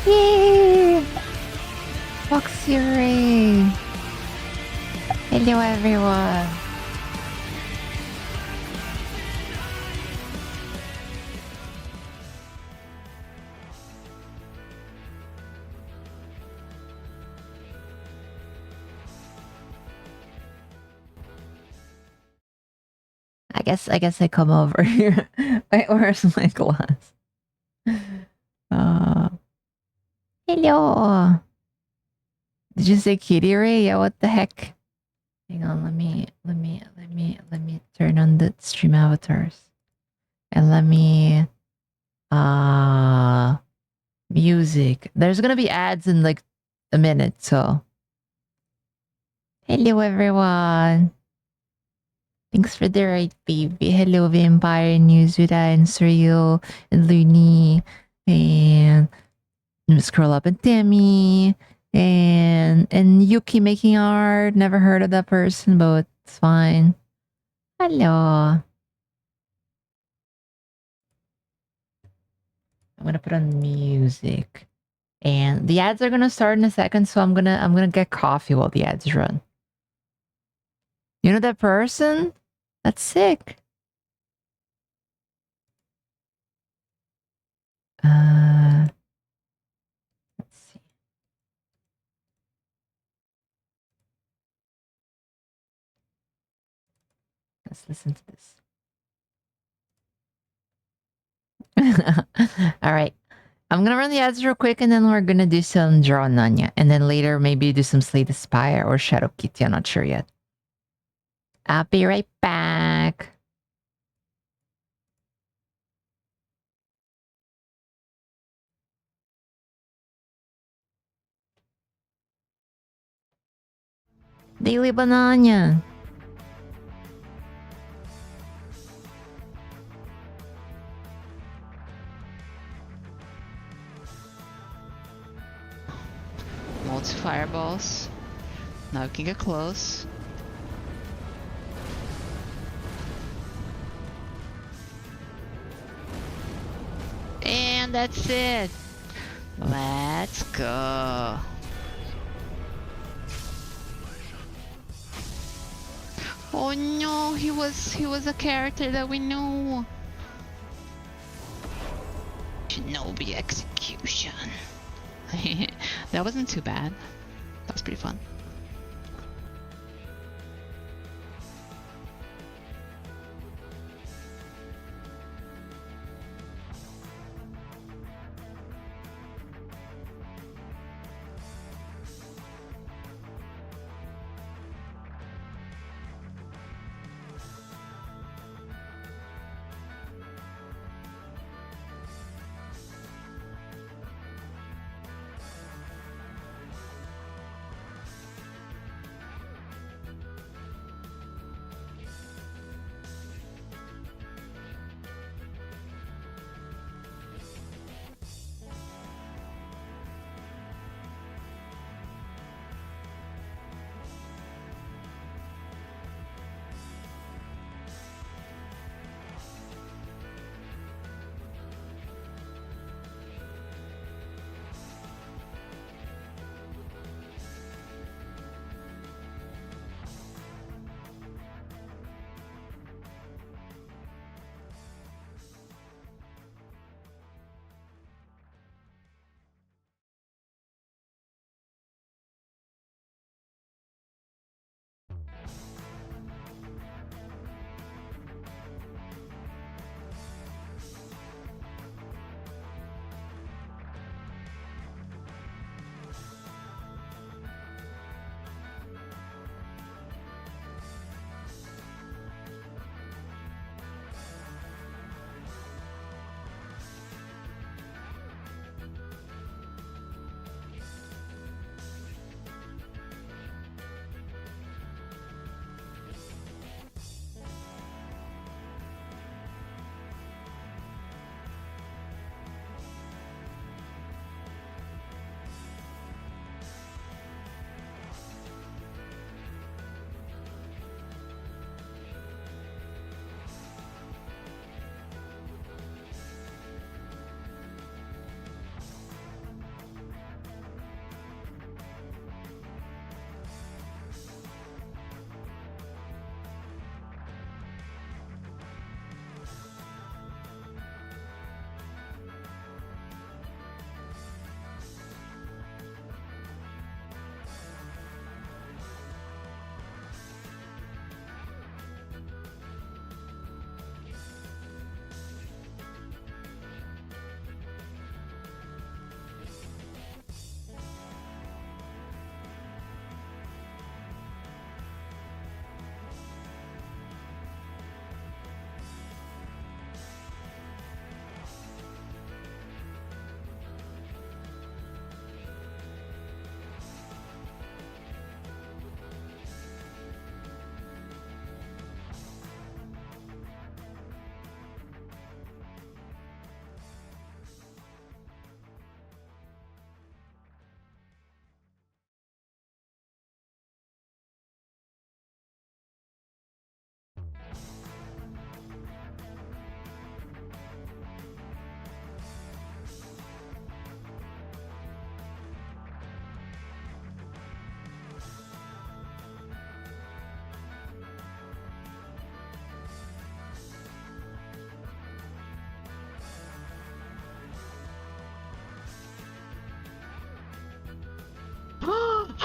Yay! Foxy Ray! Hello everyone! I guess I come over here. Wait, where's my glass? Hello! Did you say Kitty Ray? Yeah, what the heck? Hang on, let me turn on the stream avatars. And let me music. There's gonna be ads in like a minute, so hello everyone. Thanks for the right baby. Hello Vampire Newsura and Surreal and Looney and Scroll Up and Tammy and Yuki making art. Never heard of that person, but it's fine. Hello. I'm gonna put on music. And the ads are gonna start in a second, so I'm gonna get coffee while the ads run. You know that person? That's sick. Let's see. Let's listen to this. All right. I'm gonna run the ads real quick and then we're gonna do some Draw Nanya. And then later maybe do some Slay the Spire or Shadow Kitty. I'm not sure yet. I'll be right back. Daily Banana. Multi fireballs. Now we can get close. And that's it. Let's go. Oh no, he was a character that we knew. Shinobi execution. That wasn't too bad. That was pretty fun.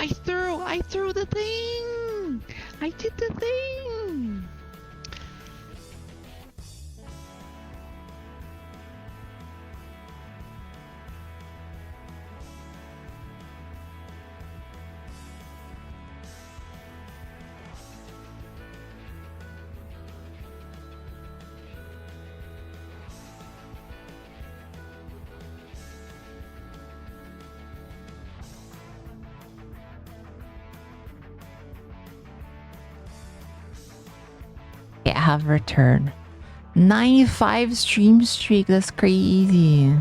I threw the thing. I did the thing. Yeah, have returned. 95 stream streak. That's crazy.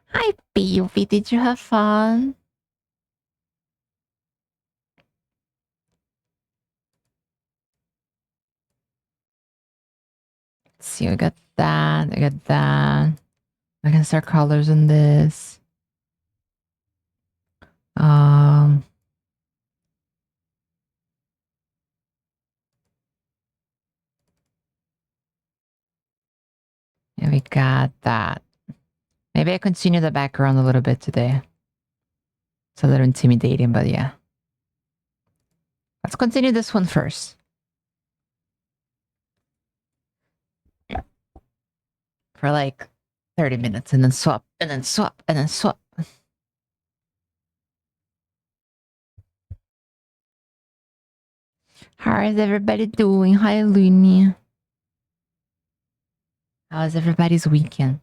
Hi, baby. Did you have fun? Let's see, I got that. I got that. I can start colors in this. Yeah, we got that. Maybe I continue the background a little bit today. It's a little intimidating, but yeah. Let's continue this one first. For like 30 minutes and then swap, and then swap, and then swap. How is everybody doing? Hi, Looney. How was everybody's weekend?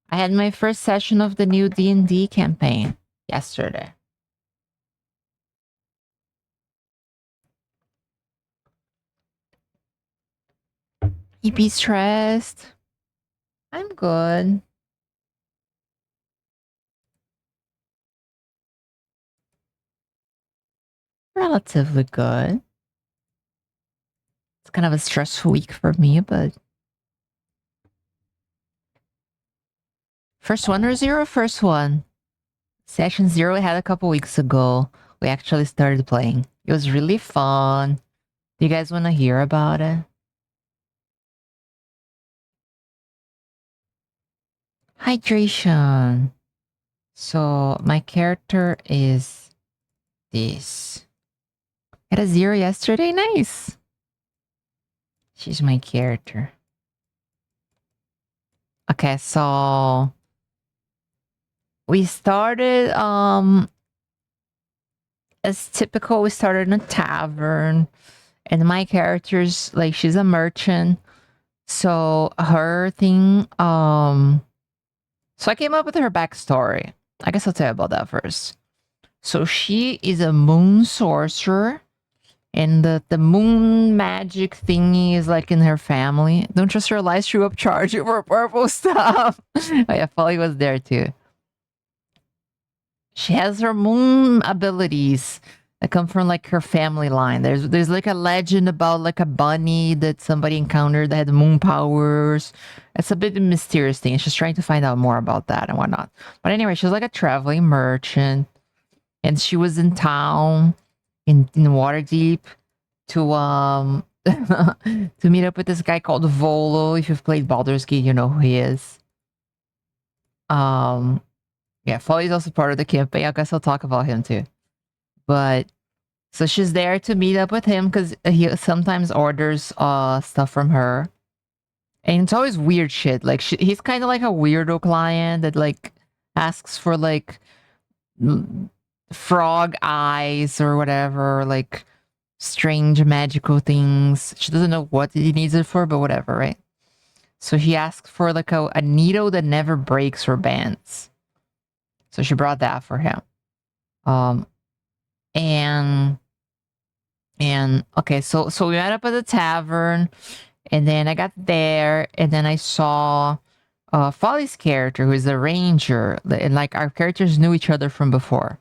I had my first session of the new D&D campaign yesterday. You be stressed? I'm good. Relatively good. It's kind of a stressful week for me, but... First one or zero? First one. Session 0 we had a couple weeks ago. We actually started playing. It was really fun. Do you guys want to hear about it? Hydration. So my character is this. I had a 0 yesterday. Nice. She's my character. Okay, so we started as typical. We started in a tavern, and my character's like, she's a merchant. So her thing, so I came up with her backstory. I guess I'll tell you about that first. So she is a moon sorcerer, and the moon magic thingy is like in her family. Don't just realize she upcharge you for purple stuff. Oh yeah, Folly was there too. She has her moon abilities that come from like her family line. There's like a legend about like a bunny that somebody encountered that had moon powers. It's a bit of a mysterious thing. She's trying to find out more about that and whatnot. But anyway, she's like a traveling merchant, and she was in town in Waterdeep to to meet up with this guy called Volo. If you've played Baldur's Gate, you know who he is. Yeah, Folly's also part of the campaign. I guess I'll talk about him too. But so she's there to meet up with him because he sometimes orders stuff from her, and it's always weird shit. Like he's kind of like a weirdo client that like asks for like frog eyes or whatever, like strange magical things. She doesn't know what he needs it for, but whatever, right? So he asks for like a needle that never breaks or bends. So she brought that for him. And okay, so we met up at the tavern, and then I got there, and then I saw Folly's character, who is a ranger, and like our characters knew each other from before.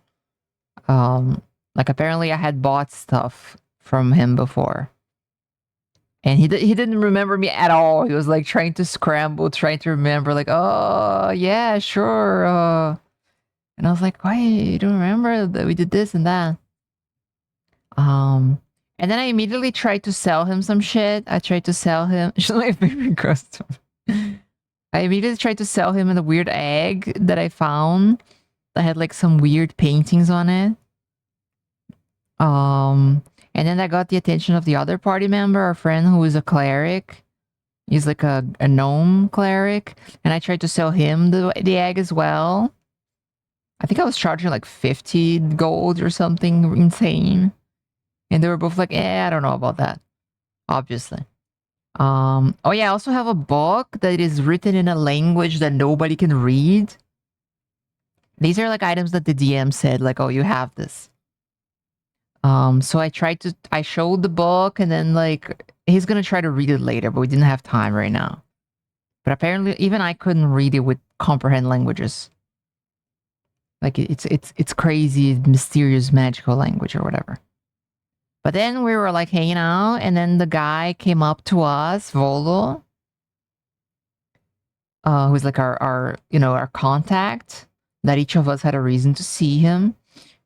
Like apparently I had bought stuff from him before, and he didn't remember me at all. He was like trying to scramble, trying to remember, like, oh yeah, sure. And I was like, why you don't remember that we did this and that? And then I immediately tried to sell him some shit. I tried to sell him. She's my favorite customer. I immediately tried to sell him the weird egg that I found that had like some weird paintings on it. And then I got the attention of the other party member, our friend who is a cleric. He's like a gnome cleric, and I tried to sell him the egg as well. I think I was charging like 50 gold or something insane. And they were both like, I don't know about that. Obviously. Oh yeah, I also have a book that is written in a language that nobody can read. These are like items that the DM said, like, oh, you have this. So I showed the book, and then like he's gonna try to read it later, but we didn't have time right now. But apparently even I couldn't read it with comprehend languages. Like it's crazy, mysterious, magical language or whatever. But then we were like hanging out, and then the guy came up to us, Volo, who's like our contact, that each of us had a reason to see him.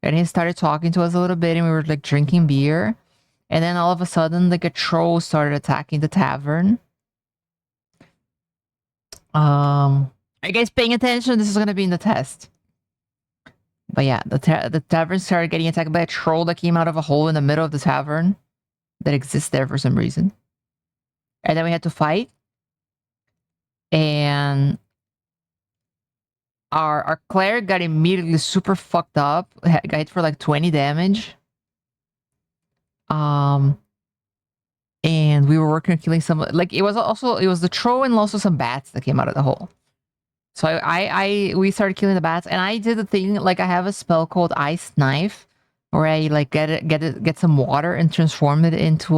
And he started talking to us a little bit, and we were like drinking beer. And then all of a sudden, like a troll started attacking the tavern. Are you guys paying attention? This is gonna be in the test. But yeah, the tavern started getting attacked by a troll that came out of a hole in the middle of the tavern that exists there for some reason. And then we had to fight. And our cleric got immediately super fucked up. Got hit for like 20 damage. And we were working on killing some, like it was the troll and also some bats that came out of the hole. So we started killing the bats, and I did the thing, like I have a spell called Ice Knife, where I like get some water and transform it into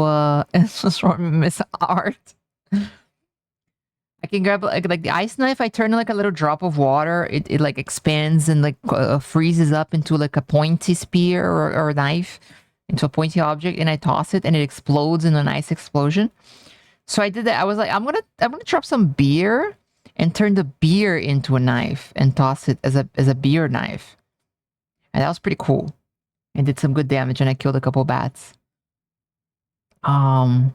Miss Art. I can grab like the ice knife. I turn like a little drop of water. It like expands and like freezes up into like a pointy spear or knife, into a pointy object, and I toss it, and it explodes in a nice explosion. So I did that. I was like, I'm gonna drop some beer and turn the beer into a knife and toss it as a beer knife, and that was pretty cool. And did some good damage, and I killed a couple bats. And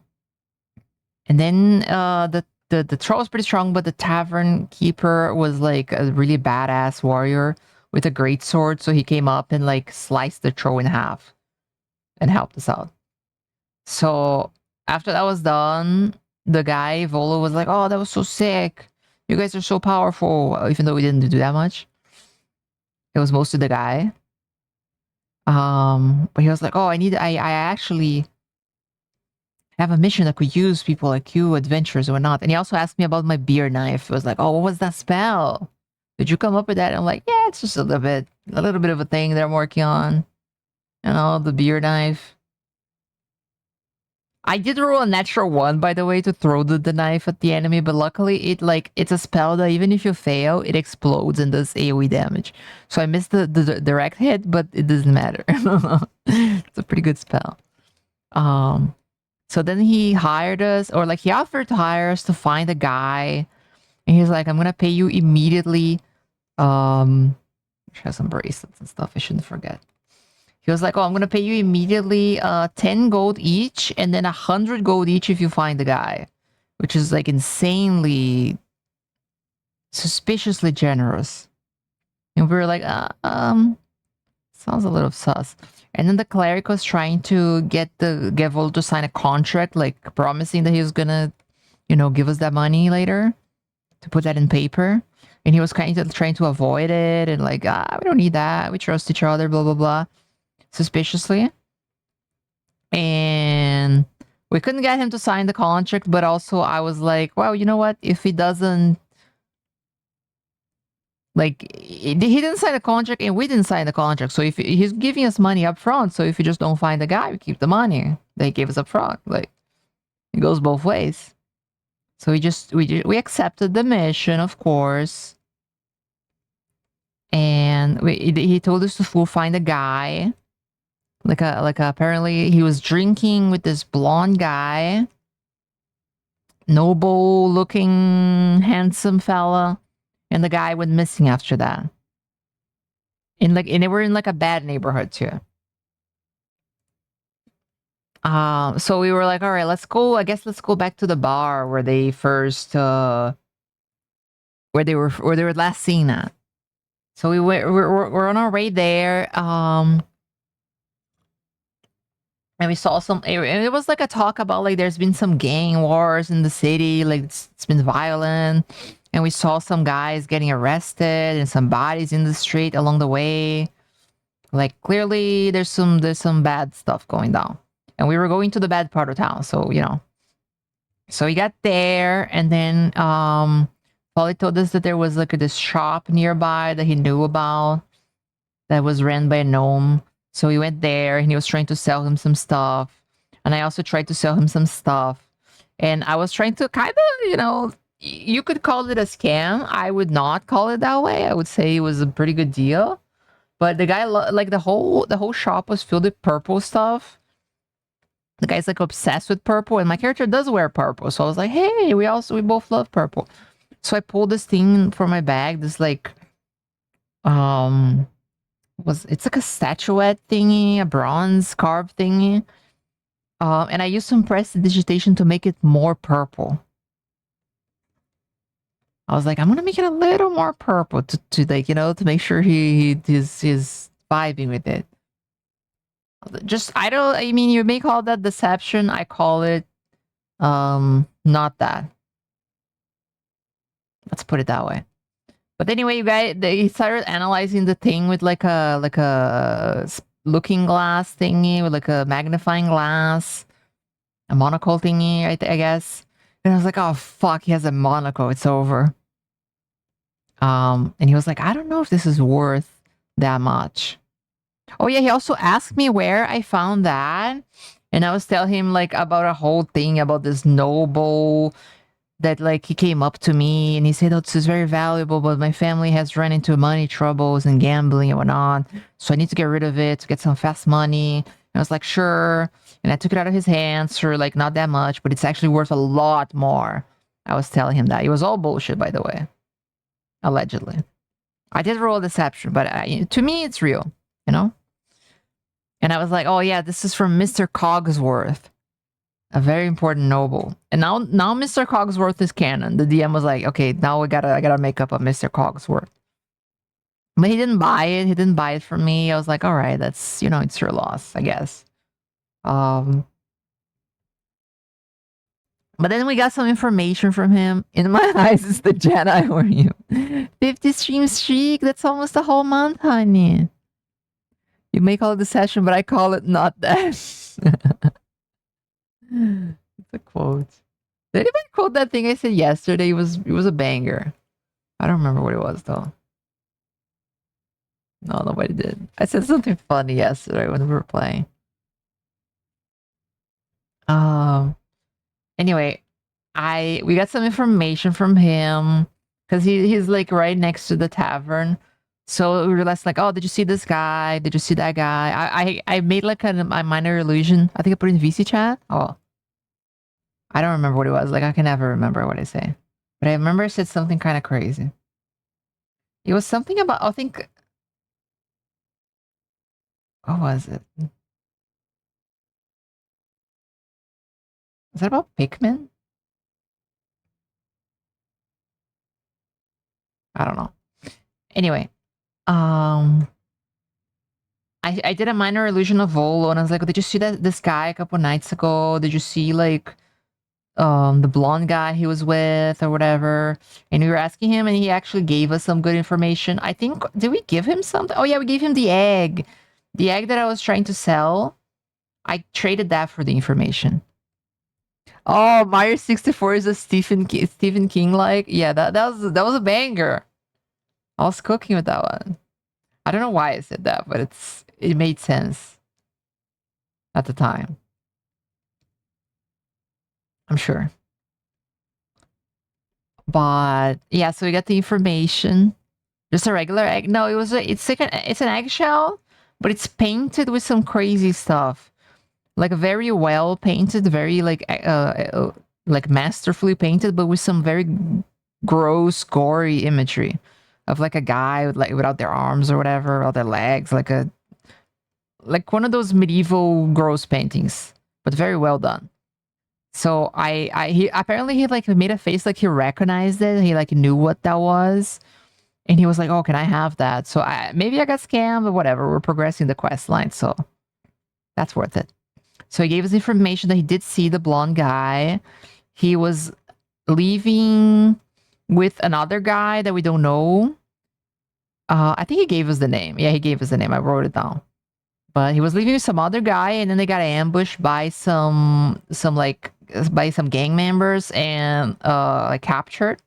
then the troll was pretty strong, but the tavern keeper was like a really badass warrior with a great sword. So he came up and like sliced the troll in half and helped us out. So after that was done, the guy Volo was like, "Oh, that was so sick! You guys are so powerful." Even though we didn't do that much, it was mostly the guy. But he was like, "Oh, I actually have a mission that could use people like you, adventurers or not." And he also asked me about my beer knife. It was like, "Oh, what was that spell? Did you come up with that?" And I'm like, "Yeah, it's just a little bit of a thing that I'm working on. You know, the beer knife." I did roll a natural one, by the way, to throw the knife at the enemy, but luckily it's a spell that even if you fail, it explodes and does AoE damage. So I missed the direct hit, but it doesn't matter. It's a pretty good spell. So then he hired us, or like he offered to hire us to find a guy, and he's like, "I'm gonna pay you immediately." She has some bracelets and stuff. I shouldn't forget. He was like, "Oh, I'm gonna pay you immediately 10 gold each, and then 100 gold each if you find the guy," which is like insanely, suspiciously generous. And we were like, sounds a little sus. And then the cleric was trying to get Vol to sign a contract, like promising that he was gonna, give us that money later to put that in paper. And he was kind of trying to avoid it and like, we don't need that. We trust each other, blah, blah, blah. Suspiciously. And we couldn't get him to sign the contract, but also I was like, well, you know what? If he doesn't, like, he didn't sign the contract and we didn't sign the contract. So if he's giving us money up front, so if you just don't find the guy, we keep the money they gave us up front. Like, it goes both ways. So we accepted the mission, of course. And he told us to find a guy. Like apparently he was drinking with this blonde guy. Noble looking, handsome fella. And the guy went missing after that. And they were in like a bad neighborhood too. So we were like, all right, let's go. I guess let's go back to the bar where they first where they were last seen at. So we're on our way there. And we saw some, and it was like a talk about like there's been some gang wars in the city, like it's been violent, and we saw some guys getting arrested and some bodies in the street along the way. Like clearly there's some bad stuff going down, and we were going to the bad part of town, so you know. So we got there, and then Polly told us that there was like this shop nearby that he knew about that was ran by a gnome. So we went there and he was trying to sell him some stuff. And I also tried to sell him some stuff. And I was trying to kind of, you know, you could call it a scam. I would not call it that way. I would say it was a pretty good deal. But the guy, like the whole shop was filled with purple stuff. The guy's like obsessed with purple, and my character does wear purple. So I was like, hey, we both love purple. So I pulled this thing from my bag, this like it's like a statuette thingy, a bronze carved thingy. And I used some prestidigitation to make it more purple. I was like, I'm gonna make it a little more purple to like, you know, to make sure he's vibing with it. I mean, you may call that deception. I call it not that. Let's put it that way. But anyway, you guys, they started analyzing the thing with like a looking glass thingy, with like a magnifying glass, a monocle thingy, I guess. And I was like, oh fuck, he has a monocle. It's over. And he was like, I don't know if this is worth that much. Oh yeah, he also asked me where I found that, and I was telling him like about a whole thing about this noble that like he came up to me and he said, oh, this is very valuable, but my family has run into money troubles and gambling and whatnot, so I need to get rid of it to get some fast money. And I was like, sure. And I took it out of his hands for like not that much, but it's actually worth a lot more. I was telling him that. It was all bullshit, by the way. Allegedly. I did roll a deception, but to me, it's real, you know? And I was like, oh yeah, this is from Mr. Cogsworth. A very important noble. And now Mr. Cogsworth is canon. The DM was like, okay, now I gotta make up a Mr. Cogsworth. But he didn't buy it. He didn't buy it from me. I was like, all right, that's, you know, it's your loss, I guess. But then we got some information from him. In my eyes, it's the Jedi for you. 50 stream streak. That's almost a whole month, honey. You may call it the session, but I call it not that. It's a quote. Did anybody quote that thing I said yesterday? It was a banger. I don't remember what it was though. No, nobody did. I said something funny yesterday when we were playing. Anyway, we got some information from him because he's like right next to the tavern. So we realized like, oh, did you see this guy? Did you see that guy? I made like a minor illusion. I think I put it in VC chat. Oh, I don't remember what it was. Like I can never remember what I say, but I remember I said something kind of crazy. It was something about, I think, what was it? Was that about Pikmin? I don't know. Anyway, I did a minor illusion of Volo, and I was like, oh, did you see this guy a couple nights ago? Did you see like the blonde guy he was with or whatever? And we were asking him, and he actually gave us some good information. I think, did we give him something? Oh yeah, we gave him the egg. The egg that I was trying to sell. I traded that for the information. Oh, Mario 64 is a Stephen King like. Yeah, that was a banger. I was cooking with that one. I don't know why I said that, but it made sense at the time. I'm sure. But yeah, so we got the information. Just a regular egg. No, it's an eggshell, but it's painted with some crazy stuff. Like very well painted, very like masterfully painted, but with some very gross, gory imagery of like a guy with like without their arms or whatever, or their legs, like one of those medieval gross paintings, but very well done. So he apparently he like made a face like he recognized it. He like knew what that was. And he was like, "Oh, can I have that?" So maybe I got scammed, but whatever. We're progressing the quest line, so that's worth it. So he gave us information that he did see the blonde guy. He was leaving with another guy that we don't know. I think he gave us the name. Yeah, he gave us the name. I wrote it down. But he was leaving with some other guy, and then they got ambushed by some gang members and like captured.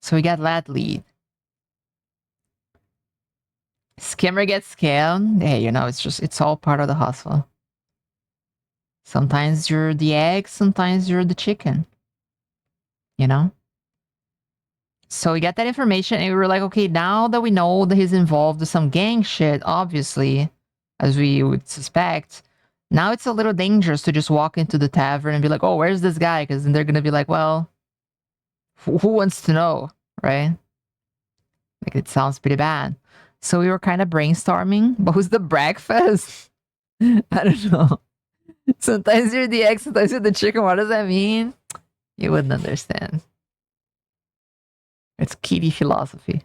So he got that lead. Scammer gets scammed. Hey, it's all part of the hustle. Sometimes you're the egg, sometimes you're the chicken. You know? So we got that information and we were like, okay, now that we know that he's involved with some gang shit, obviously, as we would suspect, now it's a little dangerous to just walk into the tavern and be like, oh, where's this guy? Because then they're going to be like, well, who wants to know, right? Like, it sounds pretty bad. So we were kind of brainstorming, but who's the breakfast? I don't know. Sometimes you're the egg, sometimes you're the chicken. What does that mean? You wouldn't understand. It's kitty philosophy.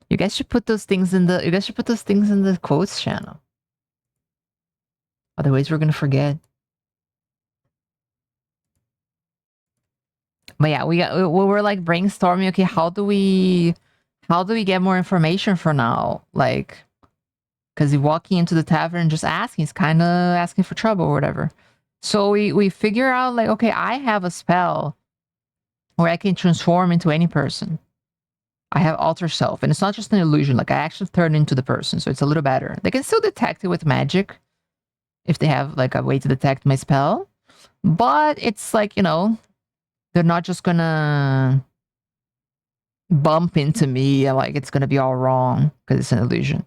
You guys should put those things in the quotes channel. Otherwise we're gonna forget. But yeah, we were like brainstorming, okay, how do we get more information for now? Like, because walking into the tavern just asking is kind of asking for trouble or whatever. So we figure out like, okay, I have a spell where I can transform into any person. I have alter self, and it's not just an illusion. Like I actually turn into the person, so it's a little better. They can still detect it with magic if they have like a way to detect my spell, but it's like, they're not just gonna bump into me and like it's gonna be all wrong because it's an illusion.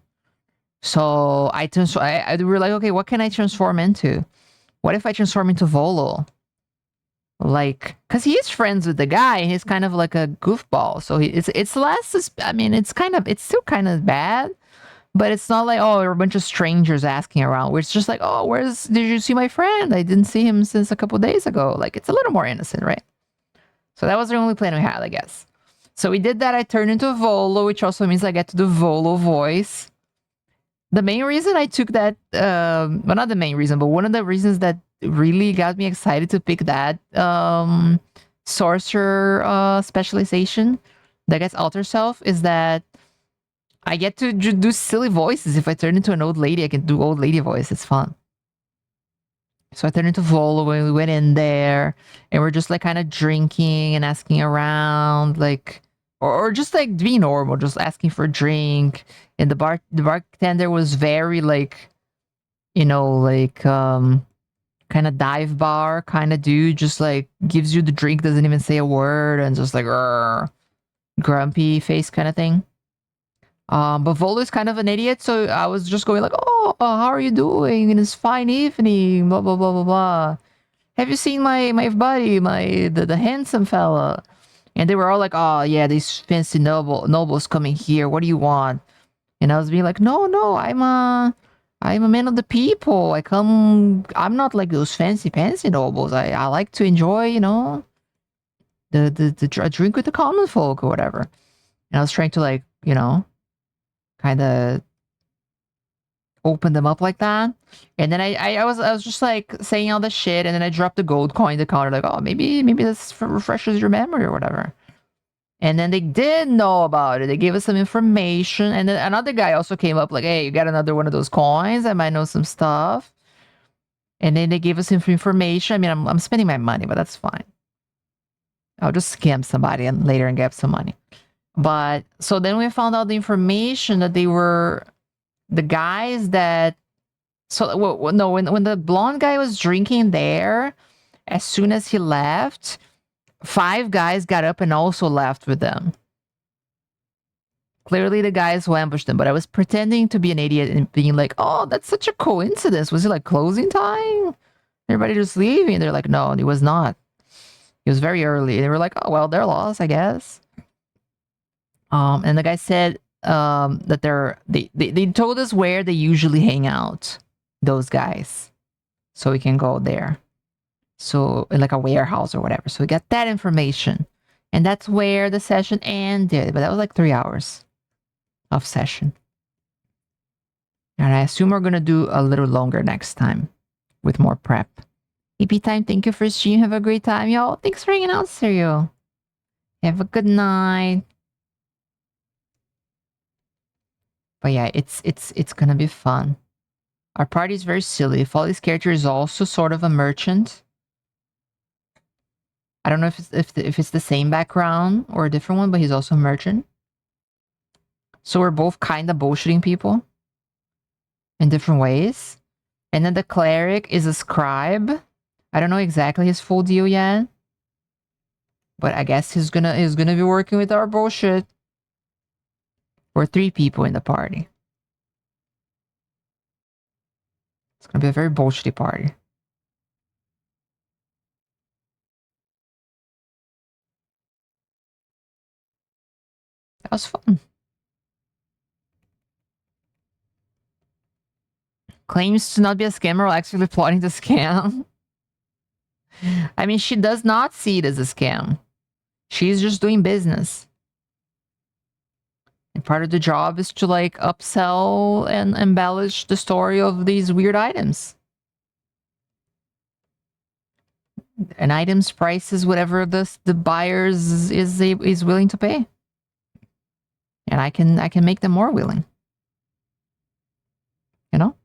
So we were like, okay, what can I transform into? What if I transform into Volo? Like, because he is friends with the guy, and he's kind of like a goofball. So it's less. I mean, it's still kind of bad, but it's not like, oh, there are a bunch of strangers asking around. Where it's just like, oh, did you see my friend? I didn't see him since a couple days ago. Like, it's a little more innocent, right? So that was the only plan we had, I guess. So we did that. I turned into Volo, which also means I get to do Volo voice. The main reason I took that, well, not the main reason, but one of the reasons that really got me excited to pick that sorcerer specialization that gets alter self is that I get to do silly voices. If I turn into an old lady, I can do old lady voice. It's fun. So I turned into Volo when we went in there, and we're just like kind of drinking and asking around, like, or just like being normal, just asking for a drink. And the bartender was very like, kind of dive bar kind of dude, just like gives you the drink, doesn't even say a word, and just like grumpy face kind of thing. But Volo is kind of an idiot, so I was just going like, oh, how are you doing in this fine evening? Blah blah blah blah blah. Have you seen my buddy, the handsome fella? And they were all like, oh yeah, these fancy nobles coming here. What do you want? And I was being like, no, I'm a man of the people. I'm not like those fancy nobles. I like to enjoy, the drink with the common folk or whatever. And I was trying to like, kind of open them up like that. And then I was just like saying all this shit, and then I dropped the gold coin in the counter, like, oh, maybe this refreshes your memory or whatever. And then they did know about it. They gave us some information. And then another guy also came up like, hey, you got another one of those coins? I might know some stuff. And then they gave us some information. I mean, I'm spending my money, but that's fine. I'll just scam somebody and later and get some money. But so then we found out the information that they were the guys that. So no, when the blonde guy was drinking there, as soon as he left, 5 guys got up and also left with them. Clearly the guys who ambushed them, but I was pretending to be an idiot and being like, oh, that's such a coincidence. Was it like closing time? Everybody just leaving? They're like, no, it was not. It was very early. They were like, oh, well, they're lost, I guess. And the guy said, that they told us where they usually hang out, those guys, so we can go there. So like a warehouse or whatever. So we got that information, and that's where the session ended. But that was like 3 hours of session, and I assume we're gonna do a little longer next time with more prep. EP time, thank you for stream. Have a great time, y'all. Thanks for hanging out, Serial. Have a good night. But yeah, it's gonna be fun. Our party is very silly. Folly's character is also sort of a merchant. I don't know if it's the same background or a different one, but he's also a merchant. So we're both kind of bullshitting people in different ways. And then the cleric is a scribe. I don't know exactly his full deal yet, but I guess he's gonna be working with our bullshit. We're 3 people in the party. It's gonna be a very bullshitty party. That was fun. Claims to not be a scammer while actually plotting the scam. I mean, she does not see it as a scam. She's just doing business. And part of the job is to like upsell and embellish the story of these weird items. An item's price is whatever the buyers is willing to pay. And I can make them more willing. You know?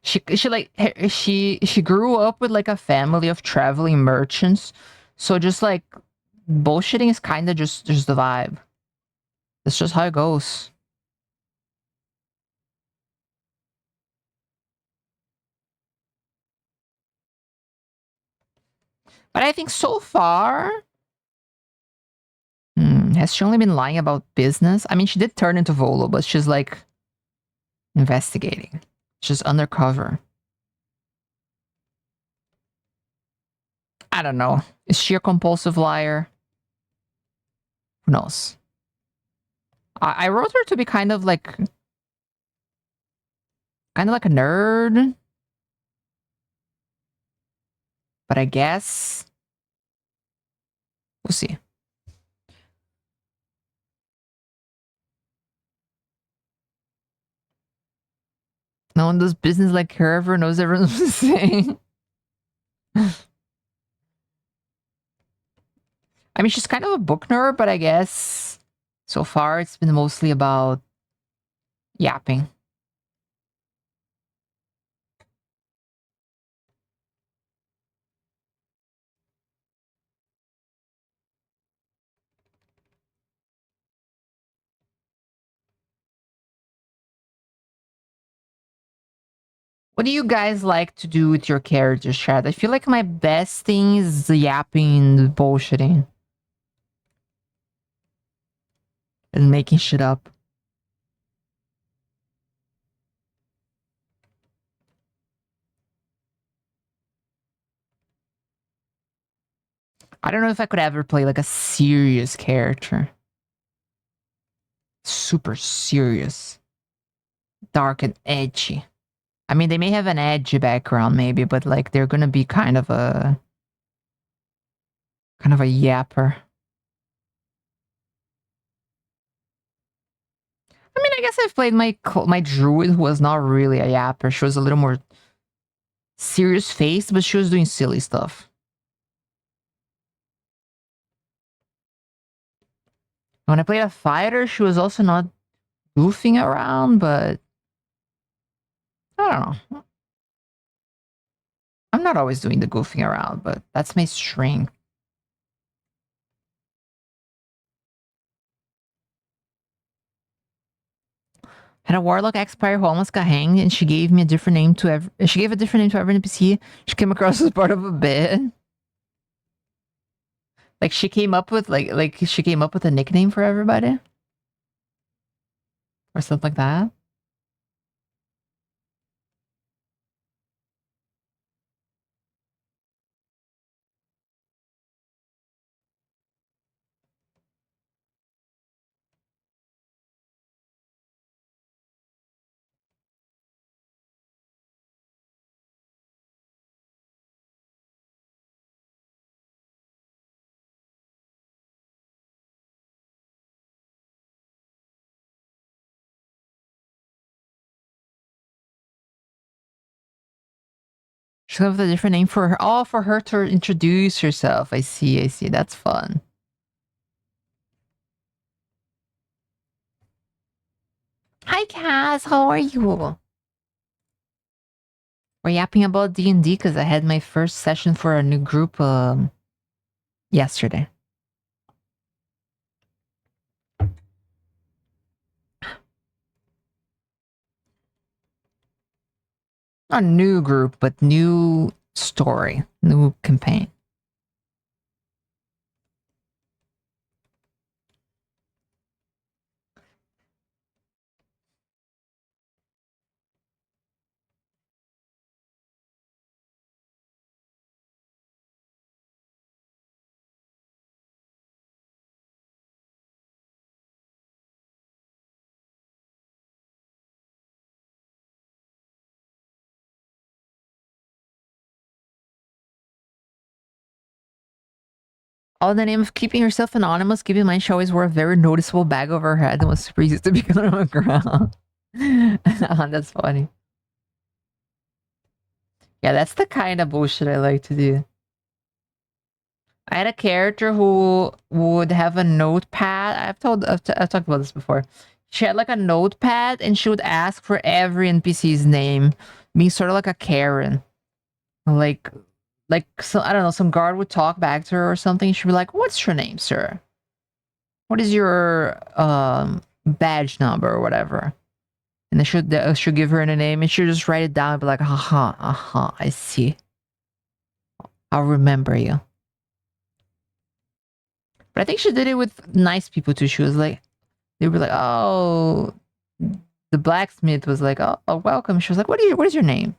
She grew up with like a family of traveling merchants. So just like bullshitting is kind of just the vibe. That's just how it goes. But I think so far, has she only been lying about business? I mean, she did turn into Volo, but she's like investigating. She's undercover. I don't know. Is she a compulsive liar? Who knows? I wrote her to be kind of like a nerd. But I guess we'll see. No one does business like her, ever knows everyone's saying. I mean, she's kind of a book nerd, but I guess so far it's been mostly about yapping. What do you guys like to do with your characters, chat? I feel like my best thing is the yapping, the bullshitting. And making shit up. I don't know if I could ever play like a serious character. Super serious. Dark and edgy. I mean, they may have an edgy background maybe, but like they're gonna be kind of a yapper. I mean, I guess I've played my druid, who was not really a yapper. She was a little more serious faced, but she was doing silly stuff. When I played a fighter, she was also not goofing around, but I don't know. I'm not always doing the goofing around, but that's my strength. Had a warlock expire who almost got hanged, and she gave me a different name to every. She gave a different name to every NPC she came across as part of a bit. Like she came up with she came up with a nickname for everybody, or something like that. She's gonna have a different name for her. Oh, for her to introduce herself. I see. That's fun. Hi, Cass. How are you? We're yapping about D&D because I had my first session for a new group yesterday. Not a new group, but new story, new campaign. All in the name of keeping herself anonymous, keeping mind she always wore a very noticeable bag over her head and was super easy to be on the ground. That's funny. Yeah, that's the kind of bullshit I like to do. I had a character who would have a notepad. I've talked about this before. She had like a notepad and she would ask for every NPC's name, being sort of like a Karen. Like so I don't know, some guard would talk back to her or something. She'd be like, "What's your name, sir? What is your badge number or whatever?" And they should give her a name and she'd just write it down and be like, I see. I'll remember you. But I think she did it with nice people too. She was like, they were like, "Oh," the blacksmith was like, "Oh, welcome." She was like, "What is your name?"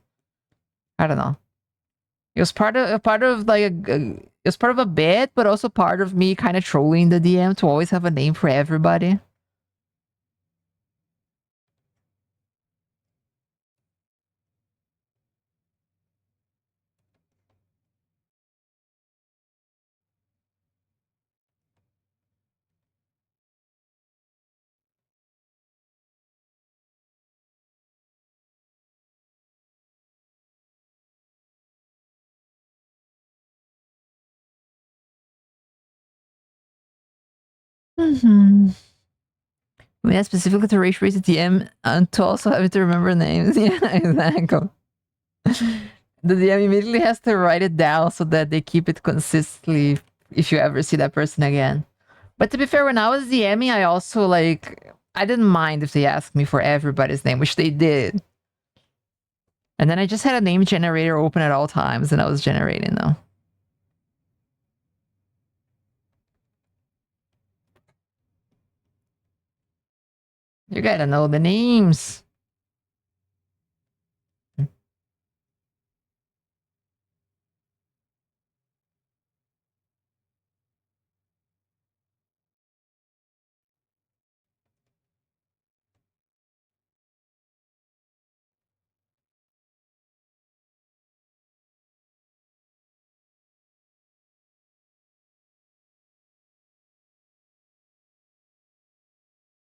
I don't know. It was part of like it was part of a bit, but also part of me kind of trolling the DM to always have a name for everybody. Mm-hmm. We had specifically to race the DM and to also having to remember names. Yeah, exactly. The DM immediately has to write it down so that they keep it consistently if you ever see that person again. But to be fair, when I was DMing, I also I didn't mind if they asked me for everybody's name, which they did. And then I just had a name generator open at all times and I was generating them. You gotta know the names.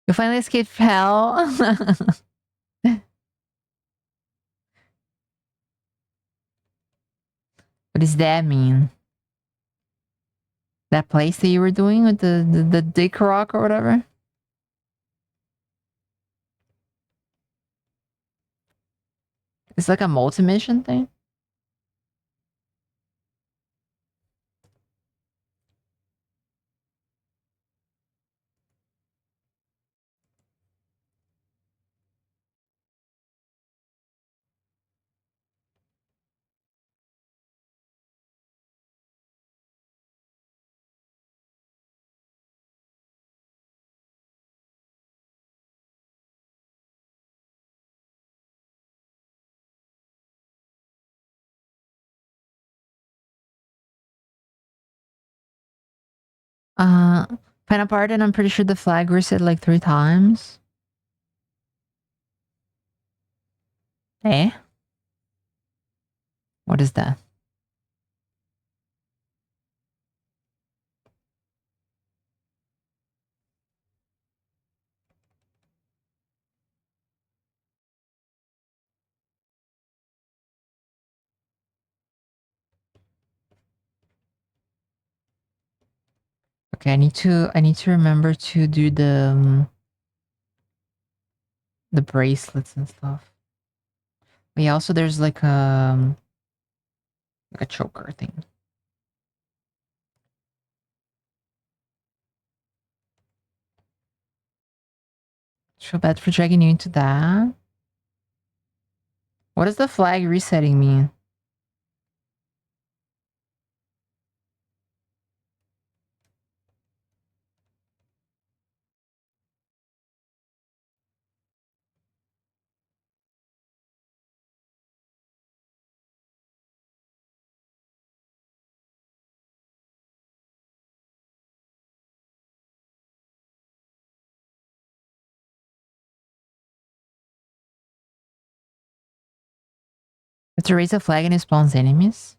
You finally escaped hell. What does that mean? That place that you were doing with the Dick Rock or whatever? It's like a multi-mission thing? Final part, and I'm pretty sure the flag reset like 3 times. Eh? What is that? Okay, I need to remember to do the bracelets and stuff. But yeah, also there's like a choker thing. Feel bad for dragging you into that. What does the flag resetting mean? To raise a flag and it spawns enemies.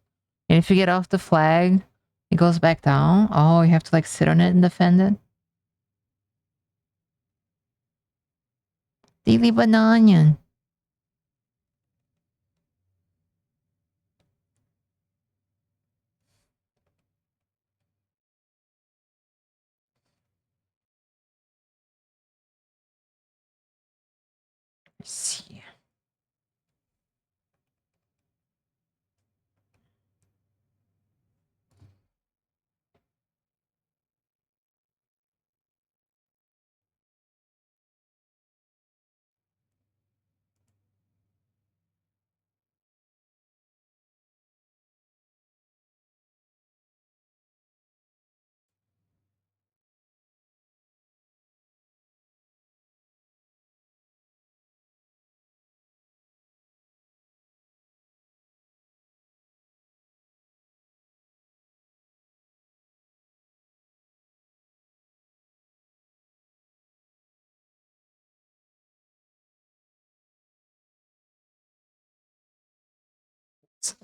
And if you get off the flag, it goes back down. Oh, you have to like sit on it and defend it. Daily banana. Let's see.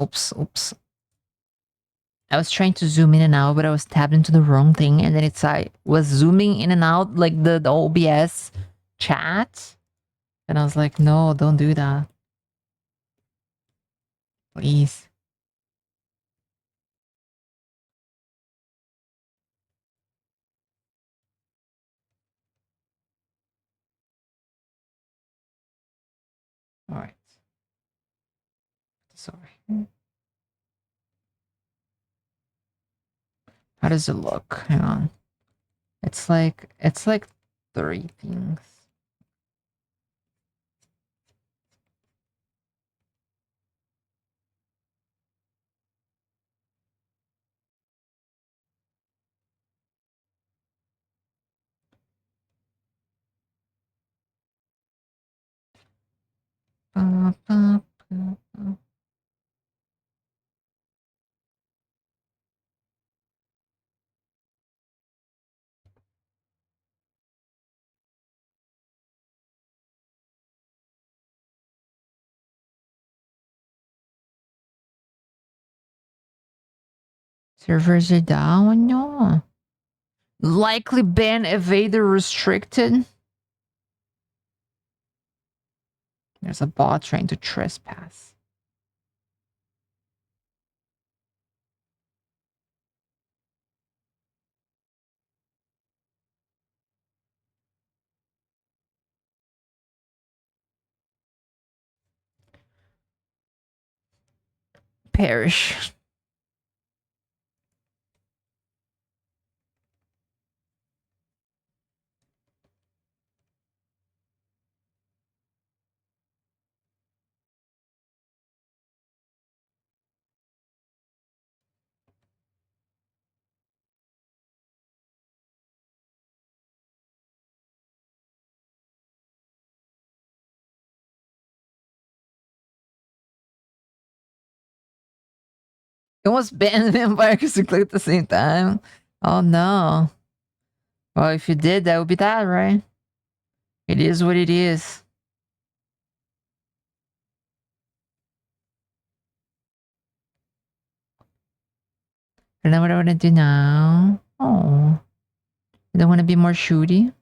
Oops. I was trying to zoom in and out, but I was tabbed into the wrong thing, and then I was zooming in and out like the OBS chat. And I was like, no, don't do that. Please. Alright. Sorry. How does it look? Hang on. It's like 3 things. Ba, ba, ba, ba. Servers are down. No. Likely ban evader restricted. There's a bot trying to trespass. Perish. It was ban vampire because you clicked at the same time. Oh no. Well, if you did, that would be that, right? It is what it is. I don't know what I want to do now. Oh. I don't want to be more shooty.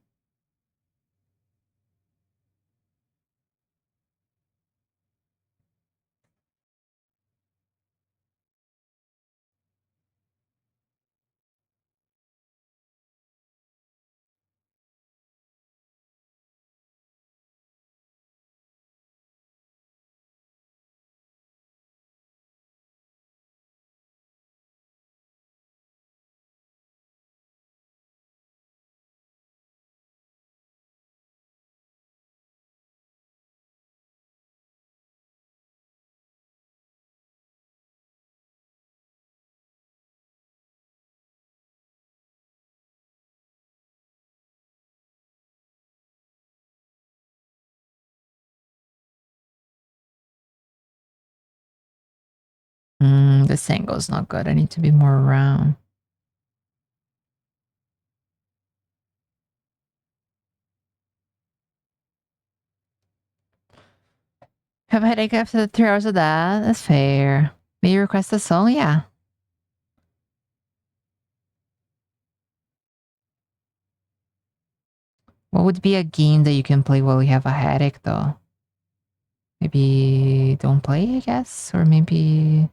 This angle's not good. I need to be more around. Have a headache after the 3 hours of that? That's fair. May you request a song? Yeah. What would be a game that you can play while you have a headache, though? Maybe don't play, I guess? Or maybe...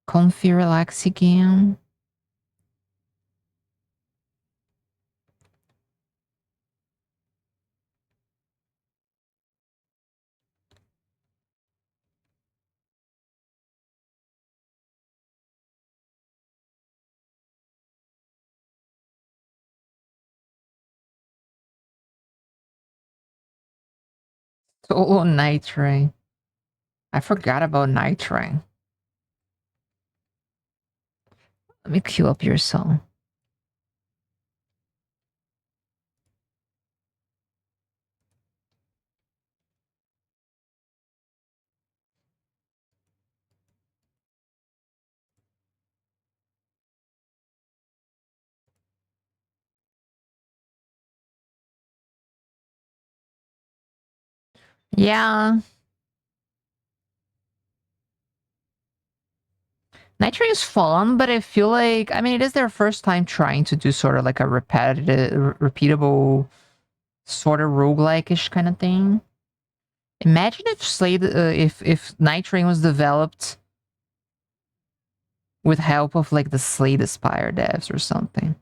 comfy, relaxy game? Solo Night Train. I forgot about Night Train. Let me queue up your song. Yeah. Night Train is fun, but I feel like, I mean, it is their first time trying to do sort of like a repetitive, repeatable, sort of roguelike-ish kind of thing. Imagine if Slade, if Night Train was developed with help of like the Slade Aspire devs or something.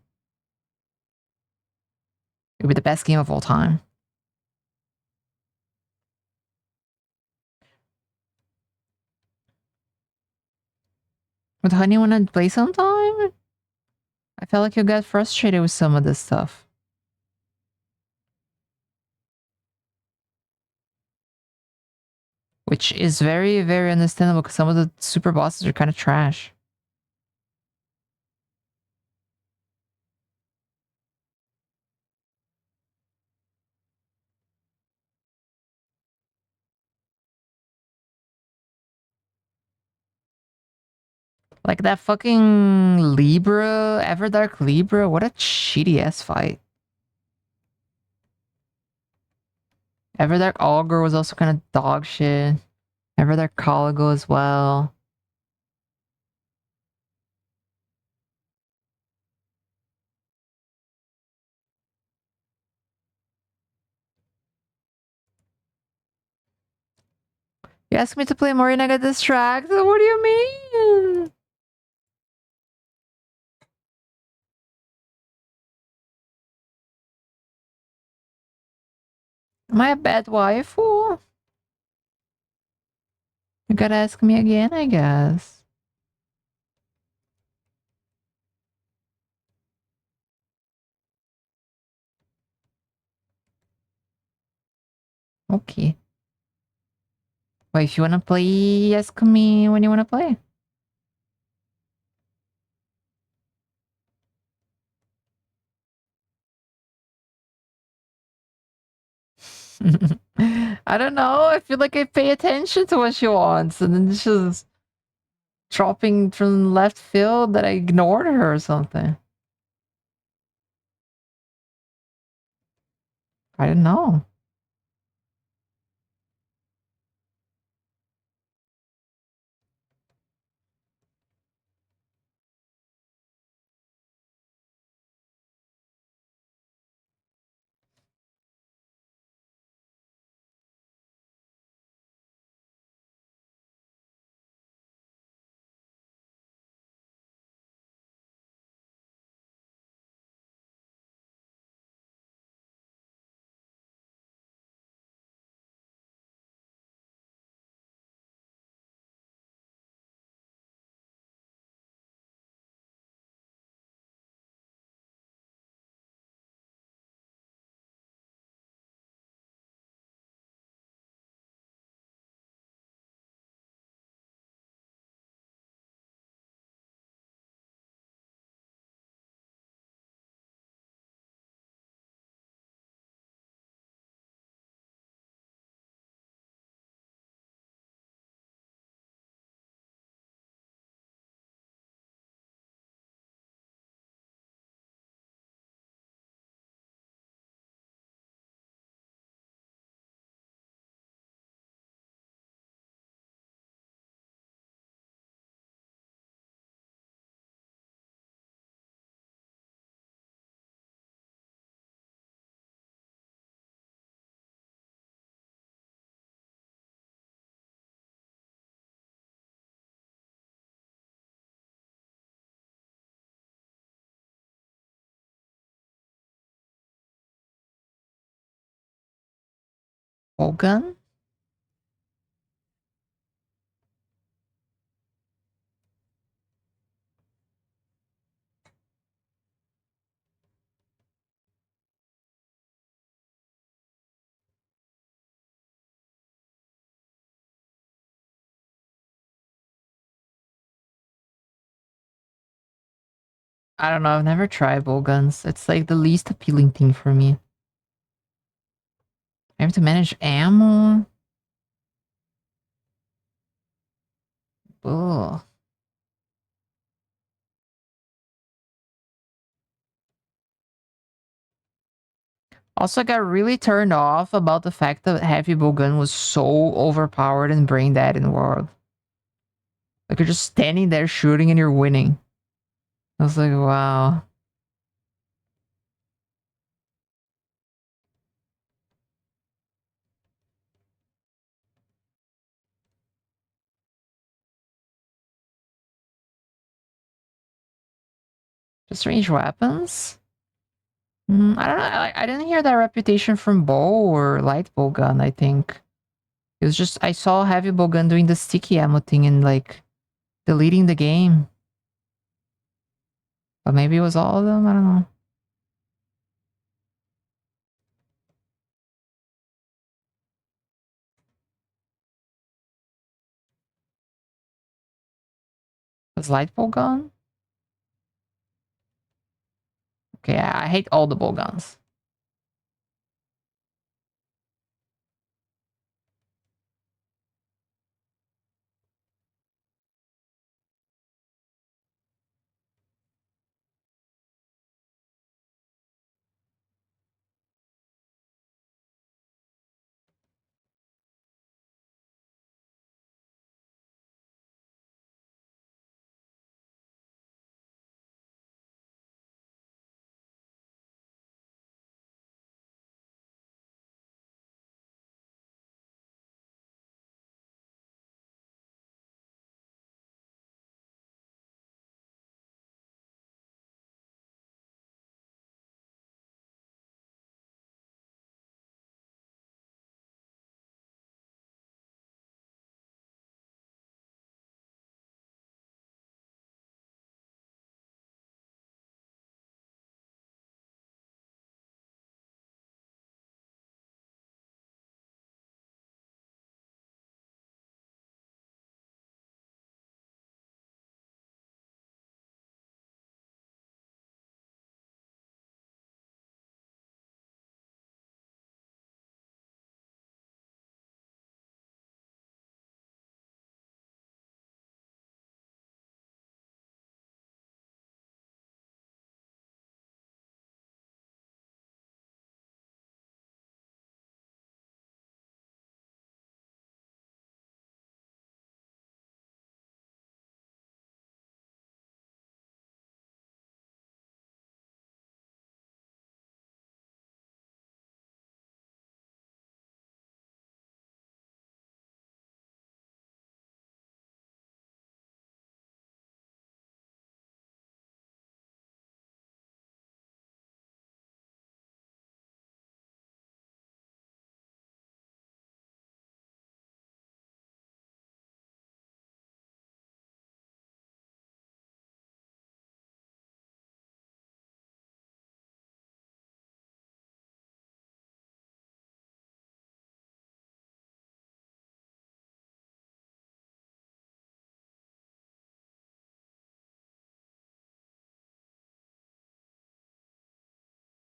It would be the best game of all time. Would Honey want to play sometime? I felt like you got frustrated with some of this stuff. Which is very, very understandable because some of the super bosses are kind of trash. Like that fucking Libra, Everdark Libra, what a shitty ass fight. Everdark Augur was also kind of dog shit. Everdark Coligo as well. You asked me to play more and I got distracted? What do you mean? Am I a bad waifu? You gotta ask me again, I guess. Okay. Well, if you wanna play, ask me when you wanna play. I don't know. I feel like I pay attention to what she wants, and then she's dropping from left field that I ignored her or something. I don't know. Bolgun? I don't know. I've never tried Bolguns. It's like the least appealing thing for me. I have to manage ammo. Ugh. Also, I got really turned off about the fact that Heavy Bowgun was so overpowered and brain dead in World. Like, you're just standing there shooting and you're winning. I was like, wow. Just range weapons? I don't know. I didn't hear that reputation from bow or light bowgun, I think. It was just, I saw Heavy Bowgun doing the sticky ammo thing and, like, deleting the game. But maybe it was all of them? I don't know. Was light bowgun? Okay, I hate all the bowguns.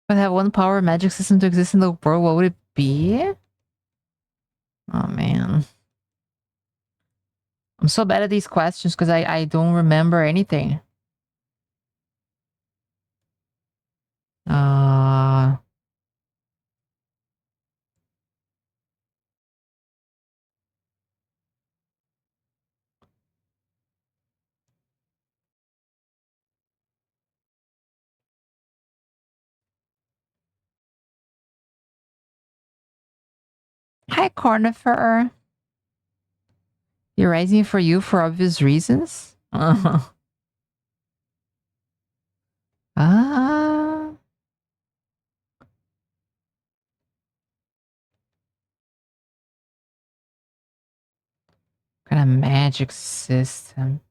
If I have one power magic system to exist in the world, what would it be? Oh man. I'm so bad at these questions because I don't remember anything. Uh Hi Cornifer. You're rising for you for obvious reasons? Ah. kind of magic system?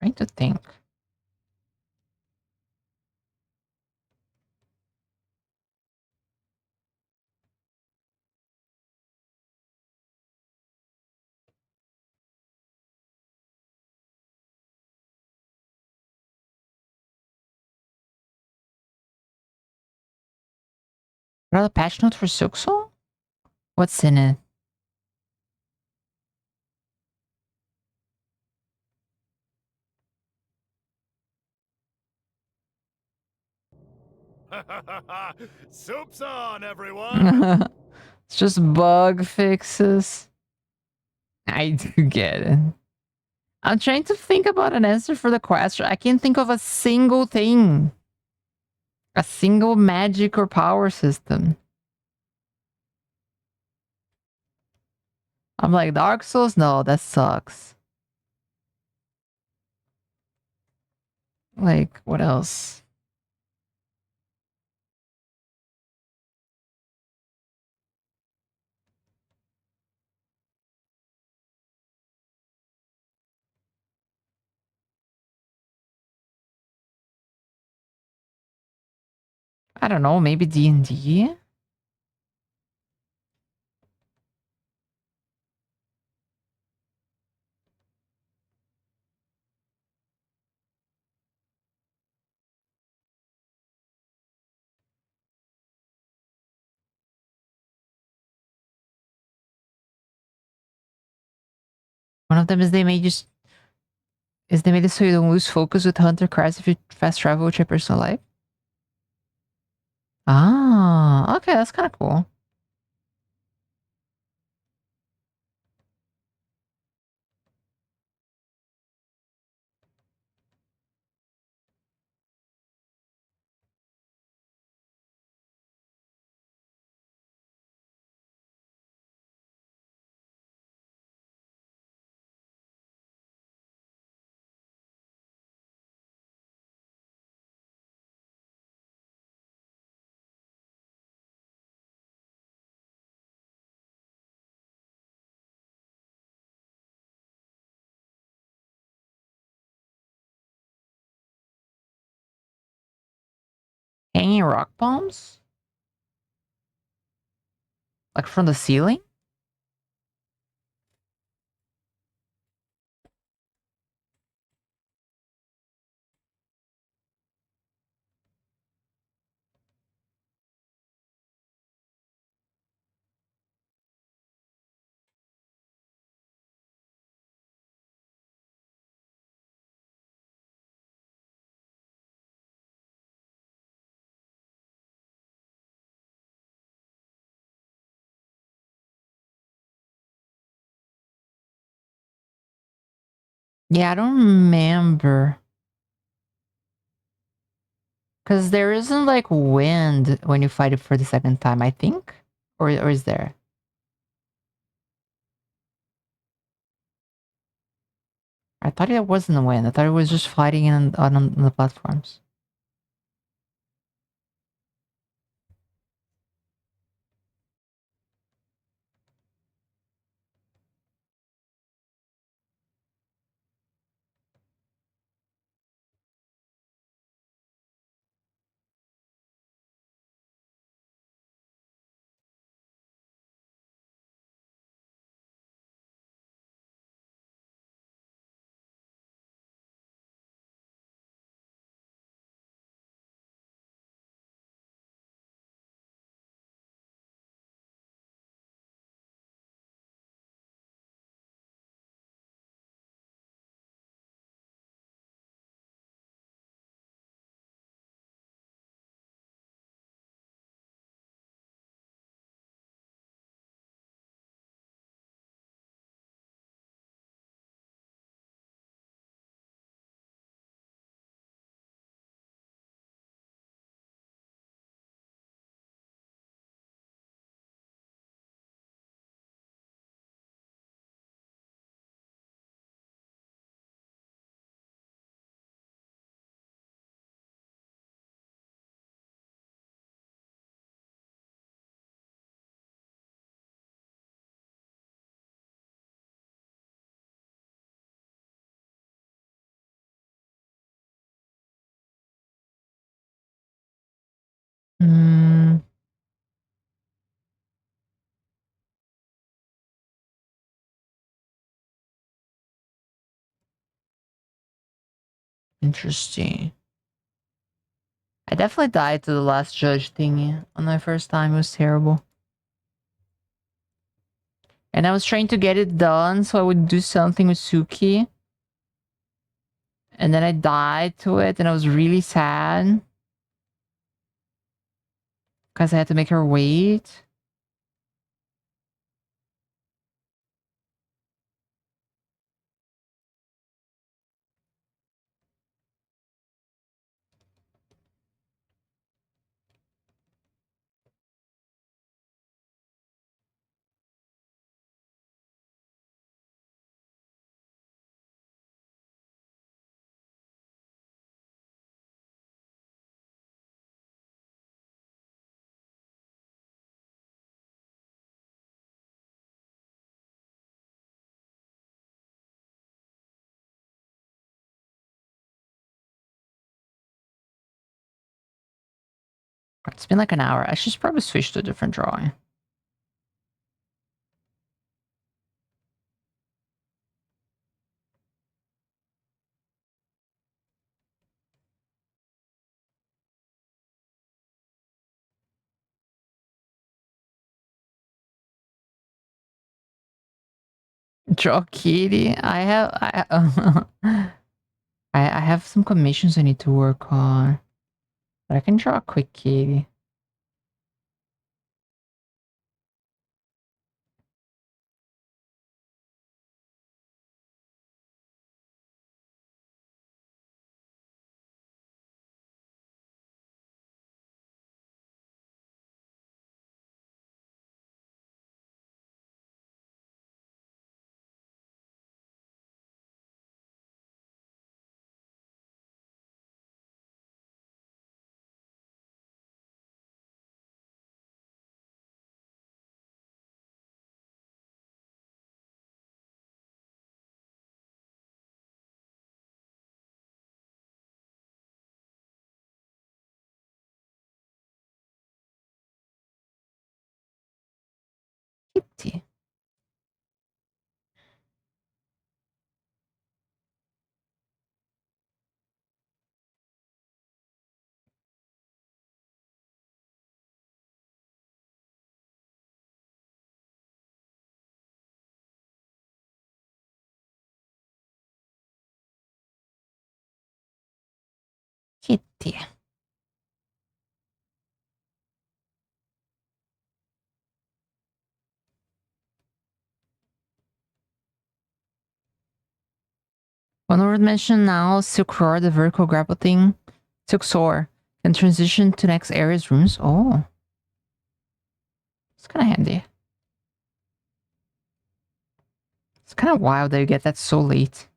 Trying to think. What are the patch notes for Silksong? What's in it? Soup's on, everyone! It's just bug fixes. I do get it. I'm trying to think about an answer for the question. I can't think of a single thing. A single magic or power system. I'm like, Dark Souls? No, that sucks. Like, what else? I don't know, maybe D&D? One of them is they made it so you don't lose focus with Hunter Crest if you fast travel with your personal life. Ah, okay, that's kind of cool. Hanging rock bombs? Like from the ceiling? Yeah, I don't remember. Because there isn't like wind when you fight it for the second time, I think? Or is there? I thought it wasn't a wind. I thought it was just fighting on the platforms. Hmm. Interesting. I definitely died to the last judge thingy on my first time. It was terrible. And I was trying to get it done so I would do something with Suki. And then I died to it and I was really sad. Because I had to make her wait. It's been like an hour. I should probably switch to a different drawing. Draw kitty. I have some commissions I need to work on. But I can draw a quick kitty. Kitty. Kitty. One word mention now, Silk Roar, the vertical grapple thing. Silk Soar. Can transition to next area's rooms. Oh. It's kind of handy. It's kind of wild that you get that so late.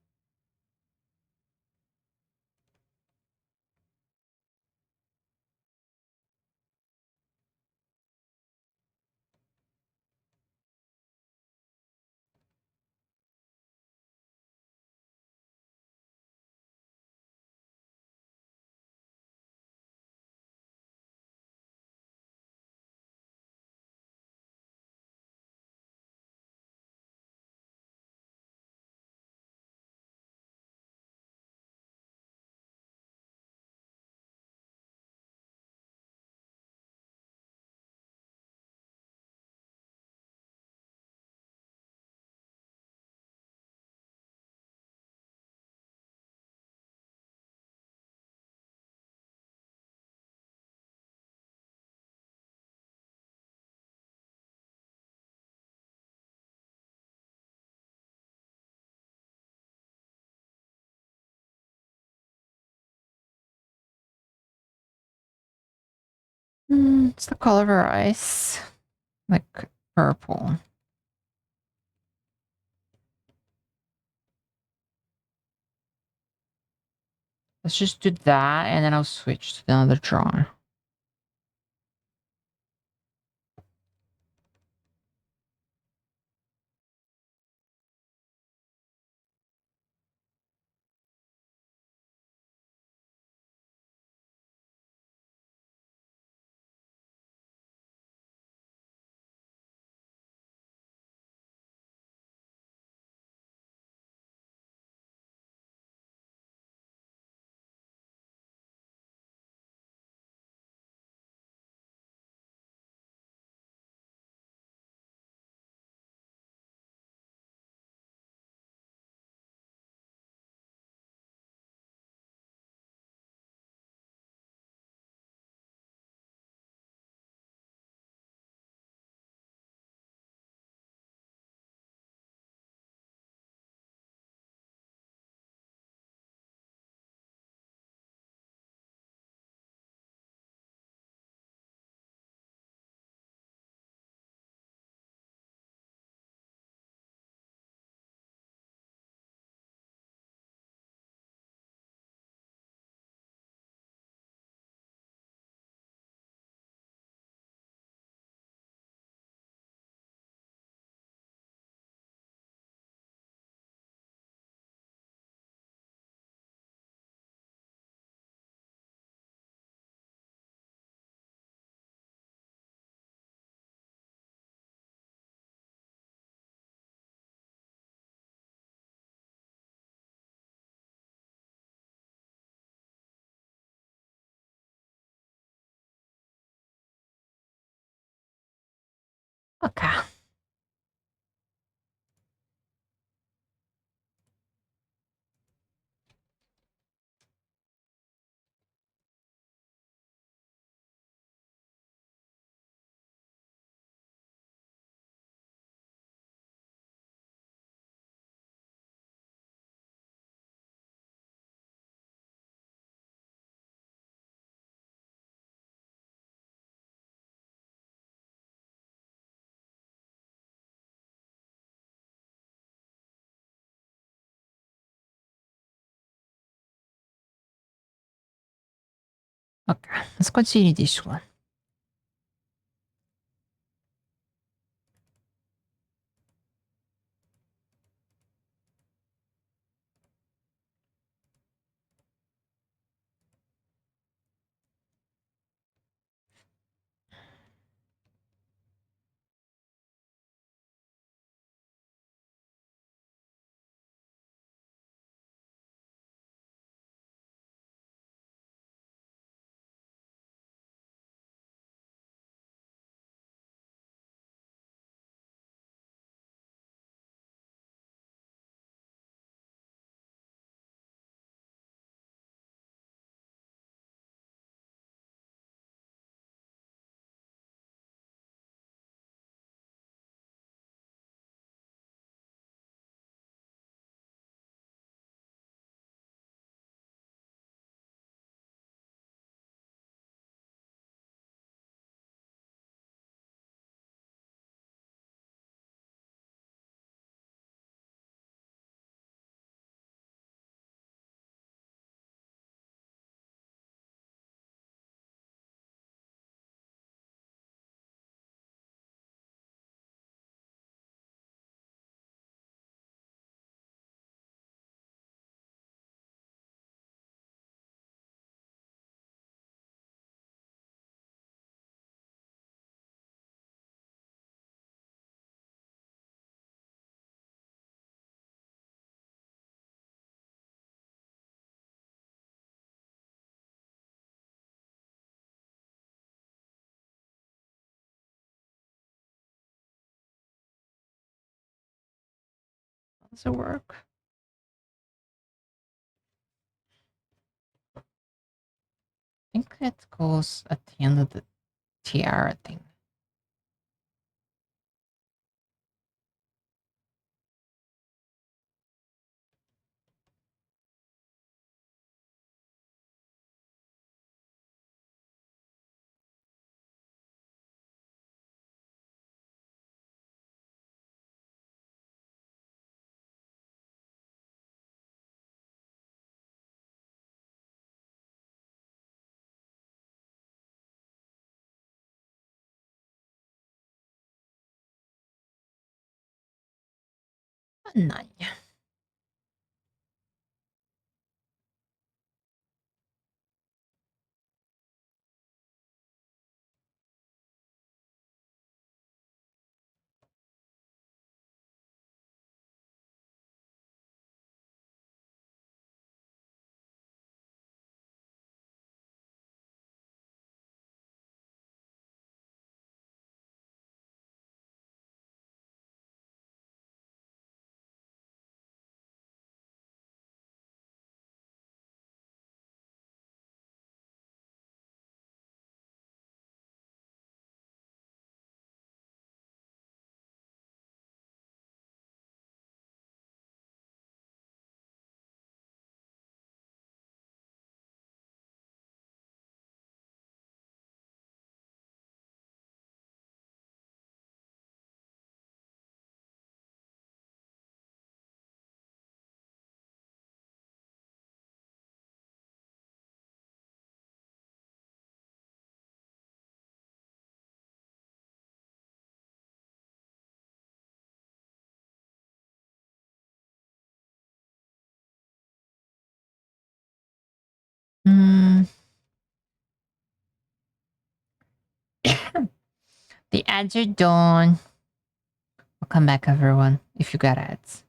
It's the color of her eyes. Like purple. Let's just do that and then I'll switch to the other drawing. Okay. Okay, let's continue this one. How does it work? I think it goes at the end of the tiara thing. Nine. Mm. The ads are done. Welcome back, everyone, if you got ads.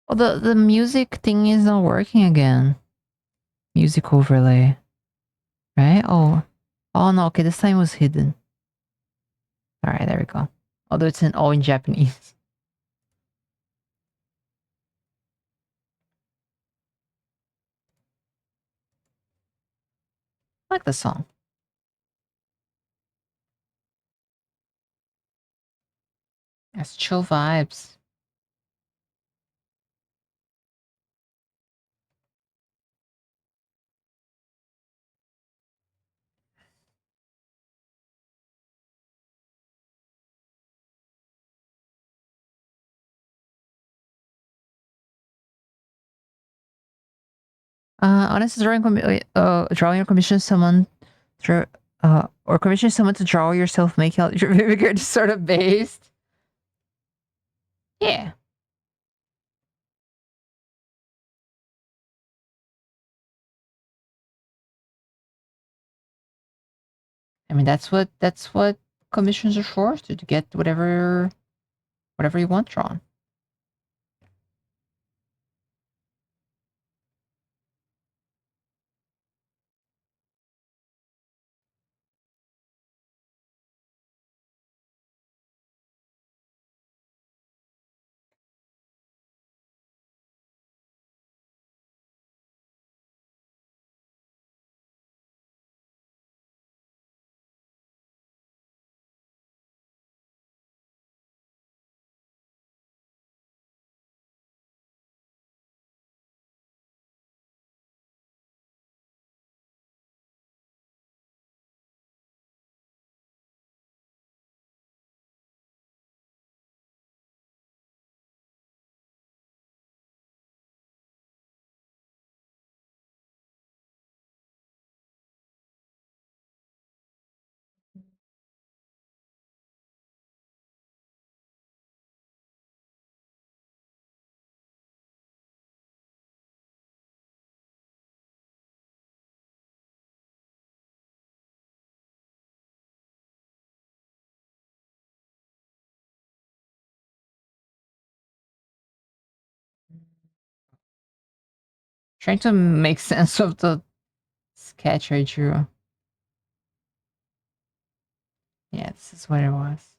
Oh, the music thing is not working again. Music overlay. Right? Oh. Oh no, okay, this time was hidden. Alright, there we go. Although it's all in Japanese. I like the song. It's chill vibes. Honest drawing or commission someone or commission someone to draw yourself, make out your mimicry sort of based. Yeah. I mean that's what commissions are for, to get whatever you want drawn. Trying to make sense of the sketch I drew. Yeah, this is what it was.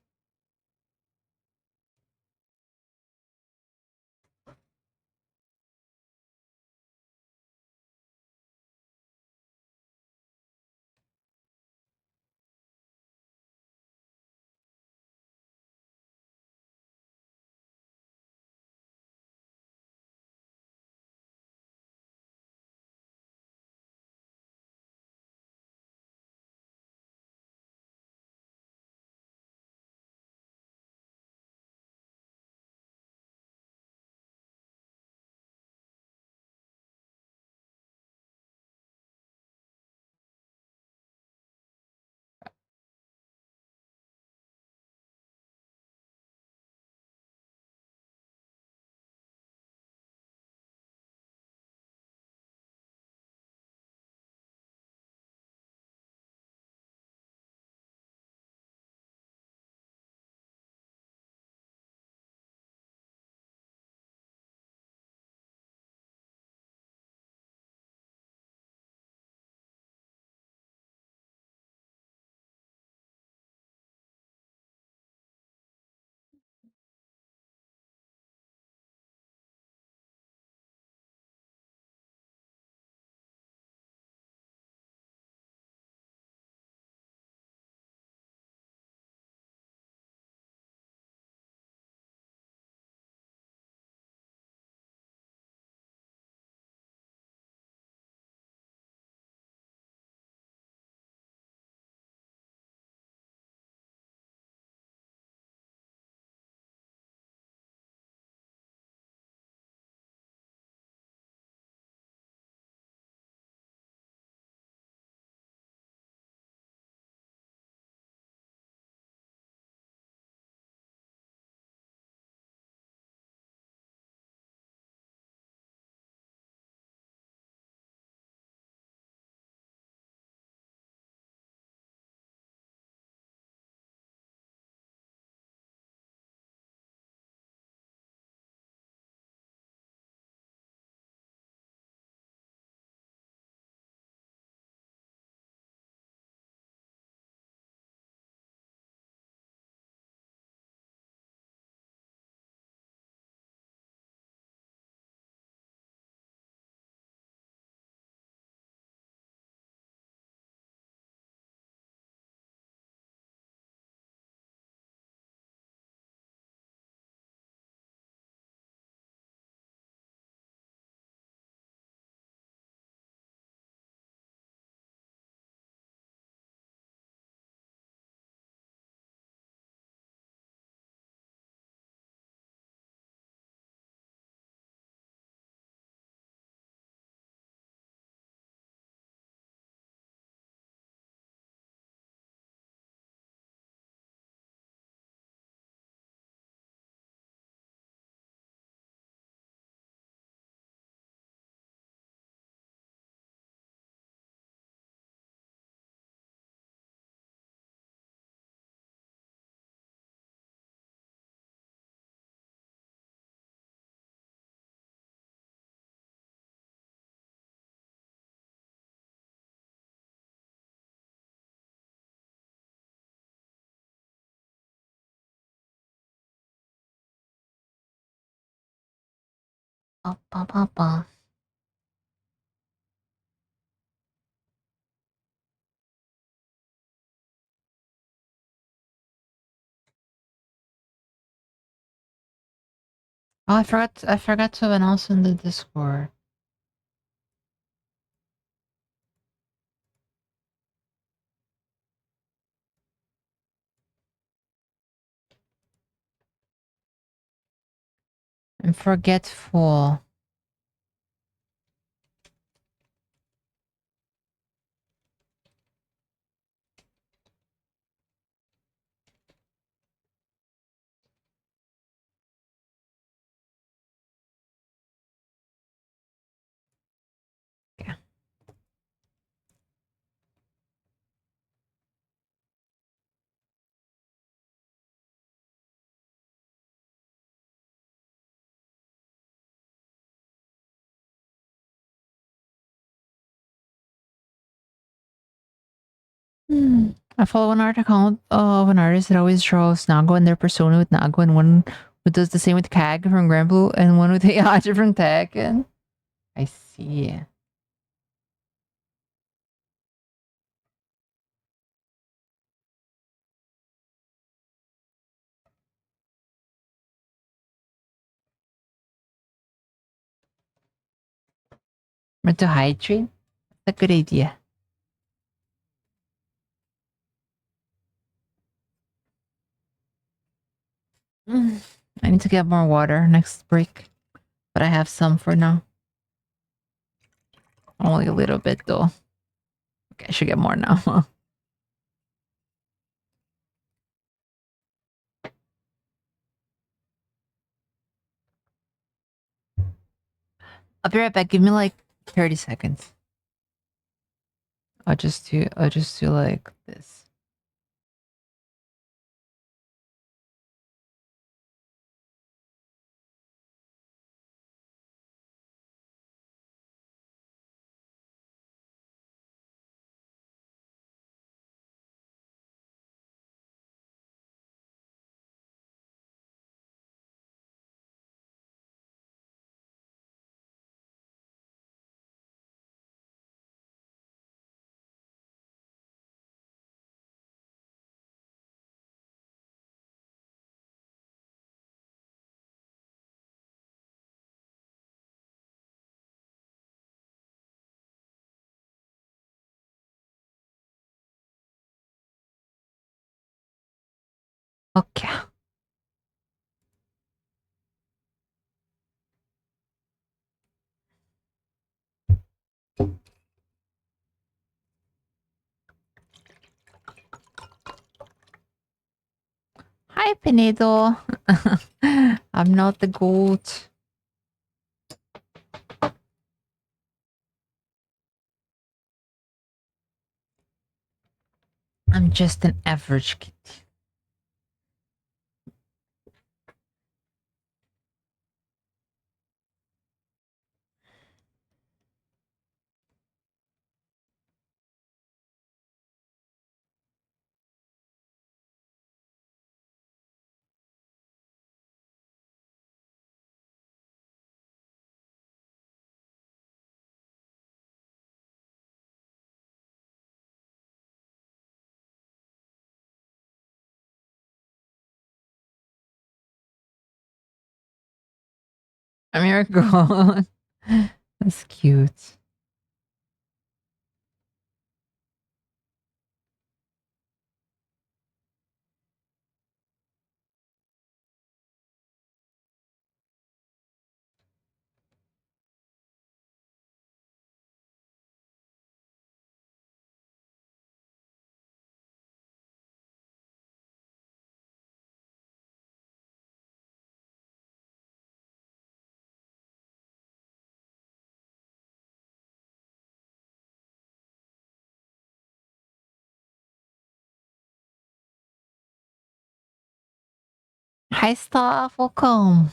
Ba, ba, ba, ba. Oh, I forgot to announce in the Discord. I'm forgetful. Yeah. I follow an art account of an artist that always draws Nago and their persona with Nago, and one who does the same with Kag from Granblue, and one with Heihachi from Tekken. I see. But to hydrate? That's a good idea. I need to get more water next break, but I have some for now. Only a little bit though. Okay, I should get more now. I'll be right back. Give me like 30 seconds. I'll just do like this. Okay. Hi, Pinedo. I'm not the goat. I'm just an average kid. I'm your goat. That's cute. Hi, staff. Welcome.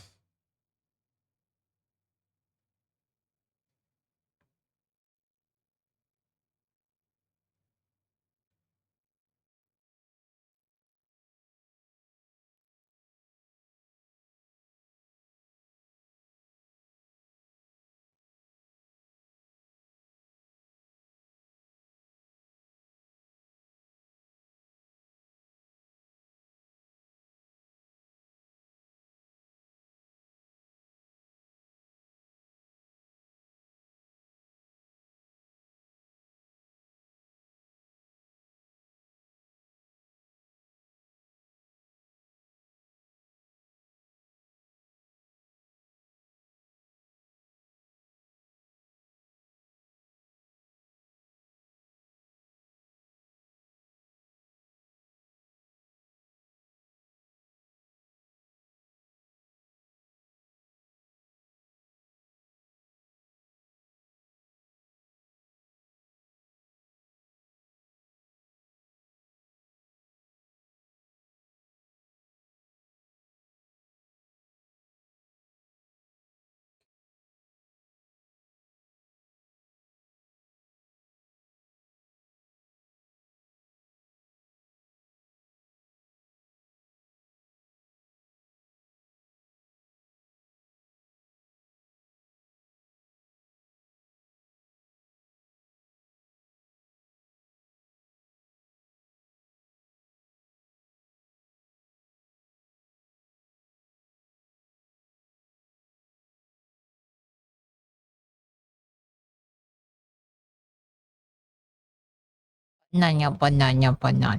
Banana, banana, banana.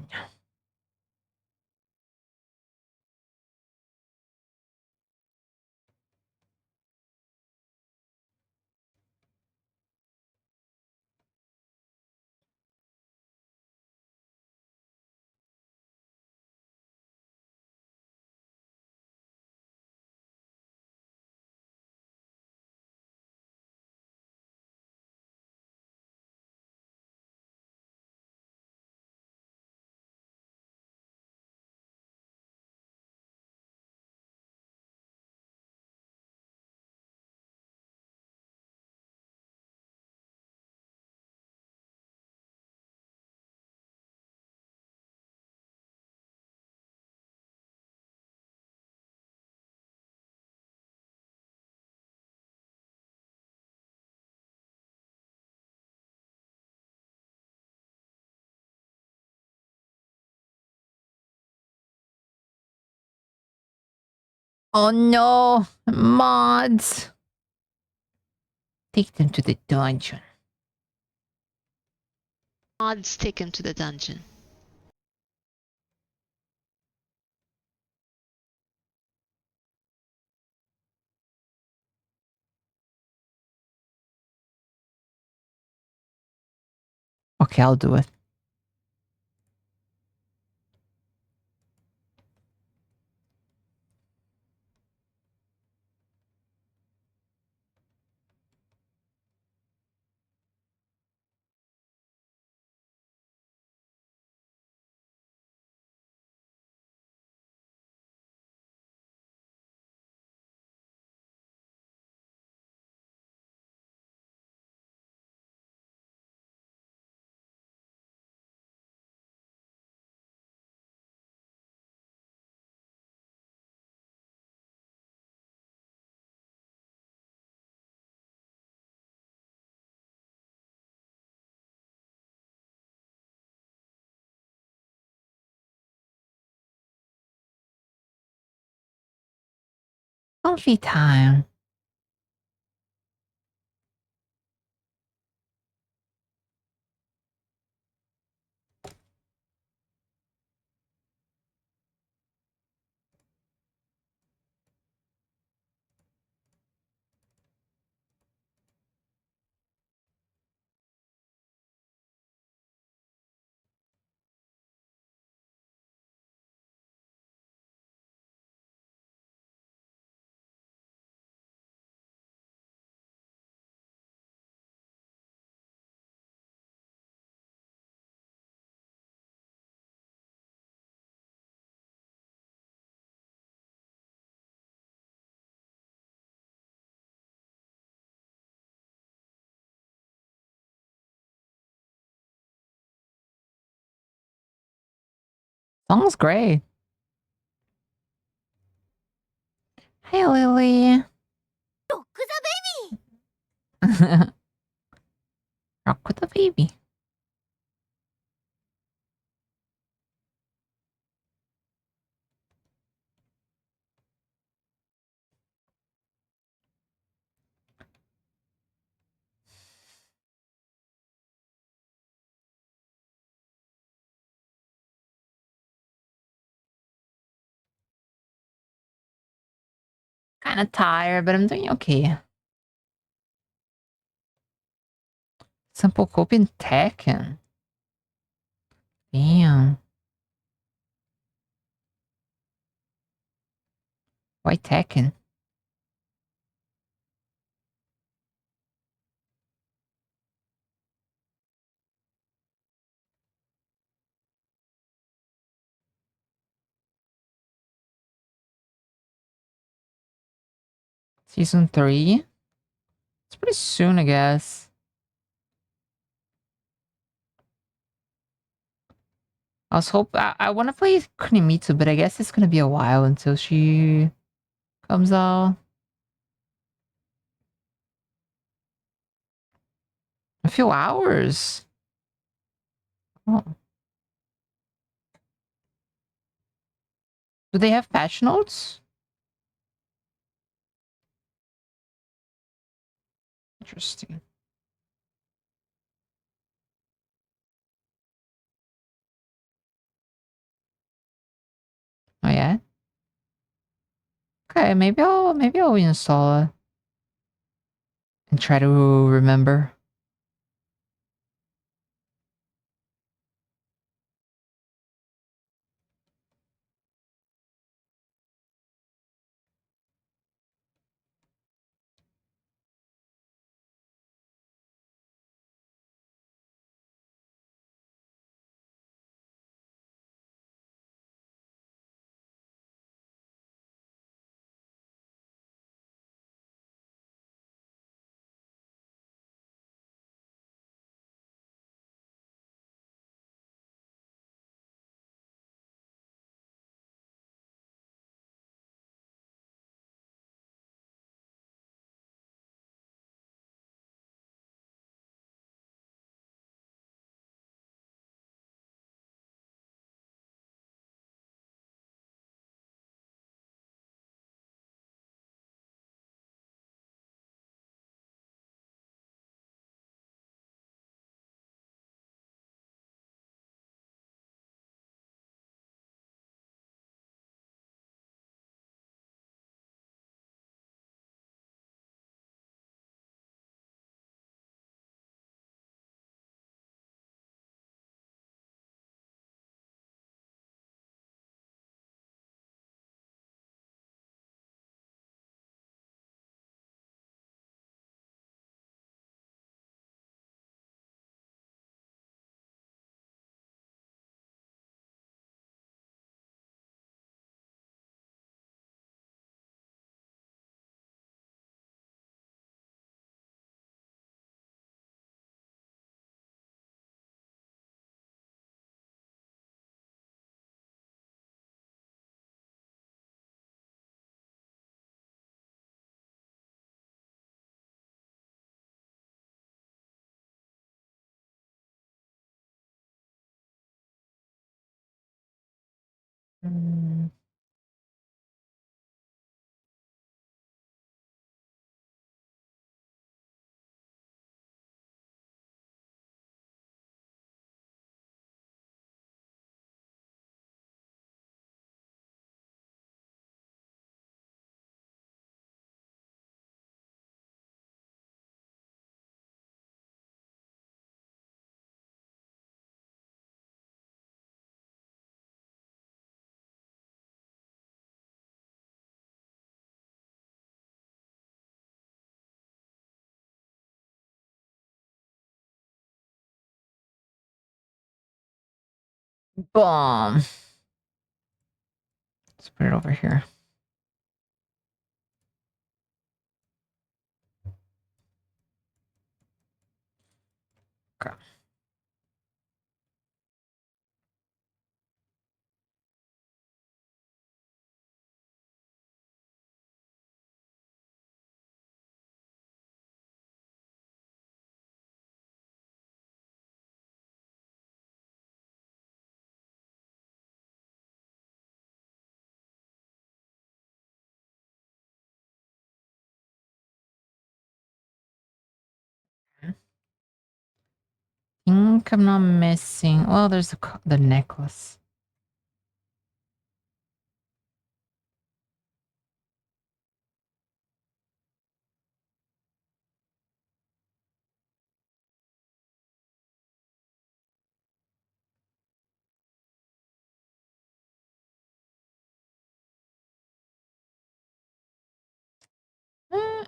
Oh no, mods. Take them to the dungeon. Mods take him to the dungeon. Okay, I'll do it. Coffee time. Song's great. Hey, Lily. Rock the baby. Rock with the baby. Kind of tired, but I'm doing okay. Simple coping Tekken. Damn. Why Tekken? Season 3? It's pretty soon, I guess. I want to play Kunimitsu, but I guess it's gonna be a while until she comes out. A few hours. Oh. Do they have patch notes? Interesting. yet. Okay, maybe I'll install it and try to remember. Mm. Boom. Let's put it over here. Okay. Think I'm not missing. Well, there's the necklace.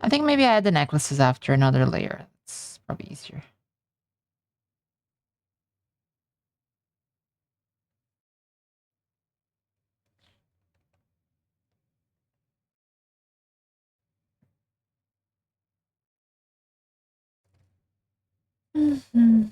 I think maybe I add the necklaces after another layer. It's probably easier. Mhm.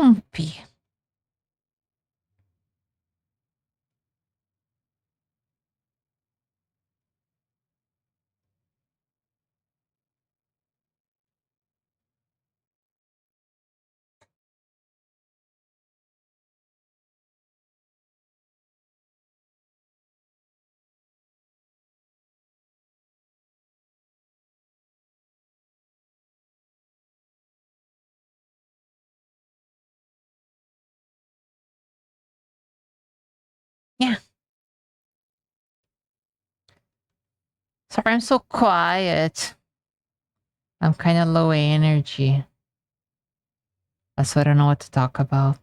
Humpy. Yeah. Sorry, I'm so quiet. I'm kind of low energy. That's why I don't know what to talk about.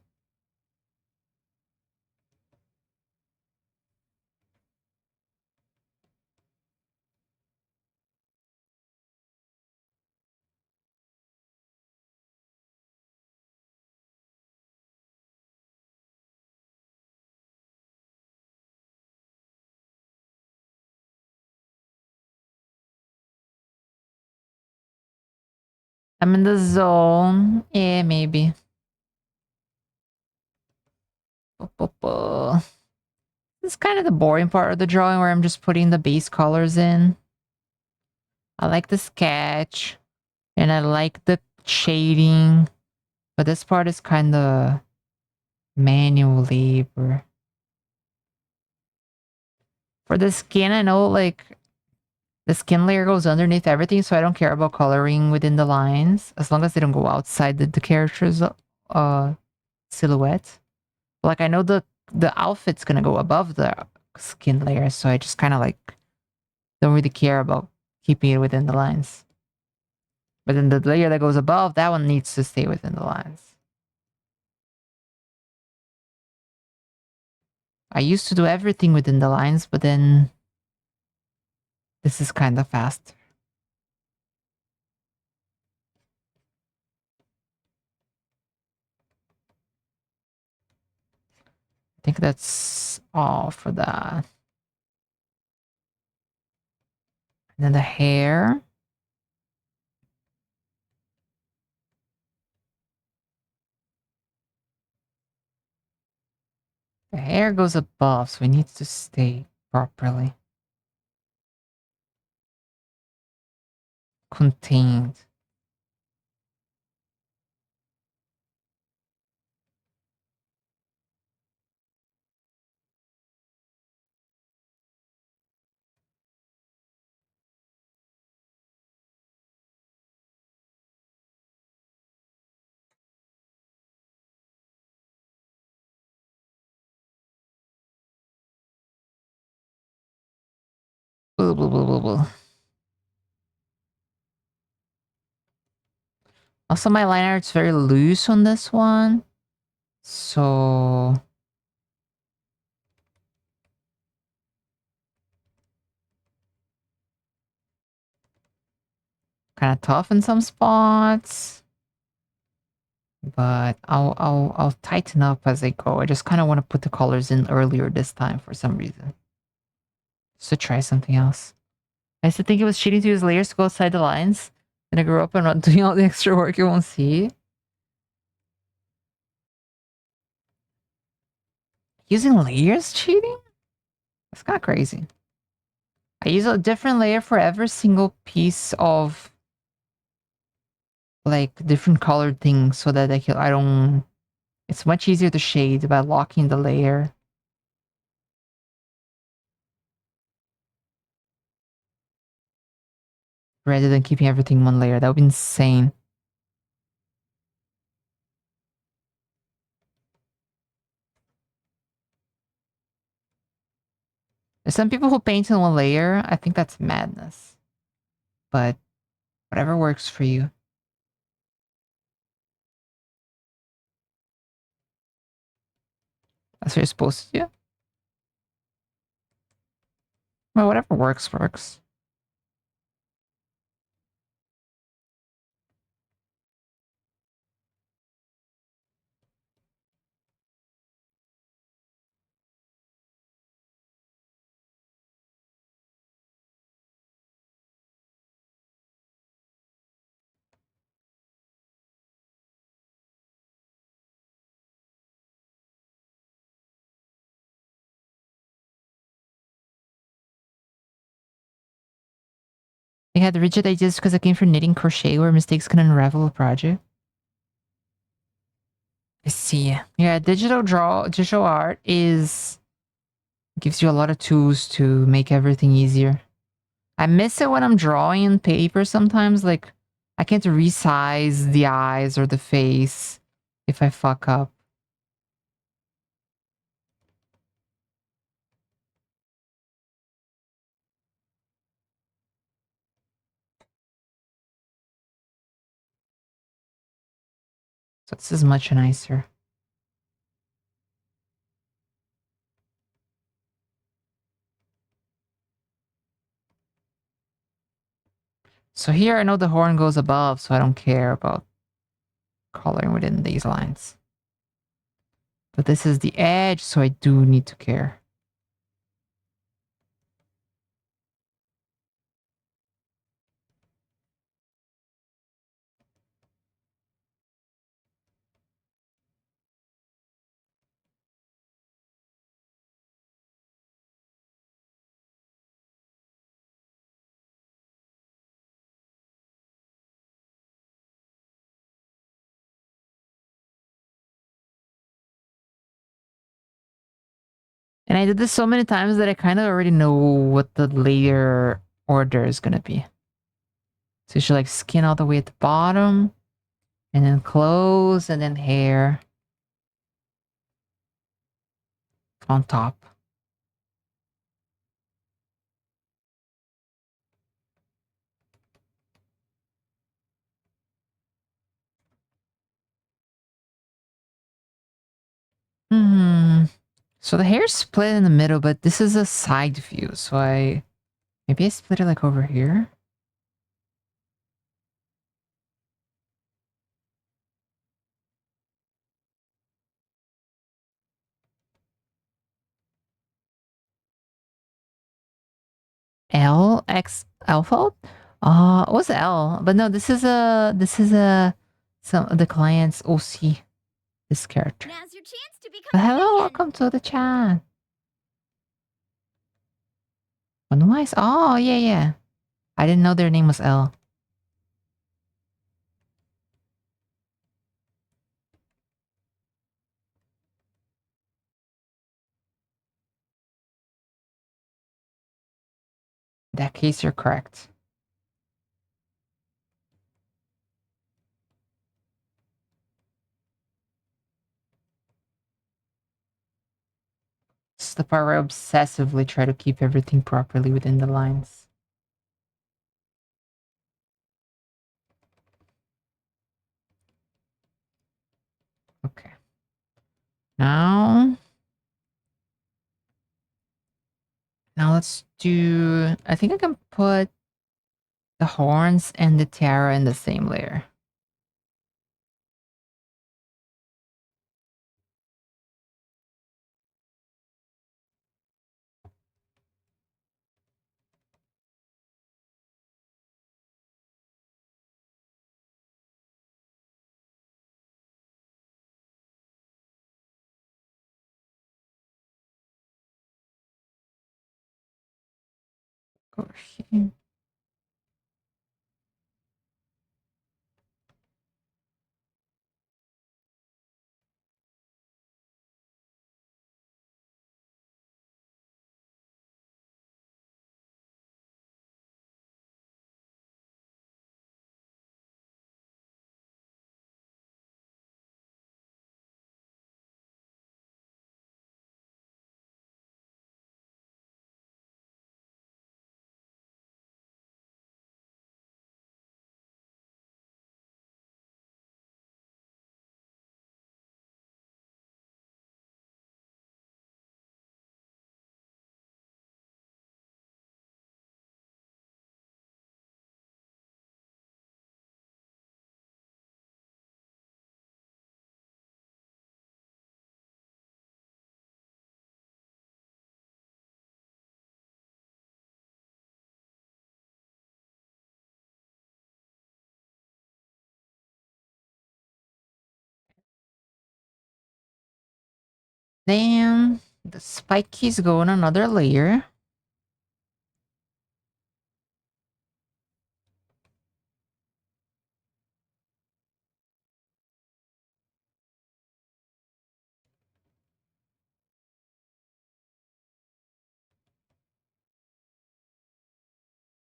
I'm in the zone. Yeah, maybe. This is kind of the boring part of the drawing where I'm just putting the base colors in. I like the sketch and I like the shading, but this part is kind of manual labor. For the skin, I know like the skin layer goes underneath everything, so I don't care about coloring within the lines as long as they don't go outside the character's silhouette. Like I know the outfit's gonna go above the skin layer, so I just kind of like don't really care about keeping it within the lines. But then the layer that goes above, that one needs to stay within the lines. I used to do everything within the lines, but then this is kind of fast. I think that's all for that. And then the hair. The hair goes above, so it needs to stay properly contained. Blah, blah, blah, blah, blah. Also, my line art's very loose on this one. So kind of tough in some spots. But I'll tighten up as I go. I just kind of want to put the colors in earlier this time for some reason. Just to try something else. I used to think it was cheating to use layers to go outside the lines. And I grew up and not doing all the extra work you won't see. Using layers cheating? That's kind of crazy. I use a different layer for every single piece of like different colored things so that I don't. It's much easier to shade by locking the layer. Rather than keeping everything in one layer. That would be insane. There's some people who paint in one layer. I think that's madness. But whatever works for you. That's what you're supposed to do. Well, whatever works, works. I had rigid ideas because I came from knitting crochet where mistakes can unravel a project. I see. Yeah, digital art gives you a lot of tools to make everything easier. I miss it when I'm drawing on paper sometimes. Like, I can't resize the eyes or the face if I fuck up. So this is much nicer. So here I know the horn goes above, so I don't care about coloring within these lines. But this is the edge, so I do need to care. And I did this so many times that I kind of already know what the layer order is going to be. So you should like skin all the way at the bottom, and then clothes, and then hair on top. So the hair's split in the middle, but this is a side view, so maybe I split it like over here. L fold? What's L? But no, this is some of the client's OC. This character. Now's your chance to become But hello, a minion. welcome to the chat. Wise? Oh, yeah. I didn't know their name was L. In that case, you're correct. This is the part where I obsessively try to keep everything properly within the lines. Okay. Now let's do... I think I can put the horns and the tiara in the same layer. Over here. Then the spike keys go on another layer.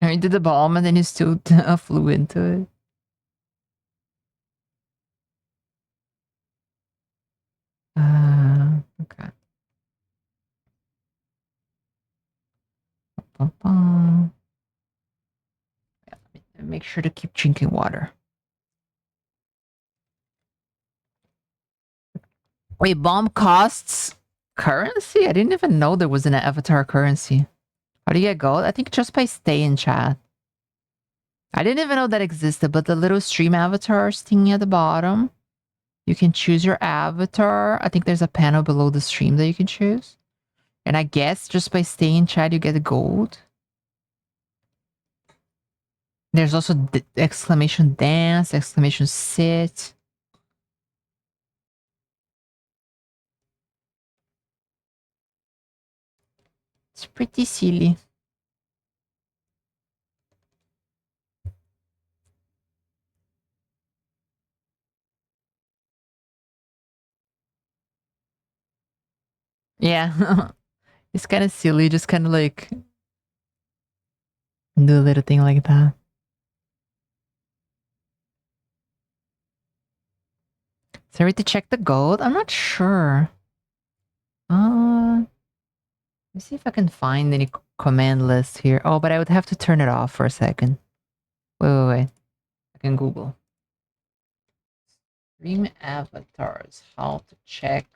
You did the bomb and then you still flew into it. Okay. Bum. Yeah, make sure to keep drinking water. Wait, bomb costs currency? I didn't even know there was an avatar currency. How do you get gold? I think just by stay in chat. I didn't even know that existed, but the little stream avatars thingy at the bottom, you can choose your avatar. I think there's a panel below the stream that you can choose. And I guess just by staying in chat, you get gold. There's also exclamation dance, exclamation sit. It's pretty silly. Yeah. It's kind of silly, just kind of like do a little thing like that. Sorry to check the gold? I'm not sure. Let's see if I can find any command list here. Oh, but I would have to turn it off for a second. Wait. I can Google. Stream avatars. How to check.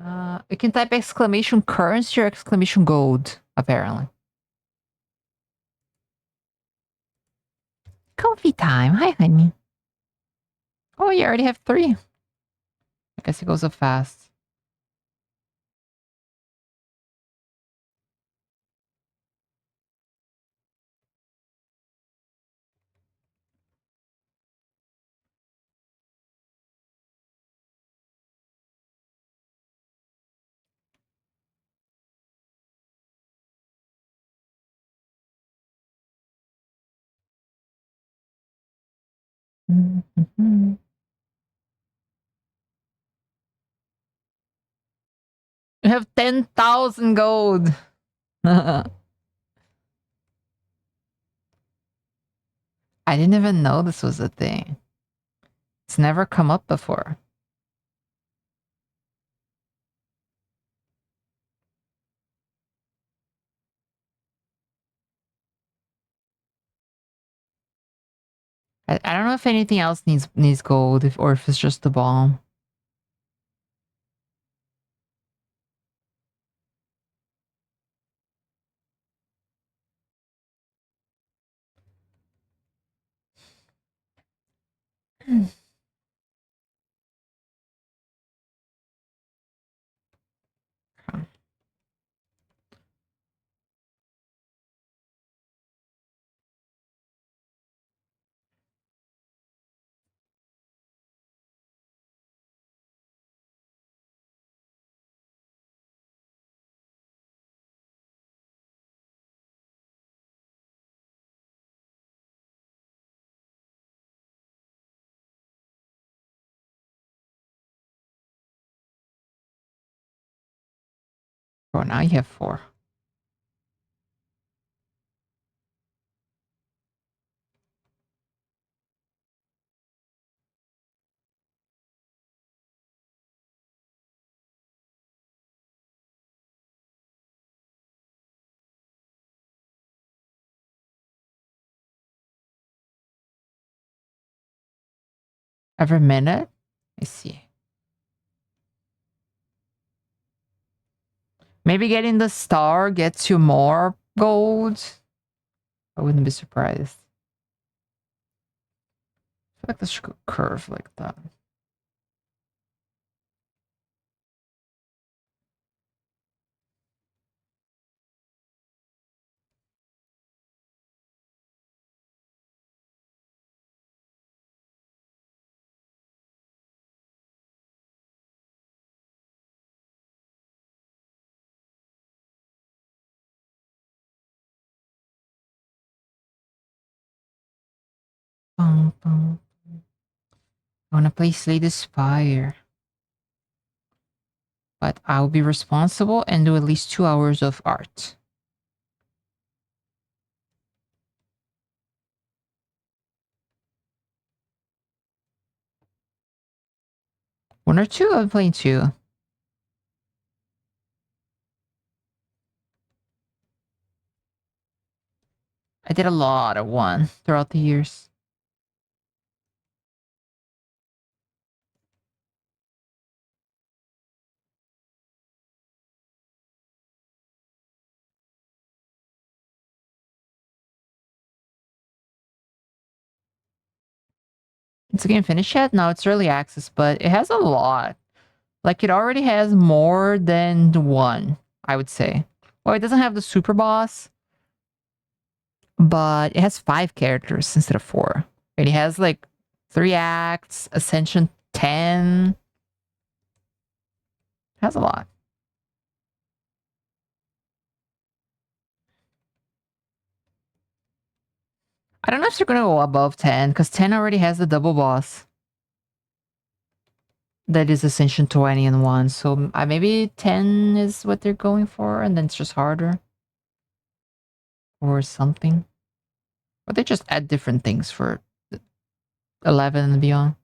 You can type exclamation currency or exclamation gold, apparently. Coffee time. Hi, honey. Oh, you already have 3. I guess it goes so fast. Mm-hmm. You have 10,000 gold. I didn't even know this was a thing. It's never come up before. I don't know if anything else needs gold, or if it's just the bomb. Oh, now you have 4. Every minute? I see. Maybe getting the star gets you more gold. I wouldn't be surprised. I feel like this should go curve like that. I wanna play Slay the Spire. But I'll be responsible and do at least 2 hours of art. One or two? I'm playing two. I did a lot of one throughout the years. Is the game finished yet? No, it's early access, but it has a lot. Like, it already has more than one, I would say. Well, it doesn't have the super boss, but it has 5 characters instead of 4. And it has, like, 3 acts, Ascension 10. It has a lot. I don't know if they're gonna go above 10, because 10 already has the double boss. That is Ascension 20 and 1, so maybe 10 is what they're going for, and then it's just harder. Or something. Or they just add different things for 11 and beyond.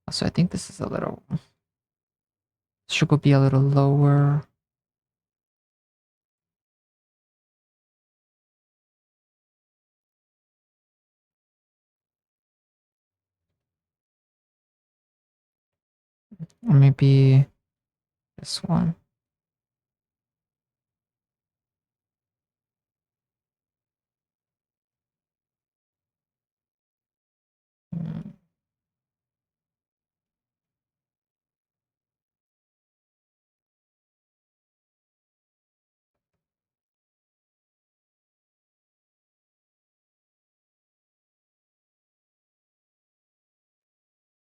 So I think this is a little... Should be a little lower. Or maybe this one. Hmm.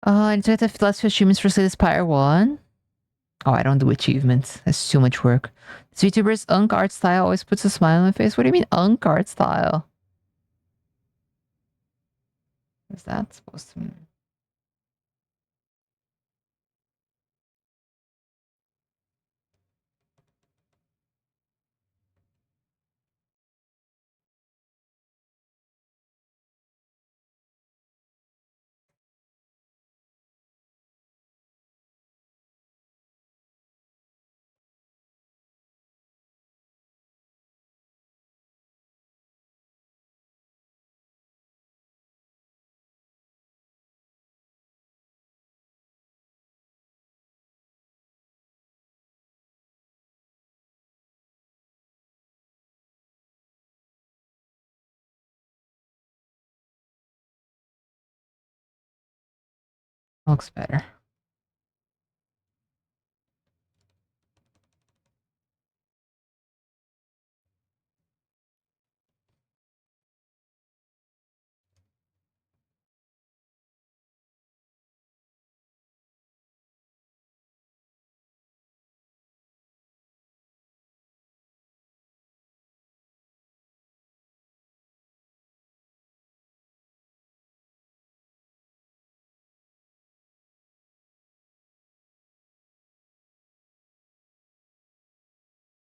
And so the last few achievements for Slay Spire 1. Oh, I don't do achievements. That's too much work. This VTuber's Unk art style always puts a smile on my face. What do you mean Unk art style? What is that supposed to mean? Looks better.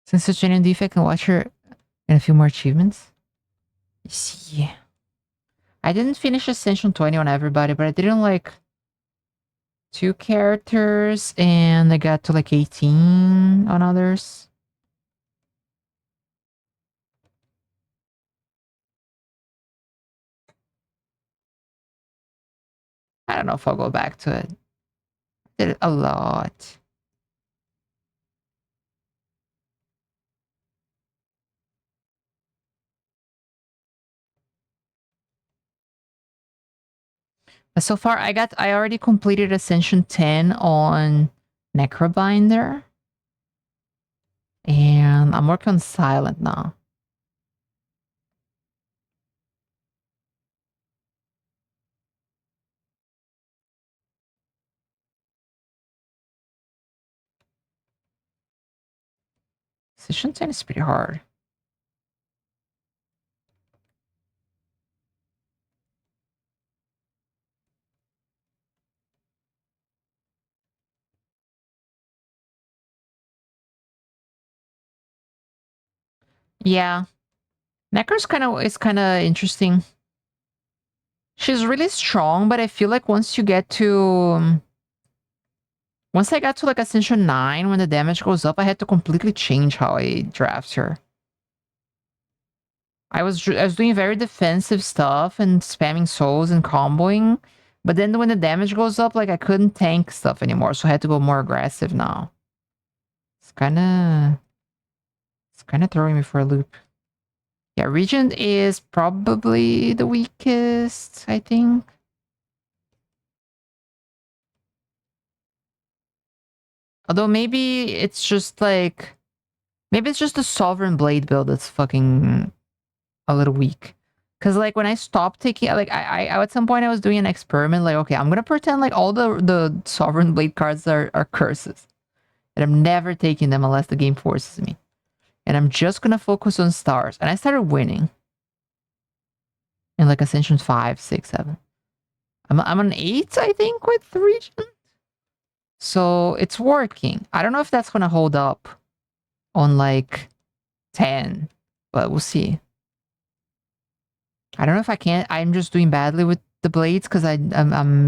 Since it's a genuine defect, can watch her and a few more achievements. See. I didn't finish Ascension 20 on everybody, but I didn't like 2 characters, and I got to like 18 on others. I don't know if I'll go back to it. Did it a lot. But so far, I already completed Ascension 10 on Necrobinder. And I'm working on Silent now. Ascension 10 is pretty hard. Yeah. Necro's is kind of interesting. She's really strong, but I feel like once you get to... once I got to like Ascension 9, when the damage goes up, I had to completely change how I draft her. I was doing very defensive stuff and spamming souls and comboing, but then when the damage goes up, like I couldn't tank stuff anymore, so I had to go more aggressive now. It's kind of throwing me for a loop. Yeah, Regent is probably the weakest, I think. Although maybe it's just like... maybe it's just the Sovereign Blade build that's fucking a little weak. Because like when I stopped taking... like I at some point I was doing an experiment, like, okay, I'm gonna pretend like all the Sovereign Blade cards are curses. And I'm never taking them unless the game forces me. And I'm just gonna focus on stars. And I started winning. In like Ascension 5, 6, 7. I'm on 8, I think, with Regent. So it's working. I don't know if that's gonna hold up on like 10, but we'll see. I don't know if I can. I'm just doing badly with the blades because I'm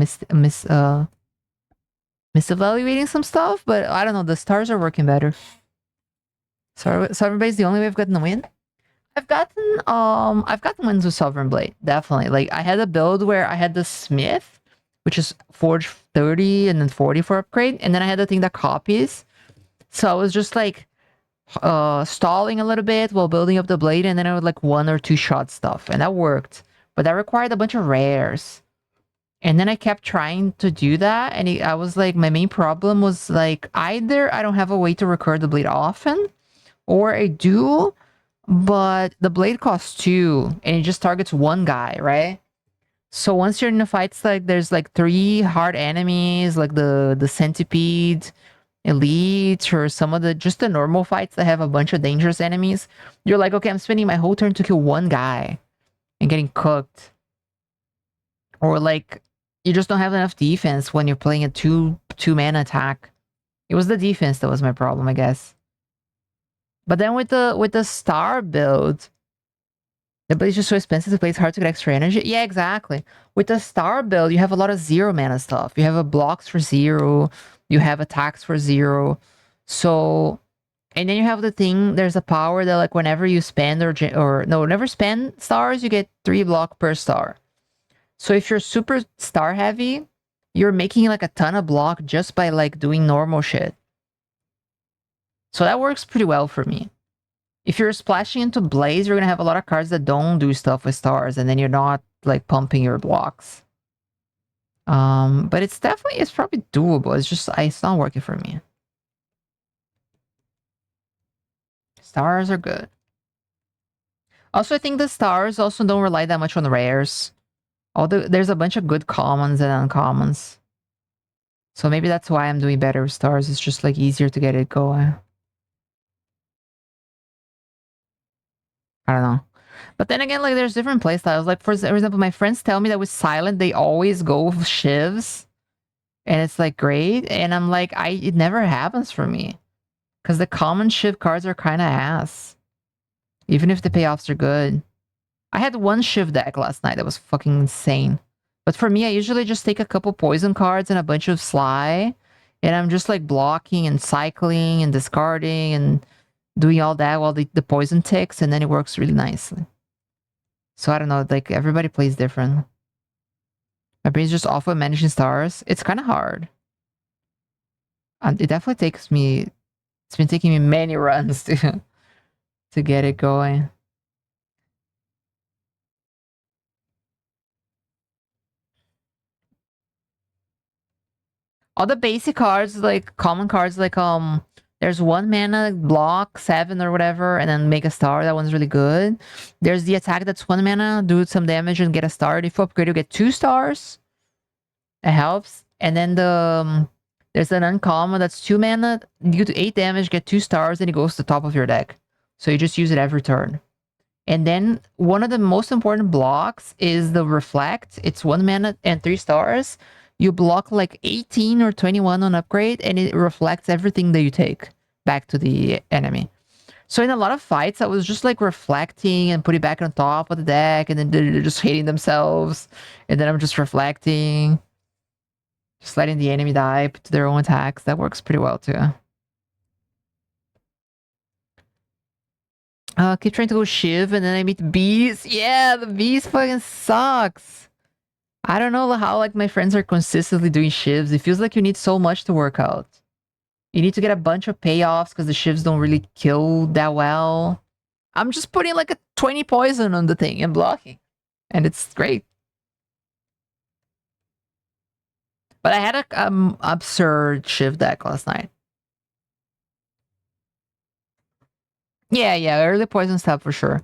misevaluating some stuff, but I don't know. The stars are working better. So everybody's the only way I've gotten a win. I've gotten wins with Sovereign Blade, definitely. Like I had a build where I had the Smith, which is Forge 30 and then 40 for upgrade, and then I had the thing that copies. So I was just like stalling a little bit while building up the blade, and then I would like 1 or 2 shot stuff, and that worked. But that required a bunch of rares. And then I kept trying to do that, and I was like, my main problem was like either I don't have a way to recur the blade often, or I do, but the blade costs 2, and it just targets 1 guy, right? So once you're in the fights, like there's like 3 hard enemies, like the centipede, elite, or some of the just the normal fights that have a bunch of dangerous enemies, you're like, okay, I'm spending my whole turn to kill 1 guy and getting cooked. Or like you just don't have enough defense when you're playing a 2-mana attack. It was the defense that was my problem, I guess. But then with the star build, the blade's just so expensive to play, it's hard to get extra energy. Yeah, exactly. With the star build, you have a lot of 0 mana stuff. You have a blocks for 0, you have attacks for 0. So, and then you have the thing, there's a power that like whenever you spend whenever spend stars, you get 3 block per star. So if you're super star heavy, you're making like a ton of block just by like doing normal shit. So that works pretty well for me. If you're splashing into Blaze, you're gonna have a lot of cards that don't do stuff with stars, and then you're not like pumping your blocks. But it's probably doable. It's just it's not working for me. Stars are good. Also, I think the stars also don't rely that much on rares. Although there's a bunch of good commons and uncommons. So maybe that's why I'm doing better with stars. It's just like easier to get it going. I don't know. But then again, like there's different playstyles. Like for example, my friends tell me that with Silent, they always go with Shivs. And it's like great. And I'm like, it never happens for me. Because the common Shiv cards are kind of ass. Even if the payoffs are good. I had 1 Shiv deck last night that was fucking insane. But for me, I usually just take a couple poison cards and a bunch of Sly. And I'm just like blocking and cycling and discarding and doing all that while the poison ticks, and then it works really nicely. So I don't know, like everybody plays different. My brain's just off of managing stars. It's kind of hard. And it definitely takes me... it's been taking me many runs to get it going. All the basic cards, like common cards, like there's 1 mana block 7 or whatever, and then make a star. That one's really good. There's the attack that's 1 mana, do some damage and get a star. If you upgrade, you get 2 stars. It helps. And then there's an uncommon that's 2 mana, you do 8 damage, get 2 stars, and it goes to the top of your deck. So you just use it every turn. And then one of the most important blocks is the Reflect. It's 1 mana and 3 stars. You block like 18 or 21 on upgrade, and it reflects everything that you take back to the enemy. So in a lot of fights, I was just like reflecting and putting back on top of the deck, and then they're just hitting themselves, and then I'm just reflecting, just letting the enemy die to their own attacks. That works pretty well too. Keep trying to go Shiv, and then I meet Beast. Yeah, the Beast fucking sucks. I don't know how like my friends are consistently doing Shivs. It feels like you need so much to work out. You need to get a bunch of payoffs because the Shivs don't really kill that well. I'm just putting like a 20 poison on the thing and blocking. And it's great. But I had a absurd Shiv deck last night. Yeah, early poison step for sure.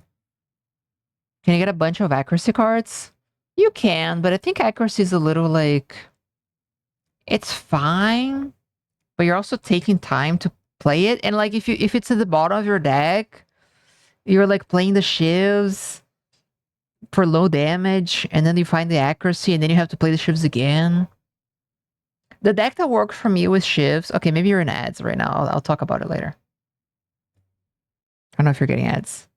Can you get a bunch of accuracy cards? You can, but I think accuracy is a little like... It's fine, but you're also taking time to play it. And like if it's at the bottom of your deck, you're like playing the Shivs for low damage, and then you find the accuracy, and then you have to play the Shivs again. The deck that worked for me with Shivs... Okay, maybe you're in ads right now. I'll talk about it later. I don't know if you're getting ads.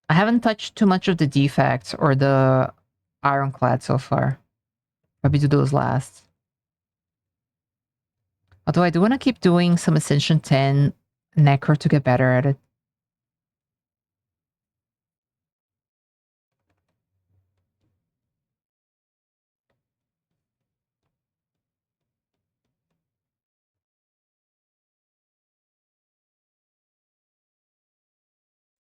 I haven't touched too much of the defects or the ironclad so far. Probably do those last. Although I do want to keep doing some Ascension 10 Necro to get better at it.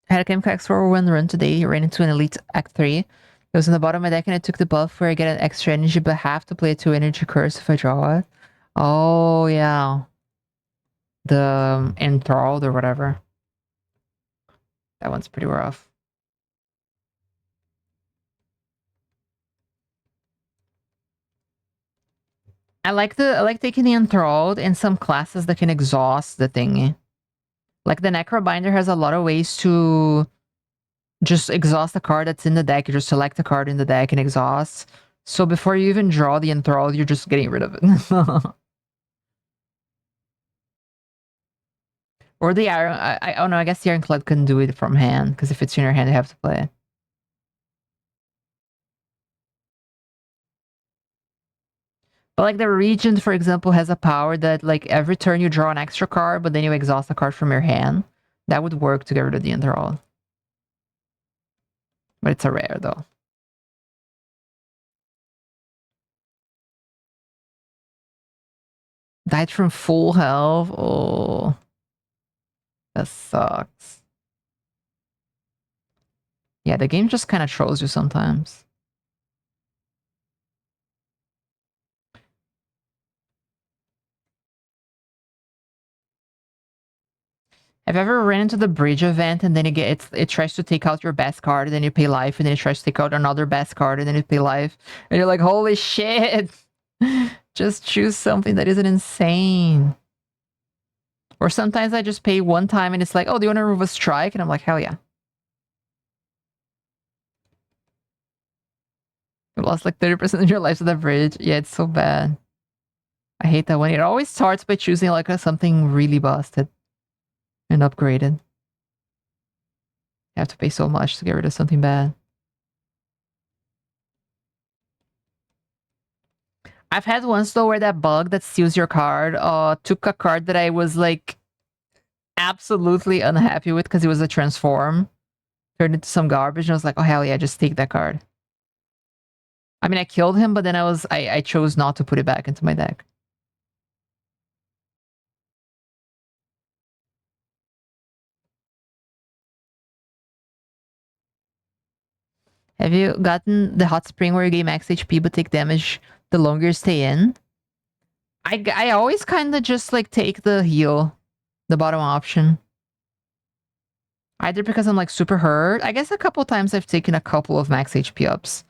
I had a Chemical X4 1 run today. Ran into an Elite Act 3. It was in the bottom of my deck and I took the buff where I get an extra energy but have to play a 2 energy curse if I draw it. Oh, yeah. The Enthralled or whatever. That one's pretty rough. I like taking the Enthralled and some classes that can exhaust the thingy. Like the Necrobinder has a lot of ways to just exhaust a card that's in the deck. You just select a card in the deck and exhaust. So before you even draw the Enthralled, you're just getting rid of it. Or the Iron... oh no, I guess the Ironclad couldn't do it from hand, because if it's in your hand, you have to play it. But like the Regent, for example, has a power that like every turn you draw an extra card, but then you exhaust a card from your hand. That would work to get rid of the Enthralled. But it's a rare though. Died from full health? Oh. That sucks. Yeah, the game just kind of trolls you sometimes. Have you ever ran into the bridge event and then it tries to take out your best card and then you pay life, and then it tries to take out another best card and then you pay life, and you're like, holy shit! Just choose something that isn't insane. Or sometimes I just pay one time and it's like, oh, do you want to remove a strike? And I'm like, hell yeah. You lost like 30% of your life to the bridge. Yeah, it's so bad. I hate that one. It always starts by choosing like something really busted and upgraded. You have to pay so much to get rid of something bad. I've had once though where that bug that steals your card took a card that I was like absolutely unhappy with because it was a transform, turned into some garbage, and I was like, oh hell yeah, just take that card. I mean, I killed him, but then I chose not to put it back into my deck. Have you gotten the hot spring where you gain max HP but take damage the longer you stay in? I always kind of just like take the heal, the bottom option. Either because I'm like super hurt. I guess a couple times I've taken a couple of max HP ups.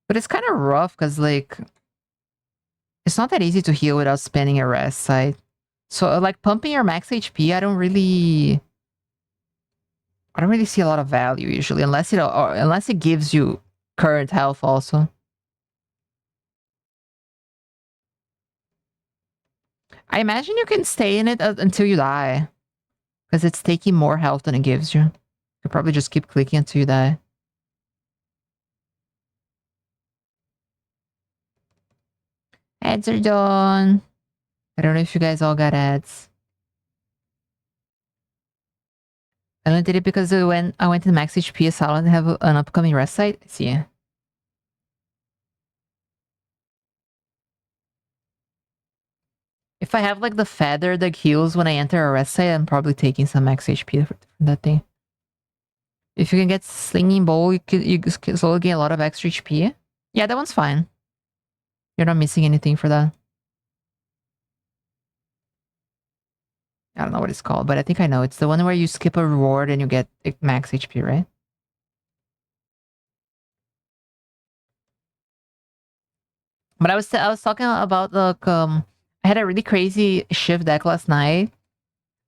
But it's kind of rough because like it's not that easy to heal without spending a rest site. So like pumping your max HP, I don't really I don't really see a lot of value usually, unless it gives you current health also. I imagine you can stay in it until you die, because it's taking more health than it gives you. You probably just keep clicking until you die. Ads are done. I don't know if you guys all got ads. I only did it because when I went to the max HP asylum and have an upcoming rest site. I see. If I have like the feather that heals when I enter a rest site, I'm probably taking some max HP from that thing. If you can get slinging bow, you can slowly gain a lot of extra HP. Yeah, that one's fine. You're not missing anything for that. I don't know what it's called, but I think I know. It's the one where you skip a reward and you get max HP, right? But I was talking about like I had a really crazy shift deck last night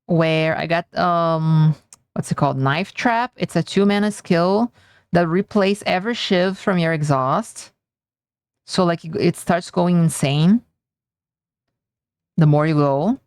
where I got what's it called? Knife Trap. It's a 2-mana skill that replaces every shiv from your exhaust. So like it starts going insane the more you go.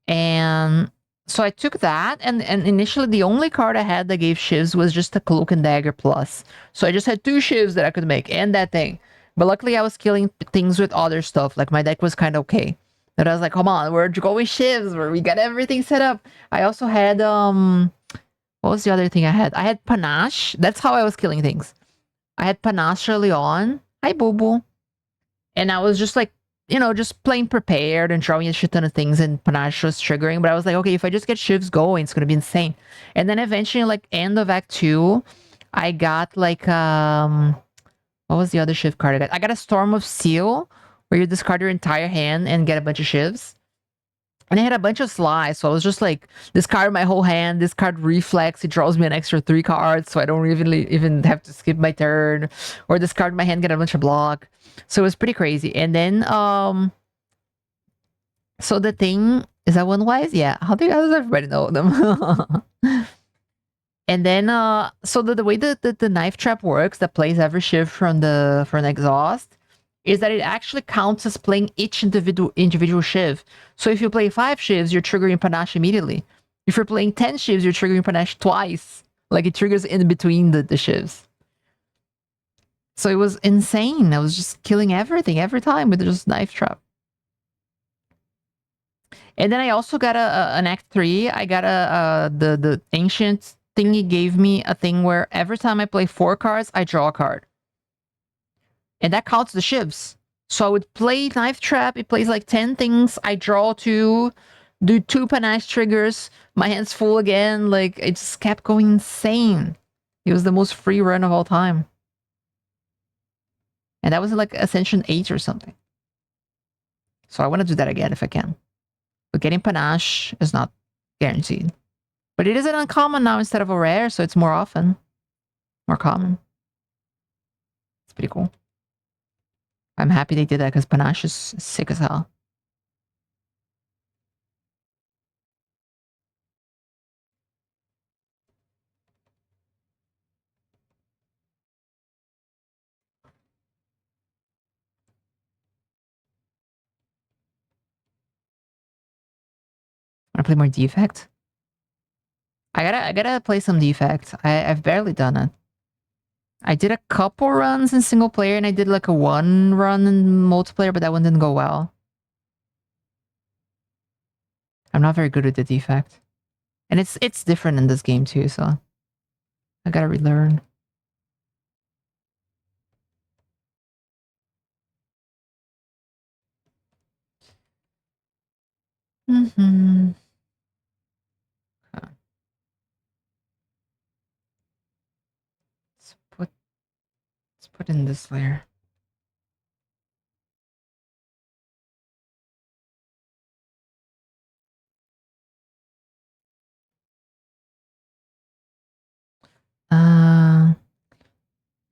And so I took that, and initially the only card I had that gave shivs was just a Cloak and Dagger plus. So I just had 2 shivs that I could make, and that thing. But luckily I was killing things with other stuff, like my deck was kind of okay. But I was like, come on, we're going shivs, where we got everything set up. I also had, what was the other thing I had? I had Panache. That's how I was killing things. I had Panache early on. Hi, Boo Boo. And I was just like, just playing prepared and drawing a shit ton of things, and Panache was triggering. But I was like, okay, if I just get shivs going, it's gonna be insane. And then eventually, like end of Act 2, I got like what was the other shiv card I got? I got a Storm of Steel, where you discard your entire hand and get a bunch of shivs. And I had a bunch of slides, so I was just like, discard my whole hand, discard Reflex, it draws me an extra 3 cards, so I don't even have to skip my turn, or discard my hand, get a bunch of block. So it was pretty crazy. And then, so the thing, is that one wise? Yeah. How does everybody know them? And then, so the way the Knife Trap works, that plays every shift from an exhaust, is that it actually counts as playing each individual shiv. So if you play 5 shivs, you're triggering Panache immediately. If you're playing 10 shivs, you're triggering Panache twice. Like it triggers in between the shivs. So it was insane. I was just killing everything every time with just Knife Trap. And then I also got an Act 3. I got the Ancient thingy gave me a thing where every time I play 4 cards, I draw a card. And that counts the shivs. So I would play Knife Trap. It plays like 10 things. I draw 2, do 2 Panache triggers. My hand's full again. Like, it just kept going insane. It was the most free run of all time. And that was like Ascension 8 or something. So I want to do that again if I can. But getting Panache is not guaranteed. But it is an uncommon now instead of a rare, so it's more often. More common. It's pretty cool. I'm happy they did that because Panache is sick as hell. Wanna play more Defect? I gotta play some Defect. I've barely done it. I did a couple runs in single player, and I did like a 1 run in multiplayer, but that one didn't go well. I'm not very good at the Defect. And it's different in this game too, so I gotta relearn. Mm-hmm. Huh. Let's put in this layer.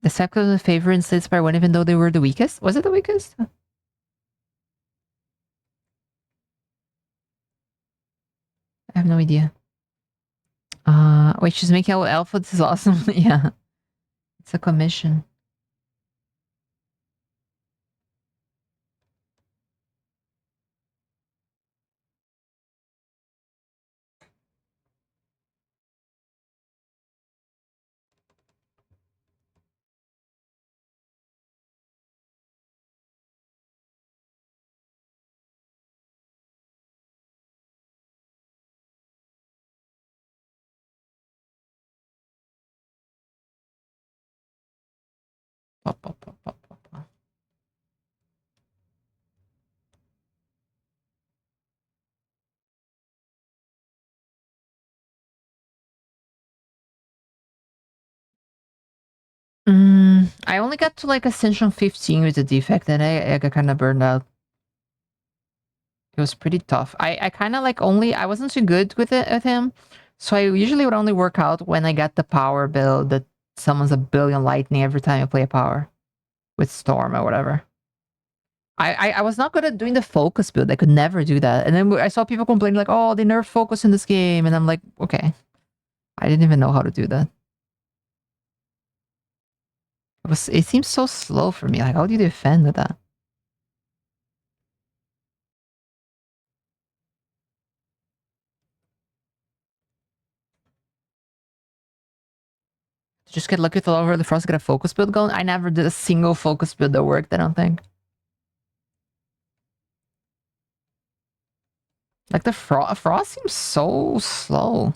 The second was the favorite states by one, even though they were the weakest. Was it the weakest? I have no idea. Wait, she's making out with Alpha. This is awesome. Yeah. It's a commission. Pop, pop, pop, pop, pop, pop. I only got to like Ascension 15 with the defect, and I got kind of burned out. It was pretty tough. I kind of like I wasn't too good with it with him, so I usually would only work out when I got the power build that summons a billion lightning every time I play a power with Storm or whatever. I was not good at doing the focus build. I could never do that. And then I saw people complaining like, "Oh, they nerf focus in this game," and I'm like, "Okay." I didn't even know how to do that. It seems so slow for me. Like, how do you defend with that? Just get lucky with all over the frost, get a focus build going. I never did a single focus build that worked, I don't think. Like the frost seems so slow.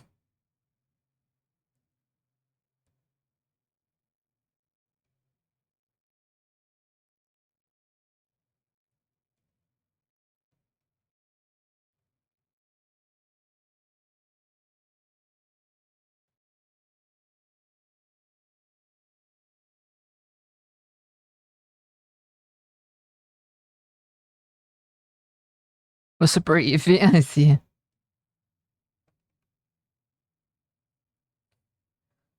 It was super iffy. I see.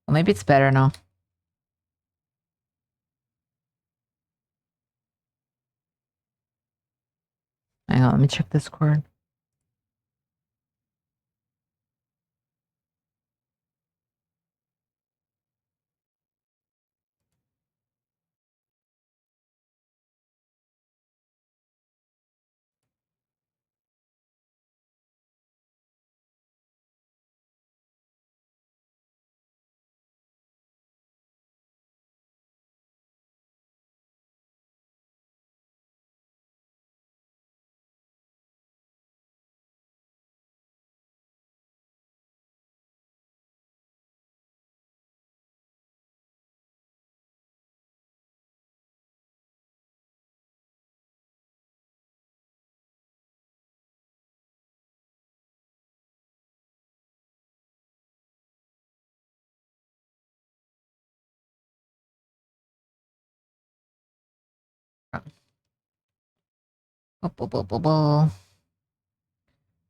Well, maybe it's better now. Hang on, let me check Discord.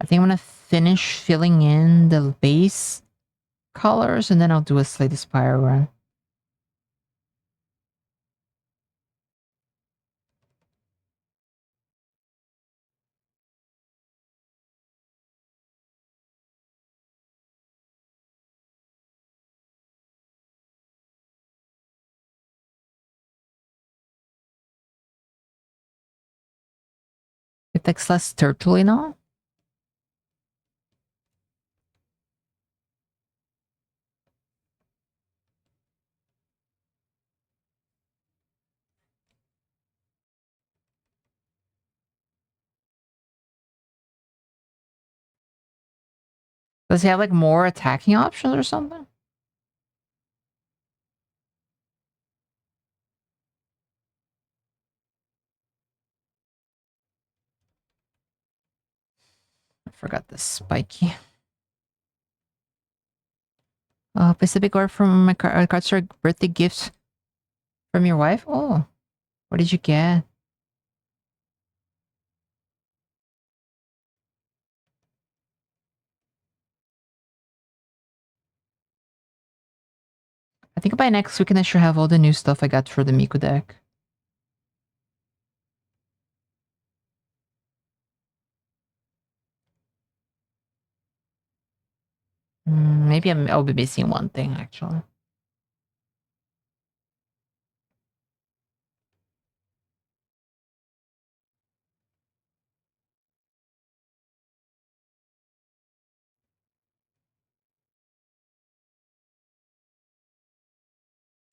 I think I'm gonna finish filling in the base colors and then I'll do a Slate Spire run. It takes less turtley now. Does he have like more attacking options or something? I forgot the spiky. Pacific or from my card store birthday gifts from your wife? Oh, what did you get? I think by next weekend I should have all the new stuff I got for the Miku deck. Maybe I'll be missing one thing actually.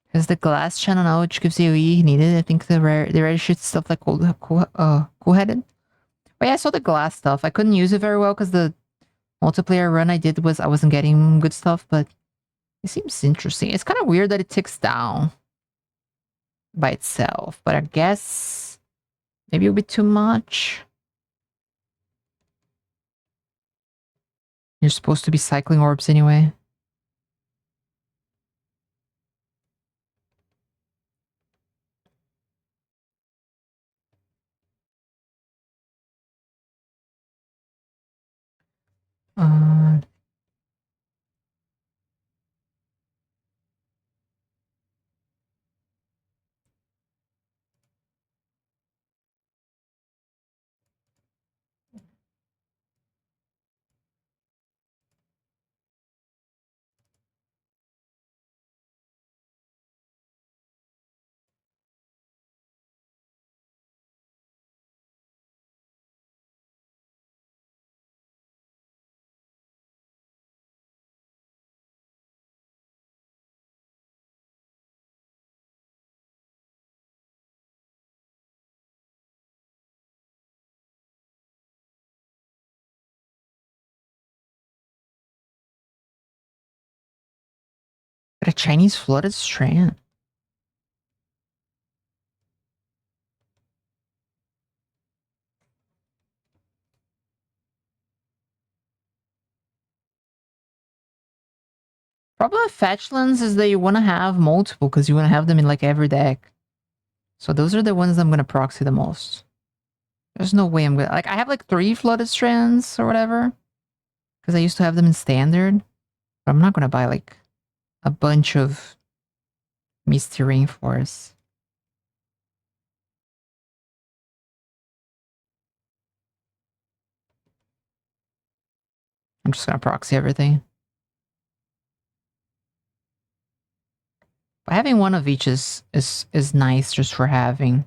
Because the glass channel now, which gives AoE needed, I think the rare shit stuff like cool-headed. But yeah, I saw the glass stuff. I couldn't use it very well because the multiplayer run I did I wasn't getting good stuff, but it seems interesting. It's kind of weird that it ticks down by itself, but I guess maybe it'll be too much. You're supposed to be cycling orbs anyway. Uh, Got a Chinese flooded strand. Problem with fetchlands is that you want to have multiple because you want to have them in like every deck. So those are the ones I'm gonna proxy the most. There's no way I'm gonna I have like 3 flooded strands or whatever. Because I used to have them in standard. But I'm not gonna buy like a bunch of Misty Rainforest. I'm just gonna proxy everything. But having one of each is nice just for having.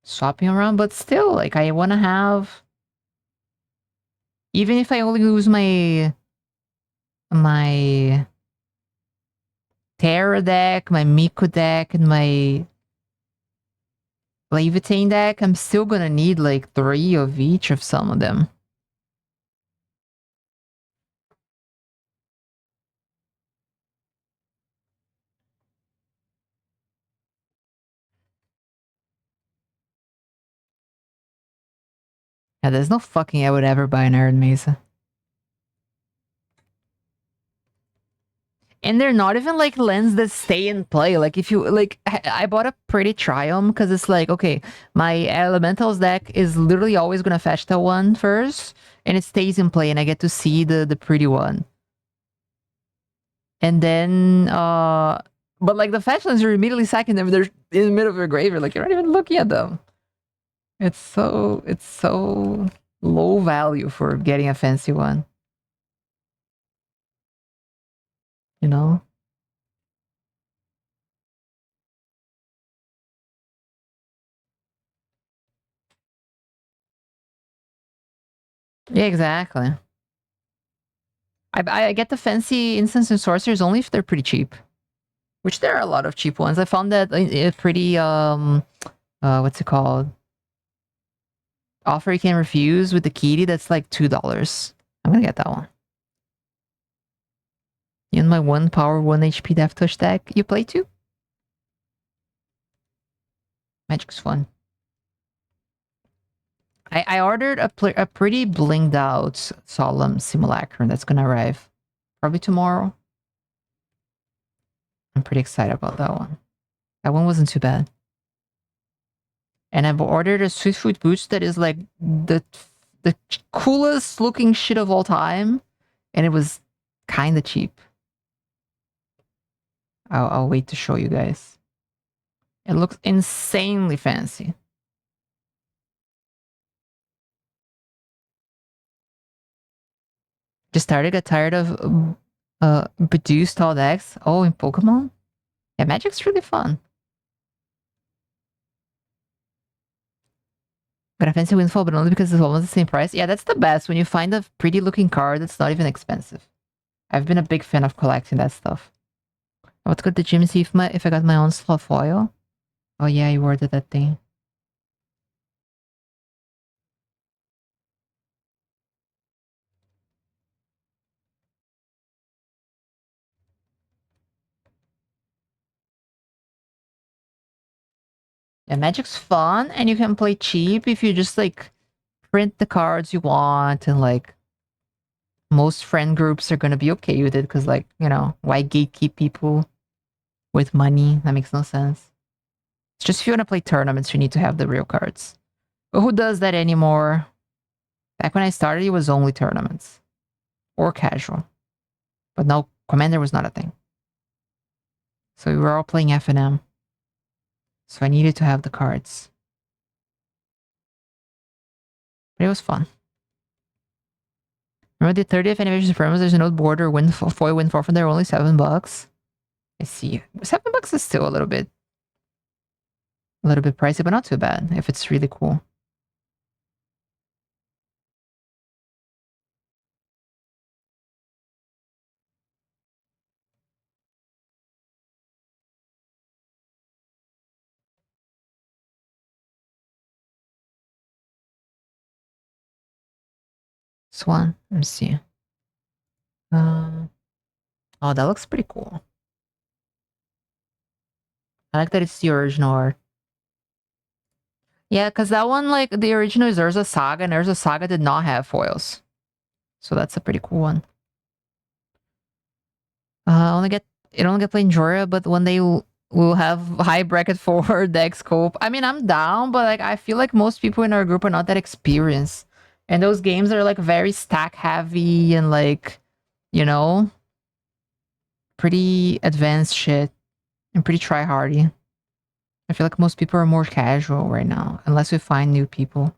Swapping around, but still, like I wanna have, even if I only lose my Terra deck, my Miko deck, and my Levitain deck, I'm still gonna need like 3 of each of some of them. Yeah, there's no fucking I would ever buy an Iron Mesa. And they're not even like lens that stay in play. Like if you like, I bought a pretty Triumph because it's like, okay, my Elementals deck is literally always gonna fetch that one first, and it stays in play, and I get to see the pretty one. And then, but like the fetch lands, you're immediately sacking them. They're in the middle of your graveyard. Like you're not even looking at them. It's so low value for getting a fancy one. You know? Yeah, exactly. I get the fancy instants and sorcerers only if they're pretty cheap. Which there are a lot of cheap ones. I found that a pretty what's it called? Offer you can refuse with the Kitty that's like $2. I'm gonna get that one. In my 1 power 1 HP Death Touch deck, you play too? Magic's fun. I ordered a pretty blinged out Solemn Simulacrum that's gonna arrive probably tomorrow. I'm pretty excited about that one. That one wasn't too bad. And I've ordered a Swiftfoot Boots that is like the coolest looking shit of all time, and it was kind of cheap. I'll wait to show you guys. It looks insanely fancy. Just started to get tired of Reduced all decks. Oh, in Pokemon? Yeah, Magic's really fun. Got a fancy Windfall, but only because it's almost the same price. Yeah, that's the best. When you find a pretty looking card that's not even expensive. I've been a big fan of collecting that stuff. I want to go to the gym and see if I got my own slow foil. Oh yeah, you ordered that thing. Yeah, Magic's fun, and you can play cheap if you just like print the cards you want, and like most friend groups are gonna be okay with it because, like, you know, why gatekeep people with money? That makes no sense. It's just if you want to play tournaments, you need to have the real cards. But who does that anymore? Back when I started, it was only tournaments or casual, but no, Commander was not a thing. So we were all playing FNM. So I needed to have the cards. But it was fun. Remember the 30th anniversary of Supremos? There's an old border windfall, foil windfall from there, only $7. I see. $7 is still a little bit pricey, but not too bad if it's really cool. This one, let me see. Oh, that looks pretty cool. I like that it's the original art. Yeah, because that one, like, the original is Urza Saga, and Urza Saga did not have foils. So that's a pretty cool one. It only get played in Joria, but when they will have high bracket for deck scope. I mean, I'm down, but like I feel like most people in our group are not that experienced. And those games are like very stack heavy and like, you know, pretty advanced shit and pretty try hardy. I feel like most people are more casual right now, unless we find new people.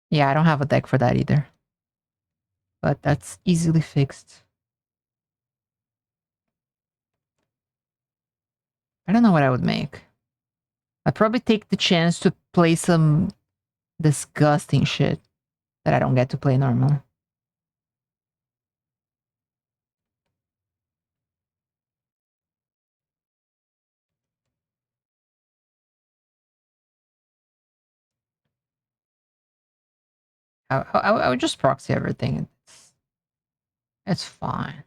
Yeah, I don't have a deck for that either. But that's easily fixed. I don't know what I would make. I'd probably take the chance to play some disgusting shit that I don't get to play normal. I would just proxy everything. It's fine.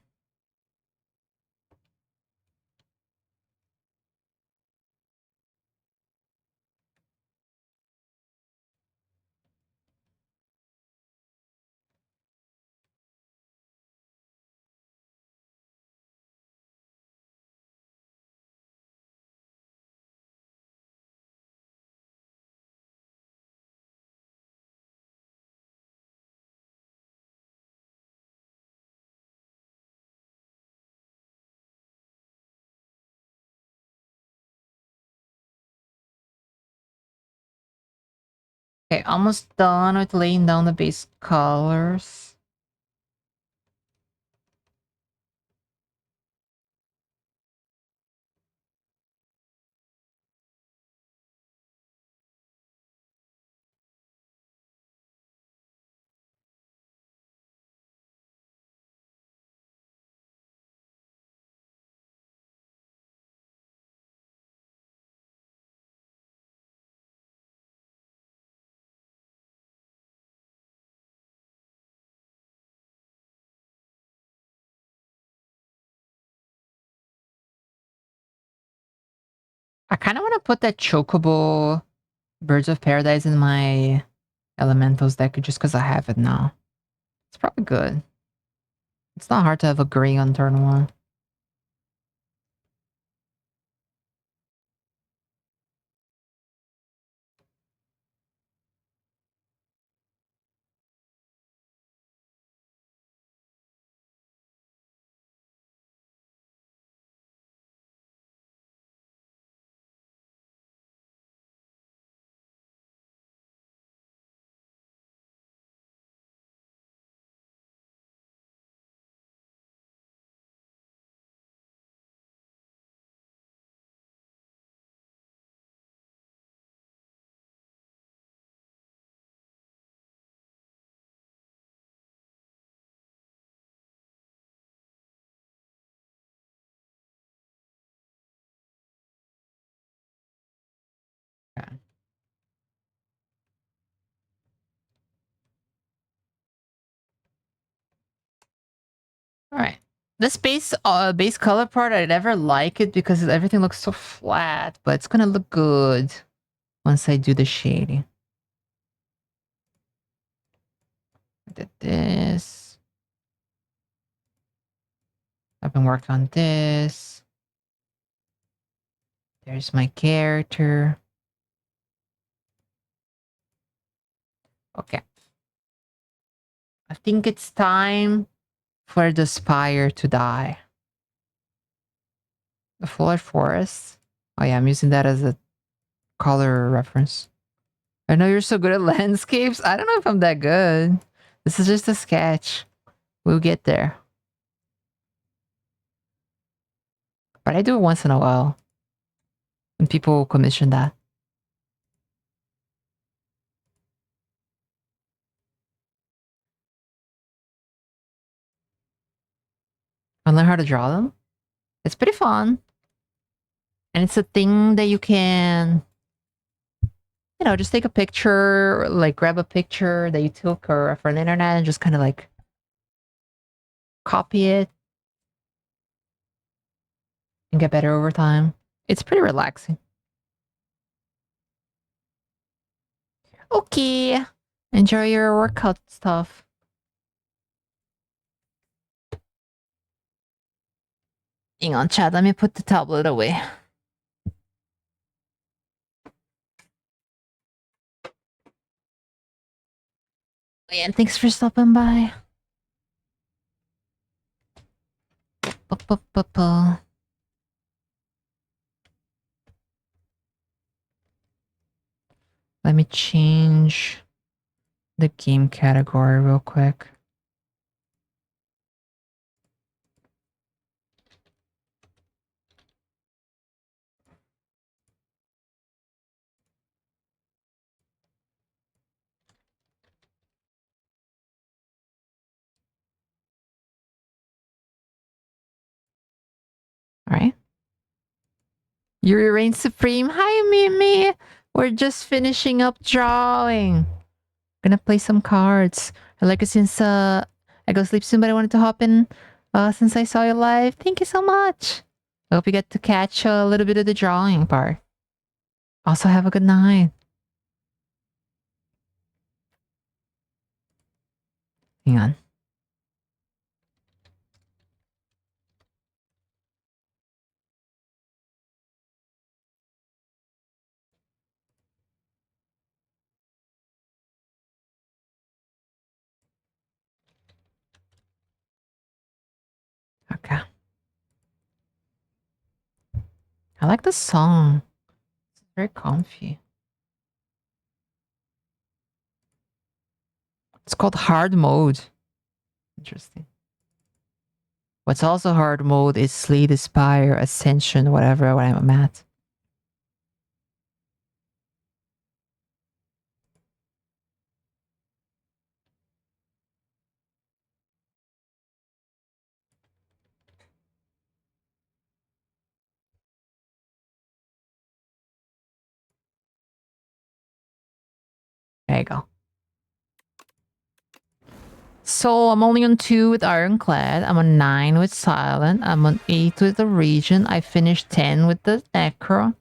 Okay, almost done with laying down the base colors. I kind of want to put that Chocobo Birds of Paradise in my Elementals deck just because I have it now. It's probably good. It's not hard to have a green on turn 1. All right. This base color part, I never like it because everything looks so flat, but it's gonna look good once I do the shading. I did this. I've been working on this. There's my character. Okay. I think it's time for the spire to die. The Flood Forest. Oh yeah, I'm using that as a color reference. I know you're so good at landscapes. I don't know if I'm that good. This is just a sketch. We'll get there. But I do it once in a while. When people commission that. I learn how to draw them. It's pretty fun. And it's a thing that you can, you know, just take a picture, like grab a picture that you took or from the internet and just kind of like copy it and get better over time. It's pretty relaxing. Okay. Enjoy your workout stuff. Hang on, Chad. Let me put the tablet away. And thanks for stopping by. Let me change the game category real quick. All right. Yuri reigns supreme. Hi, Mimi. We're just finishing up drawing. Gonna play some cards. I like it since I go sleep soon, but I wanted to hop in since I saw you live. Thank you so much. I hope you get to catch a little bit of the drawing part. Also, have a good night. Hang on. Okay. I like the song. It's very comfy. It's called hard mode. Interesting. What's also hard mode is Slay, Aspire, Ascension, whatever when I'm at. There you go. So I'm only on 2 with Ironclad. I'm on 9 with Silent. I'm on 8 with the Regent. I finished 10 with the Necro.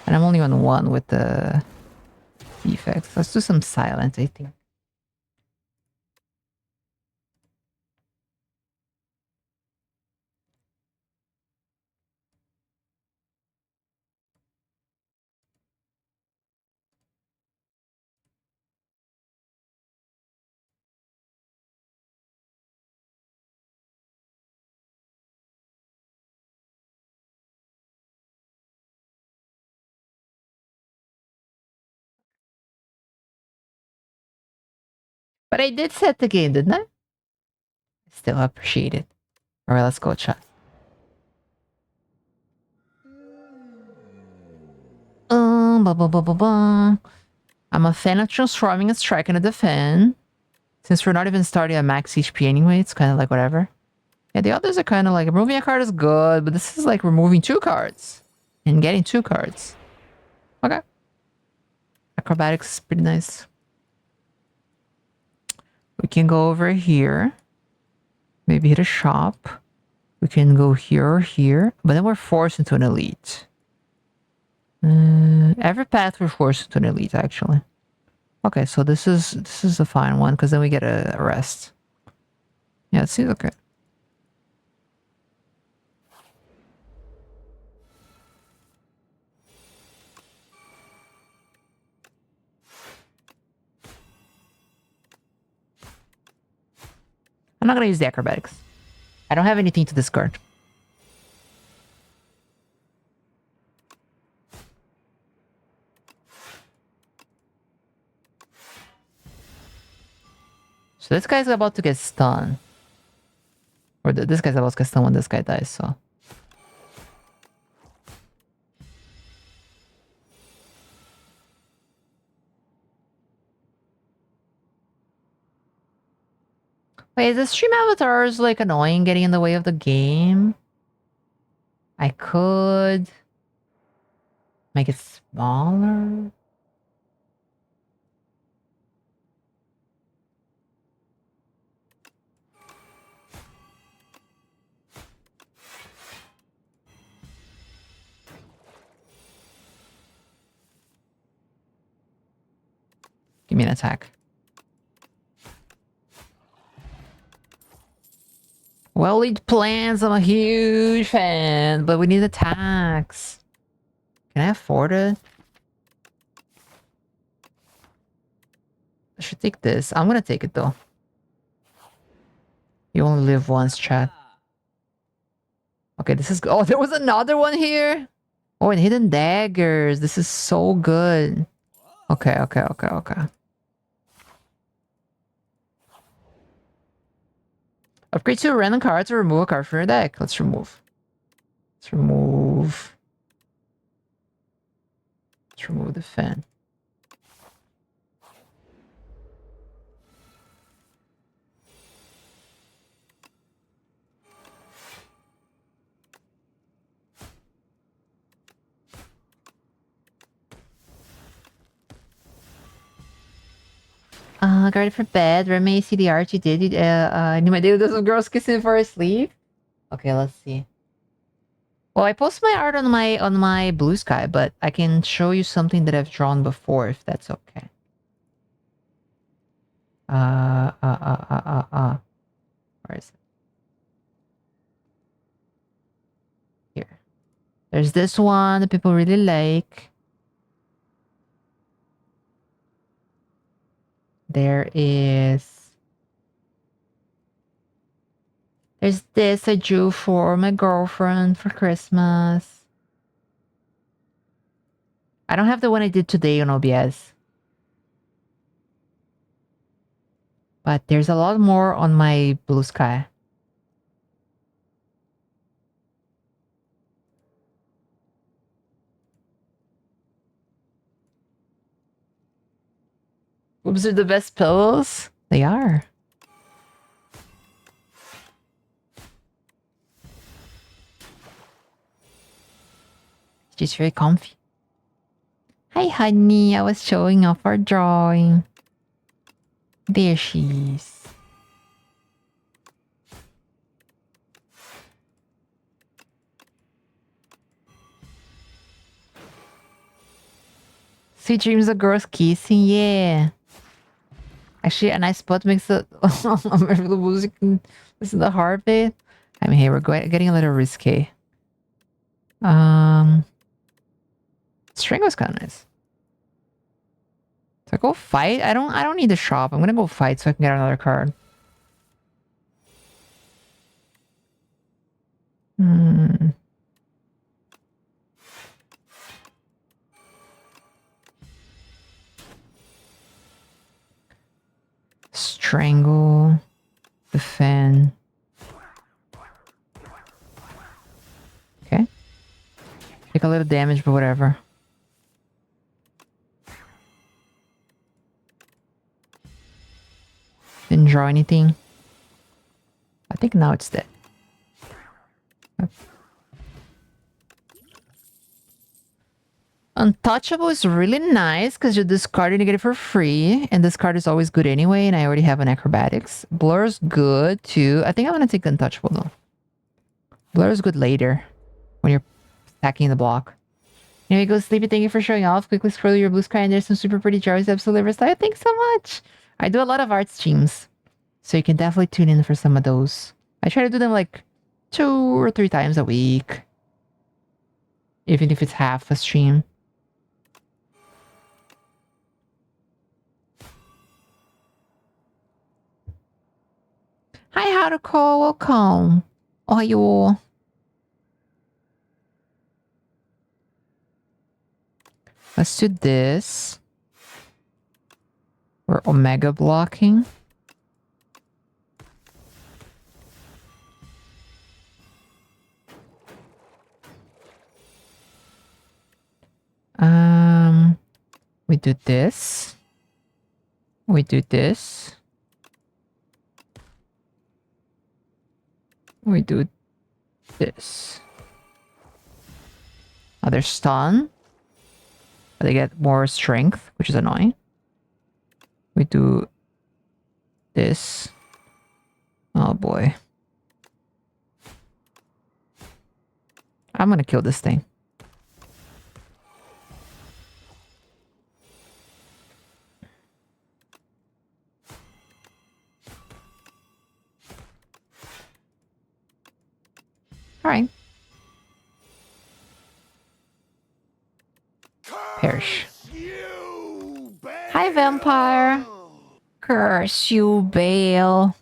And I'm only on 1 with the Defects. Let's do some Silent, I think. But I did set the game, didn't I? Still appreciate it. Alright, let's go, chat. I'm a fan of transforming and striking a defend. Since we're not even starting at max HP anyway, it's kind of like whatever. Yeah, the others are kind of like removing a card is good, but this is like removing 2 cards and getting 2 cards. Okay. Acrobatics is pretty nice. We can go over here. Maybe hit a shop. We can go here or here, but then we're forced into an elite. Every path we're forced into an elite, actually. Okay, so this is a fine one because then we get a rest. Yeah, it seems okay. I'm not gonna use the acrobatics. I don't have anything to discard. So this guy's about to get stunned. Or this guy's about to get stunned when this guy dies, so. Wait, is the stream avatars like annoying getting in the way of the game? I could make it smaller. Give me an attack. Well-laid plans. I'm a huge fan, but we need attacks. Can I afford it? I should take this. I'm gonna take it though. You only live once, chat. Okay, this is... Oh, there was another one here? Oh, and hidden daggers. This is so good. Okay. Upgrade to a random card to remove a card from your deck. Let's remove. Let's remove the fan. Guarded for bed. Where may I see the art you did? I knew my day with some girls kissing before I sleep. Okay, let's see. Well, I post my art on my Blue Sky, but I can show you something that I've drawn before if that's okay. Where is it? Here. There's this one that people really like. There's this I drew for my girlfriend for Christmas. I don't have the one I did today on OBS. But there's a lot more on my Blue Sky. Boobs are the best pillows. They are. She's very comfy. Hi, honey. I was showing off our drawing. There she is. Sweet dreams of girls kissing, yeah. Actually, a nice spot makes it the music and listen to the heartbeat. I mean, hey, we're getting a little risky. String was kind of nice. So I go fight. I don't need to shop. I'm gonna go fight so I can get another card. Strangle. Defend. Okay. Take a little damage, but whatever. Didn't draw anything. I think now it's dead. Untouchable is really nice because you're discarding to get it for free. And this card is always good anyway. And I already have an acrobatics. Blur's good too. I think I'm going to take Untouchable though. Blur is good later when you're stacking the block. Anyway, go sleepy. Thank you for showing off. Quickly scroll your blue sky and there's some super pretty Jarvis episode liver style. Thanks so much. I do a lot of art streams, so you can definitely tune in for some of those. I try to do them like 2 or 3 times a week, even if it's half a stream. Hi, Haruko. Welcome. Ohayo. Let's do this. We're omega blocking. We do this. We do this. We do this. They're stun. But they get more strength, which is annoying. We do this. Oh boy. I'm gonna kill this thing. Alright. Perish. Hi, vampire. Curse you, Bale.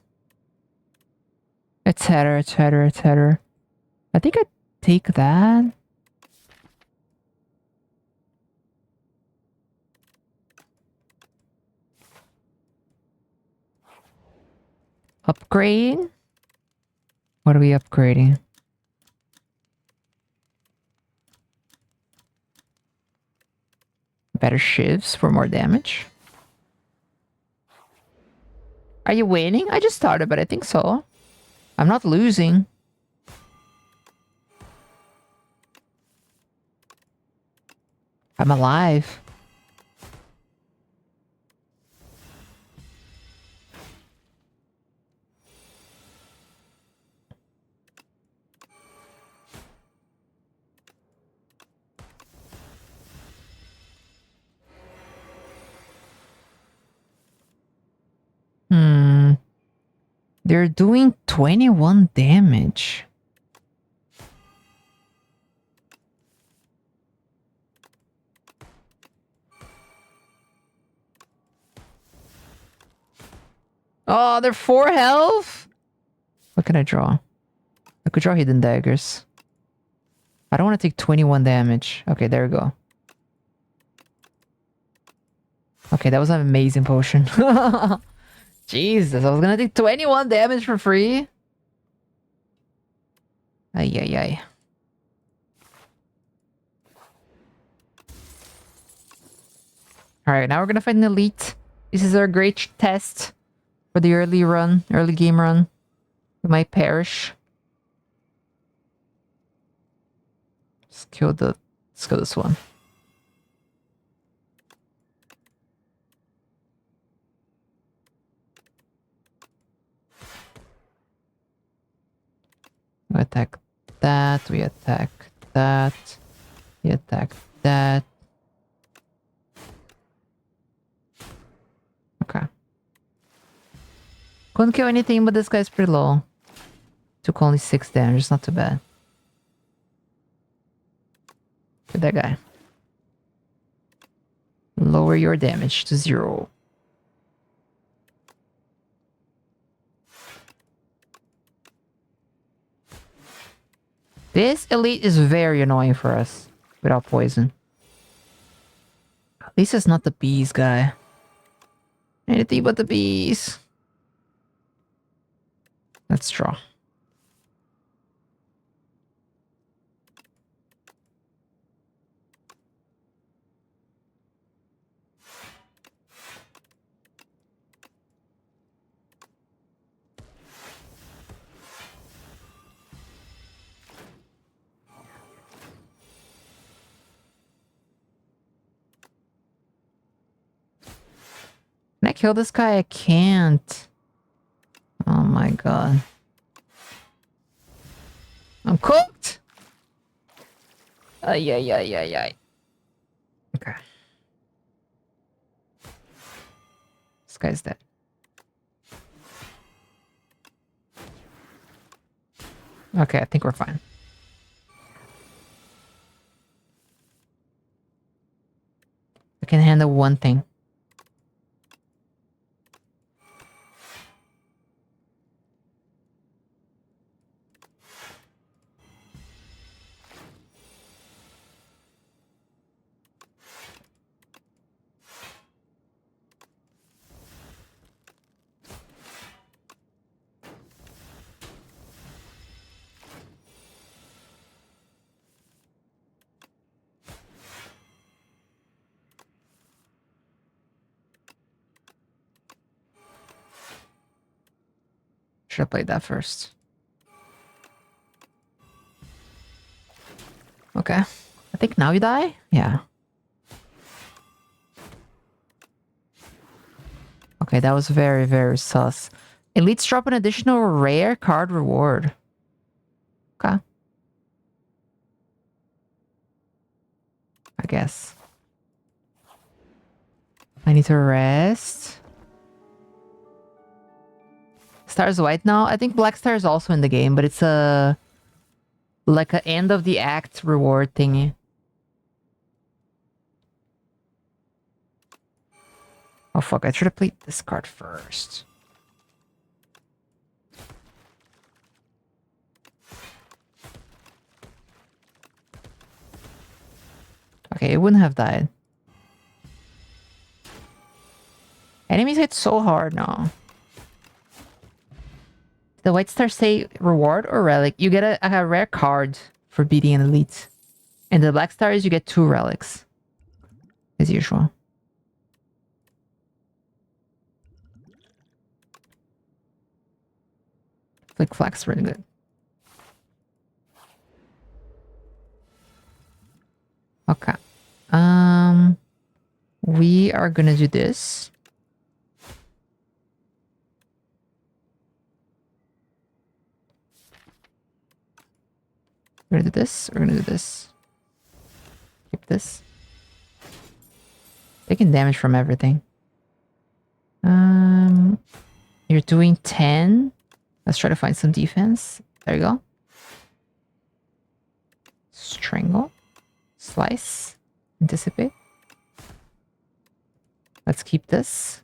Etc, etc, etc. I think I take that. Upgrade? What are we upgrading? Better shivs for more damage. Are you winning? I just started, but I think so. I'm not losing. I'm alive. They're doing 21 damage. Oh, they're 4 health? What can I draw? I could draw hidden daggers. I don't want to take 21 damage. Okay, there we go. Okay, that was an amazing potion. Jesus, I was gonna take 21 damage for free. Ay, ay, ay. Alright, now we're gonna find an elite. This is our great test for the early game run. We might perish. Let's kill this one. We attack that, we attack that, we attack that. Okay. Couldn't kill anything, but this guy's pretty low. Took only 6 damage, it's not too bad. Look at that guy. Lower your damage to 0. This elite is very annoying for us without poison. At least it's not the bees guy. Anything but the bees. Let's draw. Can I kill this guy? I can't. Oh my god. I'm cooked. Ay, ay, ay, ay, ay. Okay. This guy's dead. Okay, I think we're fine. I can handle one thing. Should have played that first. Okay. I think now you die? Yeah. Okay, that was very, very sus. Elites drop an additional rare card reward. Okay. I guess. I need to rest. Star's white now. I think Black Star is also in the game, but it's a like a end of the act reward thingy. Oh fuck! I should have played this card first. Okay, it wouldn't have died. Enemies hit so hard now. The white star say reward or relic? You get a rare card for beating an elite. And the black stars, you get 2 relics. As usual. Flick Flak's really good. Okay. We are gonna do this. We're gonna do this. We're gonna do this. Keep this. Taking damage from everything. You're doing 10. Let's try to find some defense. There you go. Strangle. Slice. Anticipate. Let's keep this.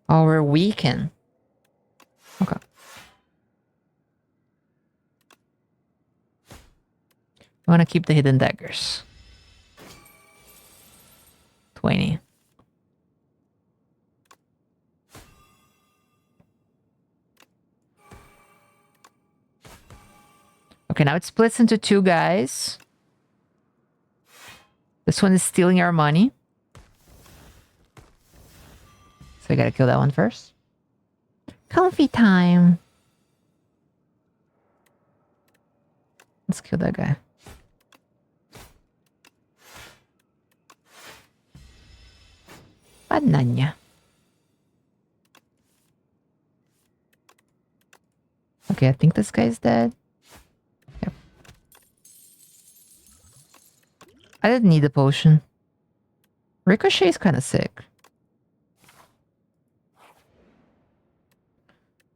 Oh, we're weakened. Okay. I want to keep the hidden daggers. 20. Okay, now it splits into 2 guys. This one is stealing our money. So we gotta kill that one first. Comfy time. Let's kill that guy. Banana. Okay, I think this guy's dead. Yep. I didn't need a potion. Ricochet's kind of sick.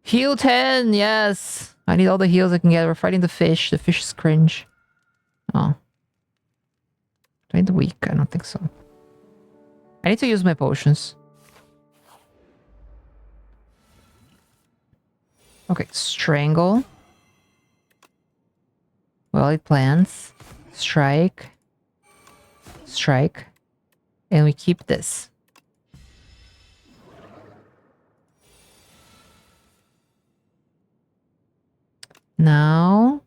Heal 10, yes! I need all the heals I can get. We're fighting the fish. The fish is cringe. Oh. Do I need the weak? I don't think so. I need to use my potions. Okay, strangle. Well, it plants. Strike. Strike. And we keep this. Now,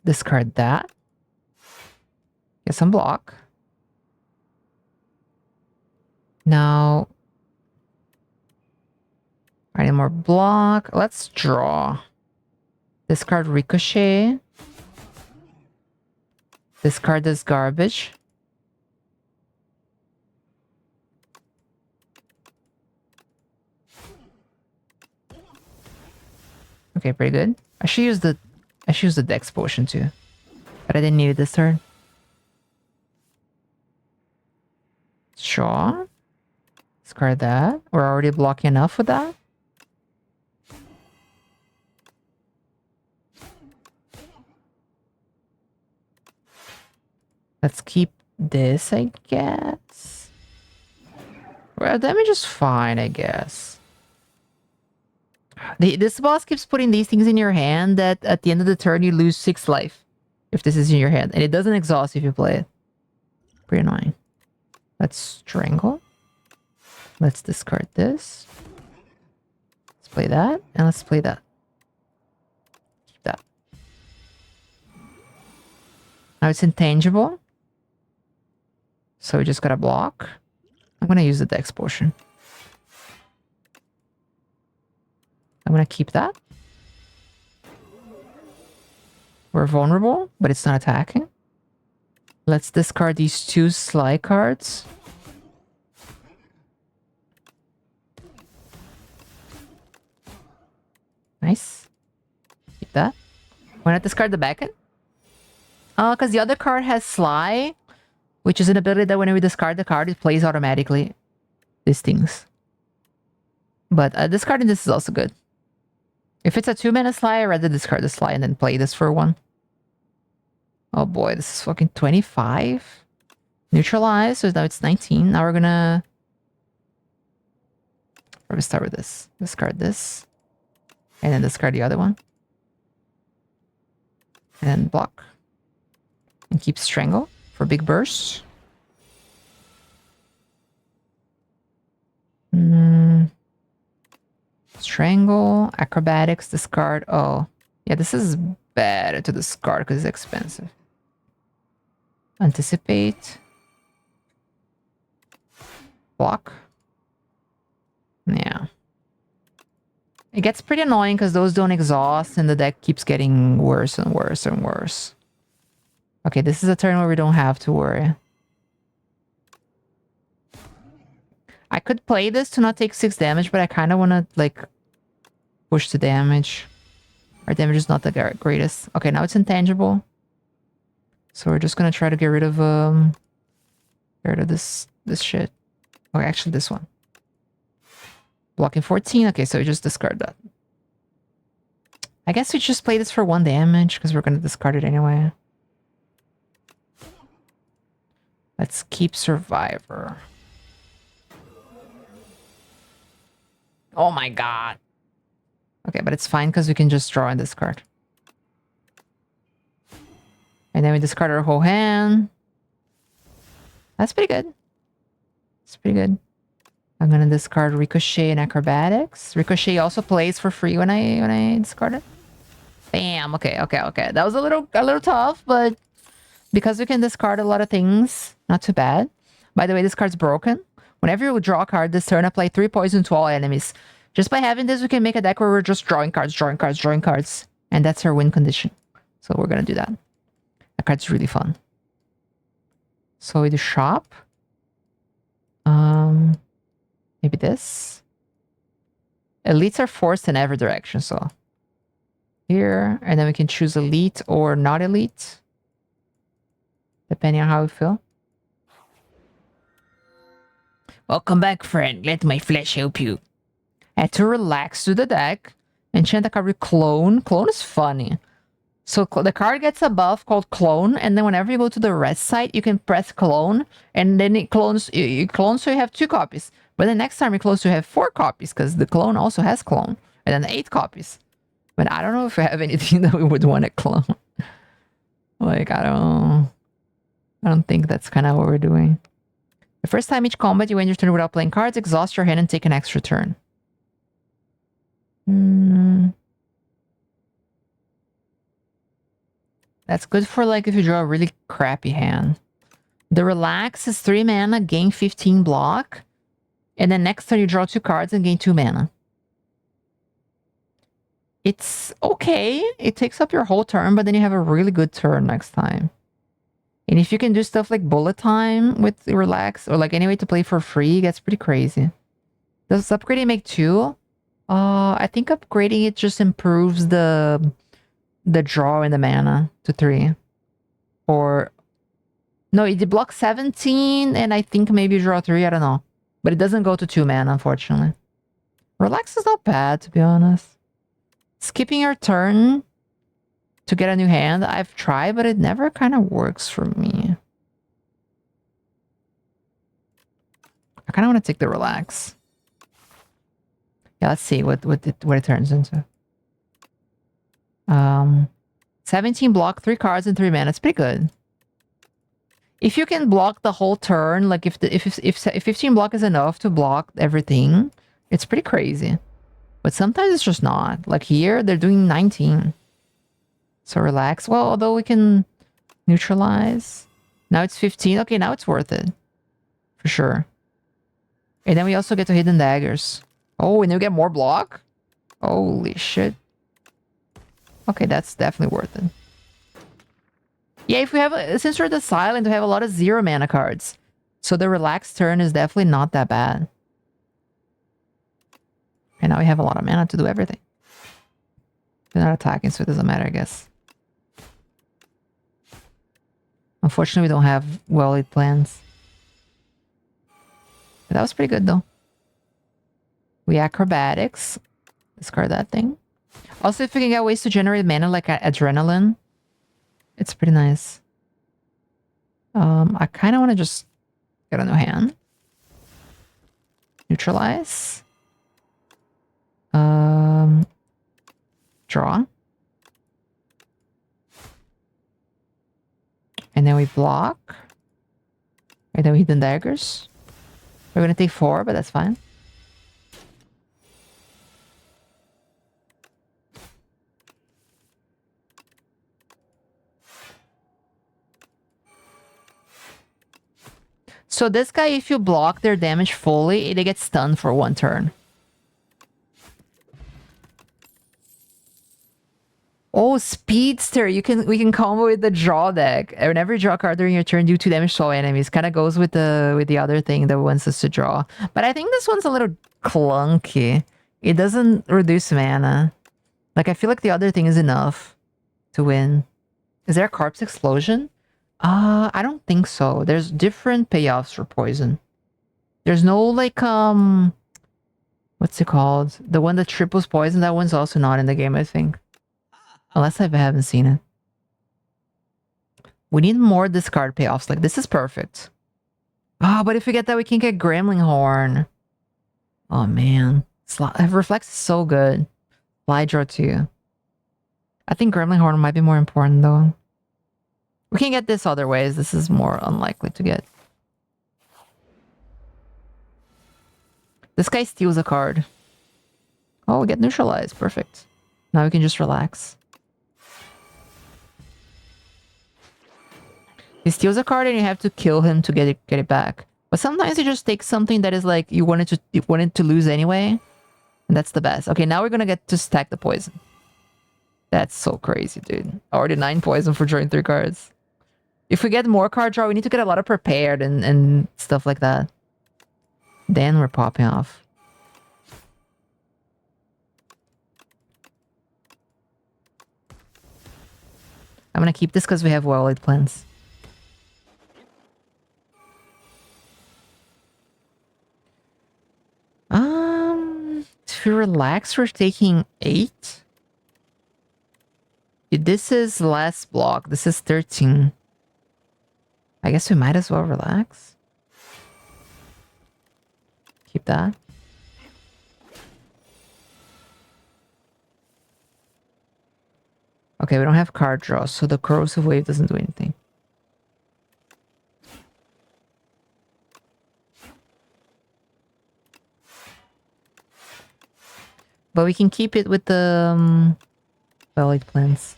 discard that. Get some block. Now, I need more block. Let's draw. Discard Ricochet. Discard this garbage. Okay, pretty good. I should use the Dex potion too. But I didn't need it this turn. Sure. Discard that. We're already blocking enough with that. Let's keep this, I guess. Well, damage is fine, I guess. This boss keeps putting these things in your hand that at the end of the turn you lose 6 life. If this is in your hand. And it doesn't exhaust if you play it. Pretty annoying. Let's strangle. Let's discard this. Let's play that. And let's play that. Keep that. Now it's intangible. So we just gotta block. I'm gonna use the Dex potion. I'm gonna keep that. We're vulnerable, but it's not attacking. Let's discard these 2 Sly cards. Nice. Keep that. Why not discard the Beckon? Because the other card has Sly, which is an ability that when we discard the card, it plays automatically. These things. But discarding this is also good. If it's a 2-mana Sly, I'd rather discard the Sly and then play this for 1. Oh boy, this is fucking 25. Neutralize, so now it's 19. Now we're gonna... Probably start with this. Discard this. And then discard the other one. And block. And keep Strangle for big bursts. Strangle, Acrobatics, discard. Oh, yeah, this is better to discard because it's expensive. Anticipate. Block. Yeah. It gets pretty annoying because those don't exhaust and the deck keeps getting worse and worse and worse. Okay, this is a turn where we don't have to worry. I could play this to not take 6 damage, but I kind of want to, like, push the damage. Our damage is not the greatest. Okay, now it's intangible. So we're just going to try to get rid of this shit. Okay, actually this one. Blocking 14. Okay, so we just discard that. I guess we just play this for 1 damage because we're going to discard it anyway. Let's keep Survivor. Oh my god. Okay, but it's fine because we can just draw and discard. And then we discard our whole hand. That's pretty good. It's pretty good. I'm gonna discard Ricochet and Acrobatics. Ricochet also plays for free when I discard it. Bam. Okay. That was a little tough, but because we can discard a lot of things, not too bad. By the way, this card's broken. Whenever you draw a card this turn, apply 3 poison to all enemies. Just by having this, we can make a deck where we're just drawing cards. And that's our win condition. So we're gonna do that. That card's really fun. So we do shop. Maybe this. Elites are forced in every direction, so here, and then we can choose elite or not elite, depending on how we feel. Welcome back, friend. Let my flesh help you. Add to relax to the deck. Enchant a card with Clone. Clone is funny. So the card gets a buff called Clone, and then whenever you go to the rest site, you can press Clone, and then it clones. You clone so you have 2 copies. But the next time you close, you have 4 copies, because the clone also has Clone, and then 8 copies. But I don't know if we have anything that we would want to clone. Like, I don't think that's kind of what we're doing. The first time each combat you end your turn without playing cards, exhaust your hand and take an extra turn. That's good for, like, if you draw a really crappy hand. The Relax is 3 mana, gain 15 block. And then next turn you draw 2 cards and gain 2 mana. It's okay. It takes up your whole turn, but then you have a really good turn next time. And if you can do stuff like Bullet Time with Relax, or like any way to play for free, it gets pretty crazy. Does upgrading make 2? I think upgrading it just improves the draw and the mana to 3. Or no, it blocks 17 and I think maybe draw 3, I don't know. But it doesn't go to 2 mana, unfortunately. Relax is not bad, to be honest. Skipping your turn to get a new hand, I've tried, but it never kind of works for me. I kind of want to take the relax. Yeah, let's see what it turns into. 17 block, 3 cards and 3 mana. It's pretty good. If you can block the whole turn, like if 15 block is enough to block everything, it's pretty crazy. But sometimes it's just not. Like here, they're doing 19. So relax. Well, although we can neutralize. Now it's 15. Okay, now it's worth it. For sure. And then we also get to Hidden Daggers. Oh, and you get more block? Holy shit. Okay, that's definitely worth it. Yeah, if we have... Since we're the silent, we have a lot of 0 mana cards. So the relaxed turn is definitely not that bad. And now we have a lot of mana to do everything. They're not attacking, so it doesn't matter, I guess. Unfortunately, we don't have well-laid plans. But that was pretty good, though. We acrobatics. Discard that thing. Also, if we can get ways to generate mana like adrenaline, it's pretty nice. I kind of want to just get a new hand. Neutralize. Draw. And then we block. And then we hidden daggers. We're gonna take 4, but that's fine. So this guy, if you block their damage fully, they get stunned for 1 turn. Oh, Speedster! We can combo with the draw deck. Whenever you draw a card during your turn, do 2 damage to all enemies. Kind of goes with the other thing that wants us to draw. But I think this one's a little clunky. It doesn't reduce mana. Like I feel like the other thing is enough to win. Is there a Corpse Explosion? I don't think so. There's different payoffs for poison. There's no like what's it called? The one that triples poison, that one's also not in the game, I think. Unless I haven't seen it. We need more discard payoffs. Like this is perfect. But if we get that, we can get Gremlin Horn. Oh man. Reflex is so good. Fly draw 2. I think Gremlin Horn might be more important though. We can get this other ways. This is more unlikely to get. This guy steals a card. Oh, we get neutralized. Perfect. Now we can just relax. He steals a card and you have to kill him to get it back. But sometimes you just take something that is like you wanted to lose anyway. And that's the best. Okay, now we're gonna get to stack the poison. That's so crazy, dude. Already 9 poison for drawing 3 cards. If we get more card draw, we need to get a lot of prepared and stuff like that. Then we're popping off. I'm gonna keep this because we have well-laid plans. To relax, we're taking 8. This is less block. This is 13. I guess we might as well relax. Keep that. Okay, we don't have card draw, so the corrosive wave doesn't do anything. But we can keep it with the well-laid plans.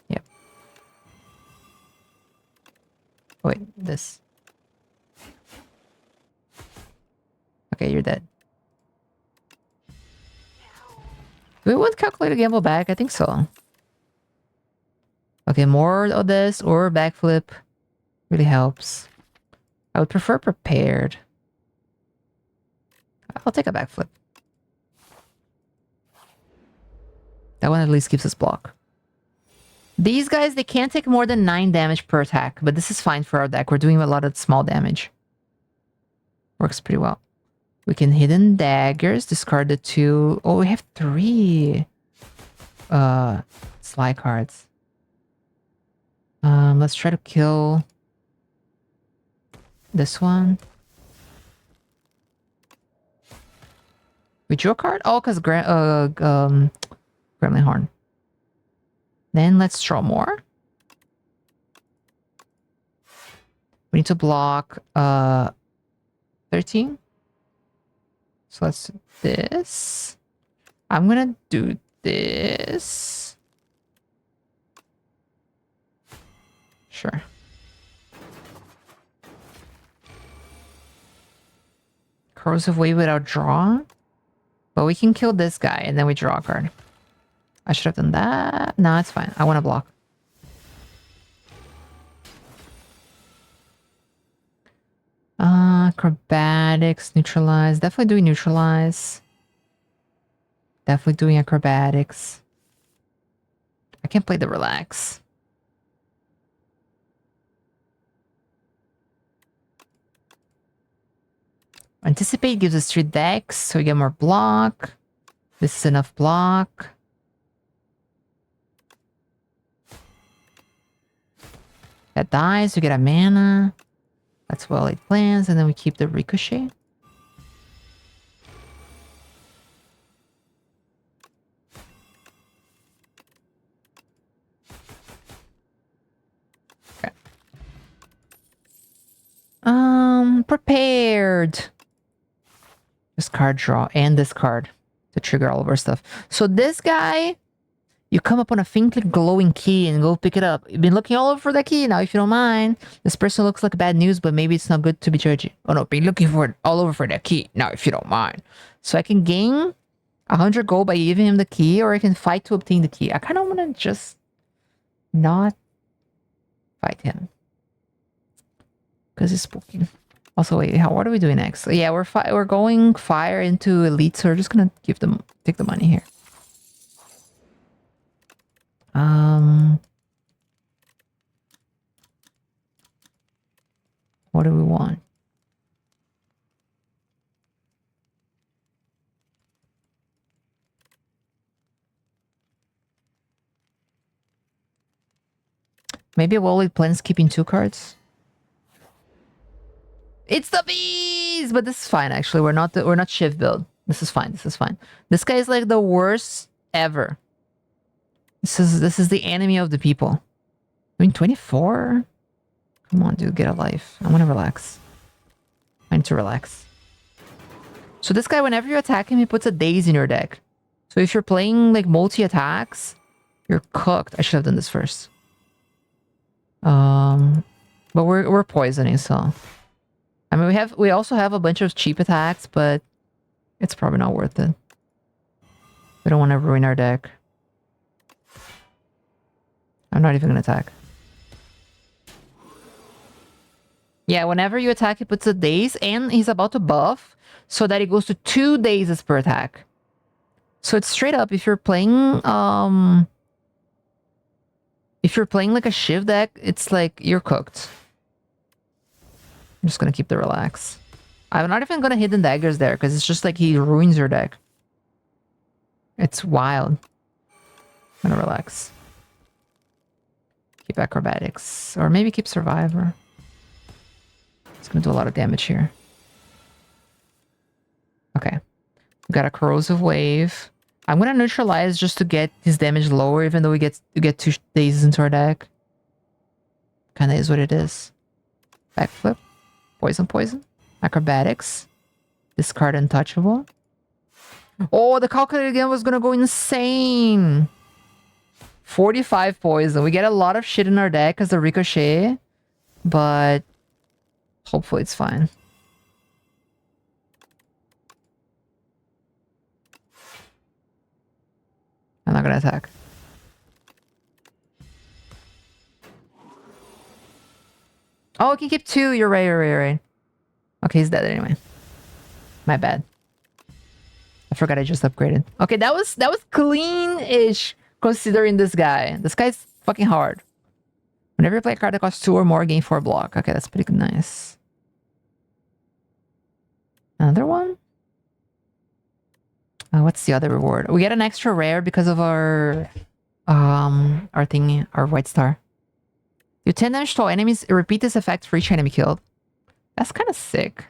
Yep. Oh, wait, this. Okay, you're dead. Do we want calculated gamble back? I think so. Okay, more of this or backflip really helps. I would prefer prepared. I'll take a backflip. That one at least keeps us block. These guys, they can't take more than 9 damage per attack, but this is fine for our deck. We're doing a lot of small damage. Works pretty well. We can Hidden Daggers, discard the 2. Oh, we have 3 Sly cards. Let's try to kill this one. We drew a card? Oh, because Gremlin Horn. Then let's draw more. We need to block 13. So let's do this. I'm gonna do this. Sure. Corrosive Wave without draw. But we can kill this guy and then we draw a card. I should have done that. No, it's fine. I want to block. Acrobatics, neutralize. Definitely doing neutralize. Definitely doing acrobatics. I can't play the relax. Anticipate gives us 3 decks, so we get more block. This is enough block. That dies, we get a mana. That's well laid plans, and then we keep the ricochet. Okay. Prepared. This card draw and this card to trigger all of our stuff. So this guy, you come up on a faintly glowing key and go pick it up. You've been looking all over for that key. Now, if you don't mind, this person looks like bad news, but maybe it's not good to be judgy. Oh no, been looking for it all over for that key. Now, if you don't mind. So I can gain 100 gold by giving him the key, or I can fight to obtain the key. I kind of want to just not fight him. Because he's spooky. Also, wait, what are we doing next? Yeah, we're going fire into elite, so we're just gonna take the money here. What do we want? Maybe Wally plans keeping 2 cards. It's the bees, but this is fine. Actually, we're not shift build. This is fine. This is fine. This guy is like the worst ever. This is the enemy of the people. I mean, 24. Come on, dude, get a life. I want to relax. I need to relax. So this guy, whenever you attack him, he puts a daze in your deck. So if you're playing like multi attacks, you're cooked. I should have done this first. But we're poisoning, so. I mean, we also have a bunch of cheap attacks, but it's probably not worth it. We don't want to ruin our deck. I'm not even gonna attack. Yeah, whenever you attack, he puts a daze, and he's about to buff so that it goes to 2 dazes per attack. So it's straight up, if you're playing like a Shiv deck, it's like you're cooked. I'm just gonna keep the relax. I'm not even gonna Hidden Daggers there, because it's just like he ruins your deck. It's wild. I'm gonna relax. Keep acrobatics. Or maybe keep survivor. It's gonna do a lot of damage here. Okay. We got a corrosive wave. I'm gonna neutralize just to get his damage lower, even though we get 2 dazes into our deck. Kinda is what it is. Backflip. Poison. Acrobatics. Discard untouchable. Oh, the calculated again was gonna go insane. 45 poison. We get a lot of shit in our deck as the ricochet, but hopefully it's fine. I'm not gonna attack. Oh, I can keep 2. You're right. Okay, he's dead anyway. My bad. forgot I just upgraded. Okay, that was clean-ish considering this guy. This guy's fucking hard. Whenever you play a card that costs 2 or more, gain 4 block. Okay, that's pretty nice. Another one? What's the other reward? We get an extra rare because of our thingy, our white star. You 10 damage to all enemies. Repeat this effect for each enemy killed. That's kind of sick.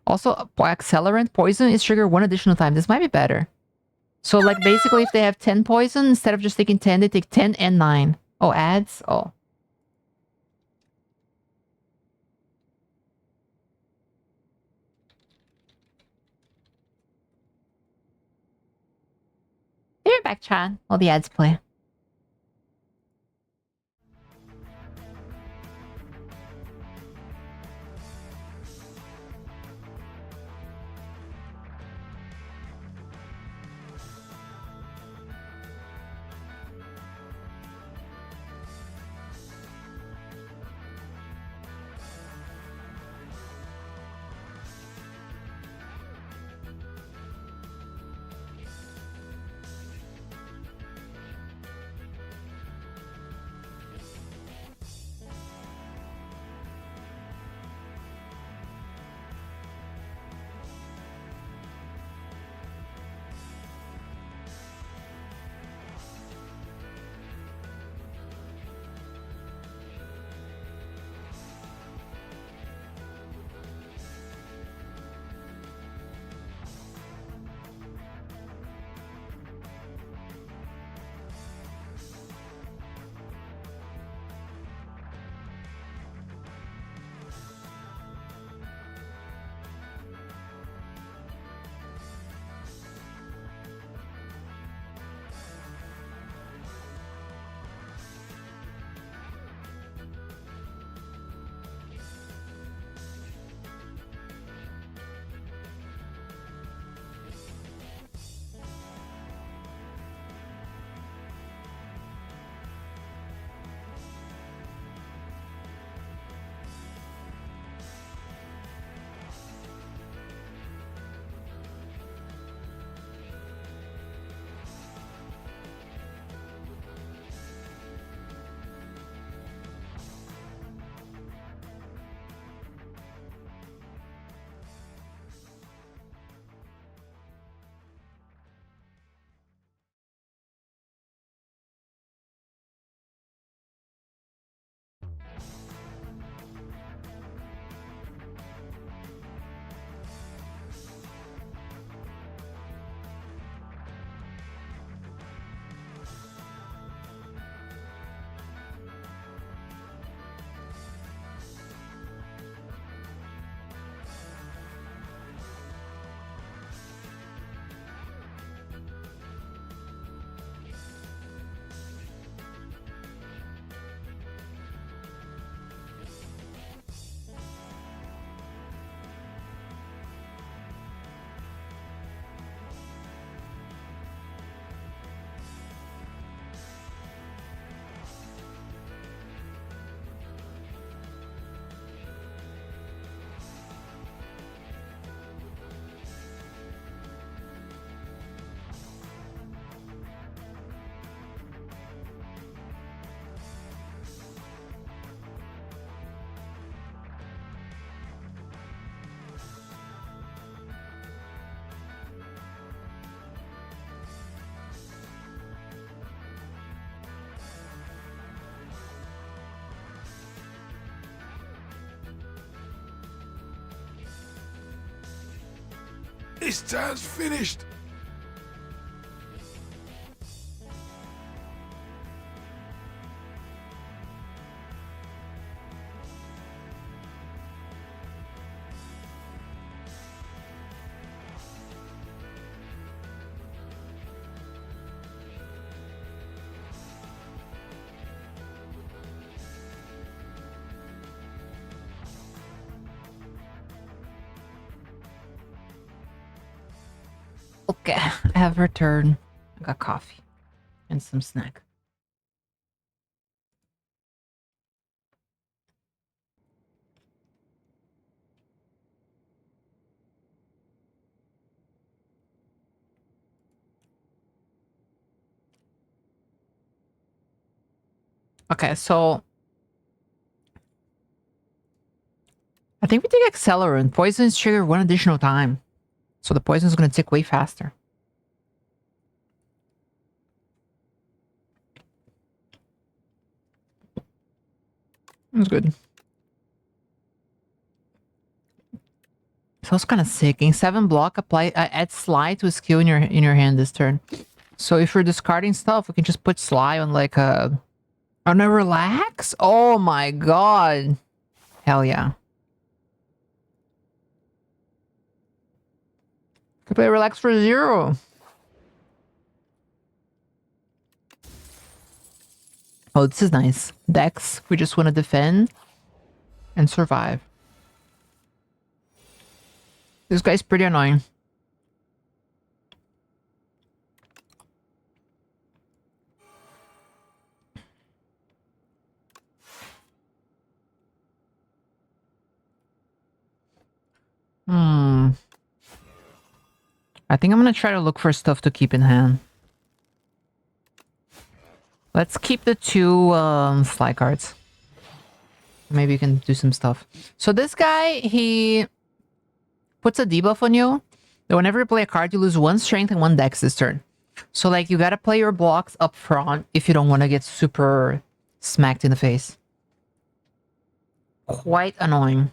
Also, accelerant poison is triggered 1 additional time. This might be better. So, like, basically, if they have 10 poison, instead of just taking 10, they take 10 and 9. Oh, adds? Oh. Be right back, Chan, while the ads play. This time's finished. Okay, I have returned. I got coffee and some snack. Okay, so I think we take Accelerant. Poison is triggered one additional time. So the poison is going to tick way faster. That's good. So it's kind of sick. Gain 7 block, apply add Sly to a skill in your hand this turn. So if you're discarding stuff, we can just put Sly on like a relax. Oh my god. Hell yeah. Could play relax for 0. Oh, this is nice. Dex, we just want to defend and survive. This guy's pretty annoying. I think I'm gonna try to look for stuff to keep in hand. Let's keep the 2 Sly cards. Maybe you can do some stuff. So this guy, he puts a debuff on you. That whenever you play a card, you lose 1 strength and 1 dex this turn. So like you gotta play your blocks up front if you don't want to get super smacked in the face. Quite annoying.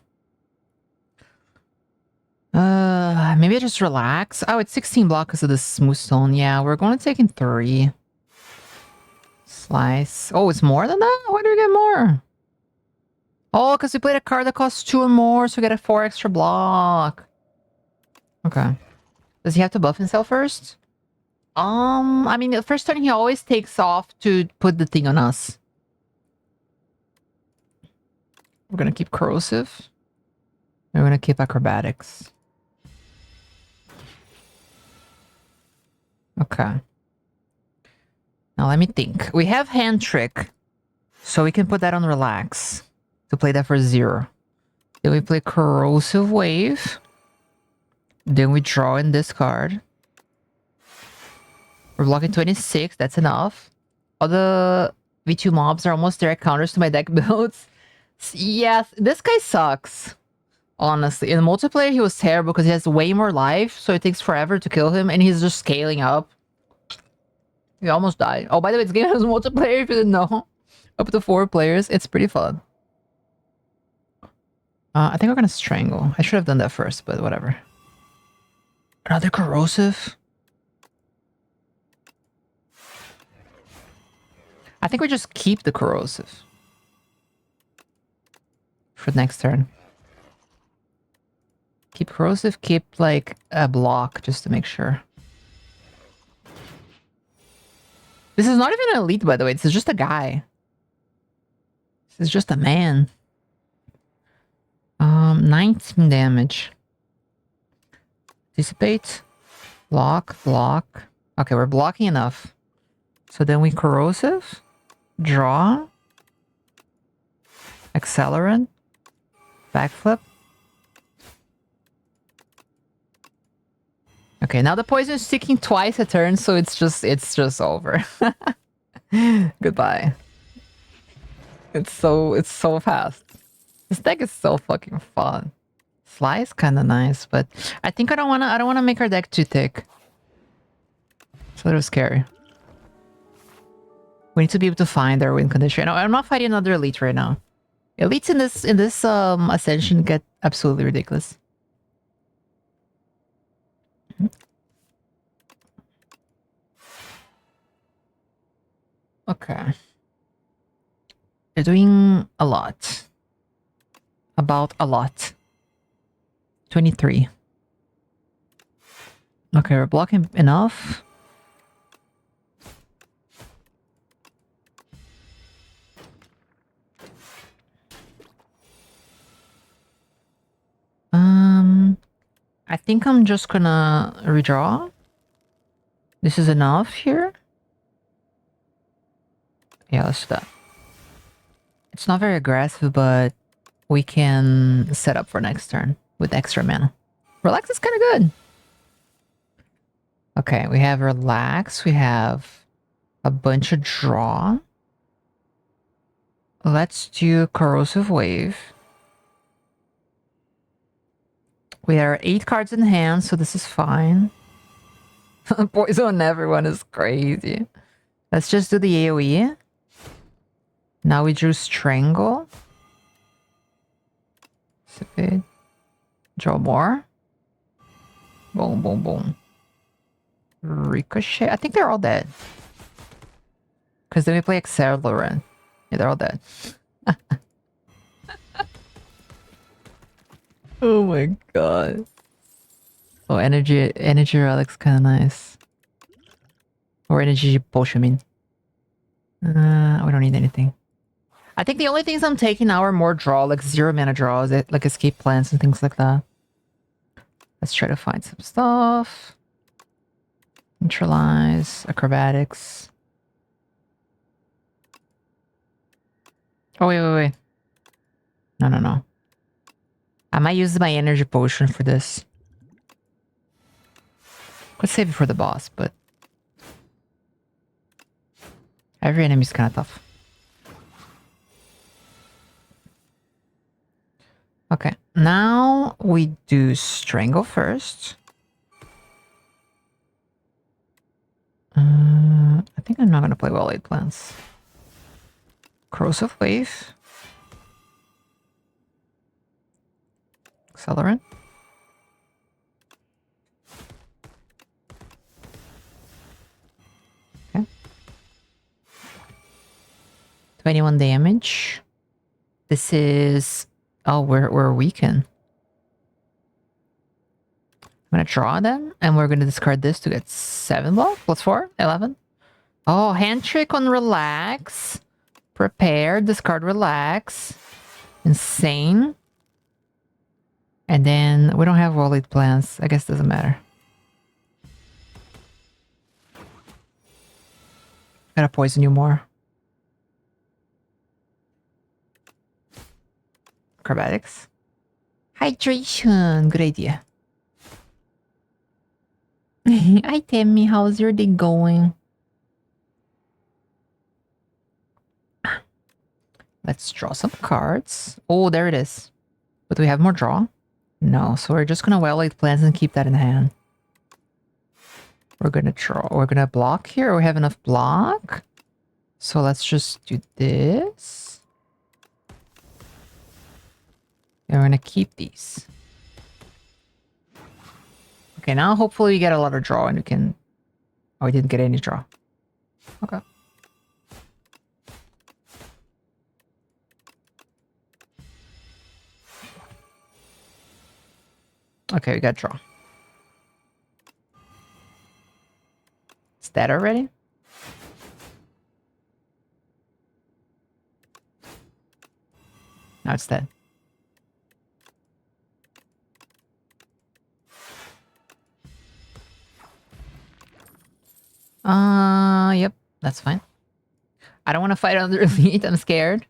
Maybe I just relax. Oh, it's 16 block because of the smooth stone. Yeah, we're going to take in 3. Slice. Oh, it's more than that? Why do we get more? Oh, because we played a card that costs 2 or more, so we get a 4 extra block. Okay. Does he have to buff himself first? I mean, the first turn he always takes off to put the thing on us. We're gonna keep corrosive. We're gonna keep acrobatics. Okay. Now let me think. We have hand trick, so we can put that on relax to play that for 0. Then we play corrosive wave. Then we draw in this card. We're blocking 26. That's enough. All the V2 mobs are almost direct counters to my deck builds. Yes, this guy sucks. Honestly, in the multiplayer, he was terrible because he has way more life, so it takes forever to kill him, and he's just scaling up. He almost died. Oh, by the way, this game has multiplayer, if you didn't know. Up to 4 players. It's pretty fun. I think we're gonna strangle. I should have done that first, but whatever. Another corrosive. I think we just keep the corrosive for next turn. Keep corrosive, keep like a block just to make sure. This is not even an elite, by the way. This is just a guy. This is just a man. 19 damage. Dissipate. Block, block. Okay, we're blocking enough. So then we corrosive. Draw. Accelerant. Backflip. Okay, now the poison is sticking twice a turn, so it's just over. Goodbye. It's so fast. This deck is so fucking fun. Sly is kind of nice, but I think I don't wanna make our deck too thick. It's a little scary. We need to be able to find our win condition. No, I'm not fighting another elite right now. Elites in this ascension get absolutely ridiculous. Okay. They're doing a lot. About a lot. 23. Okay, we're blocking enough. I think I'm just gonna redraw. This is enough here. Yeah, let's do that. It's not very aggressive, but we can set up for next turn with extra mana. Relax is kind of good. Okay, we have relax. We have a bunch of draw. Let's do Corrosive Wave. We are 8 cards in hand, so this is fine. Poison on everyone is crazy. Let's just do the AoE. Now we drew Strangle. Dissipate. Draw more. Boom, boom, boom. Ricochet. I think they're all dead. Because then we play Accelerant. Yeah, they're all dead. Oh my god. Oh, energy relic's kind of nice. Or energy potion, I mean. We don't need anything. I think the only things I'm taking now are more draw, like 0 mana draws, like escape plans and things like that. Let's try to find some stuff. Neutralize, acrobatics. Oh, wait. No. I might use my energy potion for this. Could save it for the boss, but every enemy's kind of tough. Okay, now we do Strangle first. I think I'm not going to play Well-Laid Plans. Corrosive Wave. Accelerant. Okay. 21 damage. This is... Oh, we're weakened. I'm gonna draw them, and we're gonna discard this to get 7 block. Plus 4, 11. Oh, hand trick on Relax. Prepare, discard Relax. Insane. And then we don't have Well-Laid Plans. I guess it doesn't matter. Gotta poison you more. Acrobatics. Hydration. Good idea. Hi, Tammy. How's your day going? Let's draw some cards. Oh, there it is. But do we have more draw? No, so we're just gonna Well-Laid Plans and keep that in hand. We're gonna draw. We're gonna block here. We have enough block. So let's just do this. And we're gonna keep these. Okay, now hopefully we get a lot of draw and we can... Oh, we didn't get any draw. Okay. Okay, we got draw. Is that already? Now it's dead. Yep, that's fine. I don't want to fight under elite, I'm scared.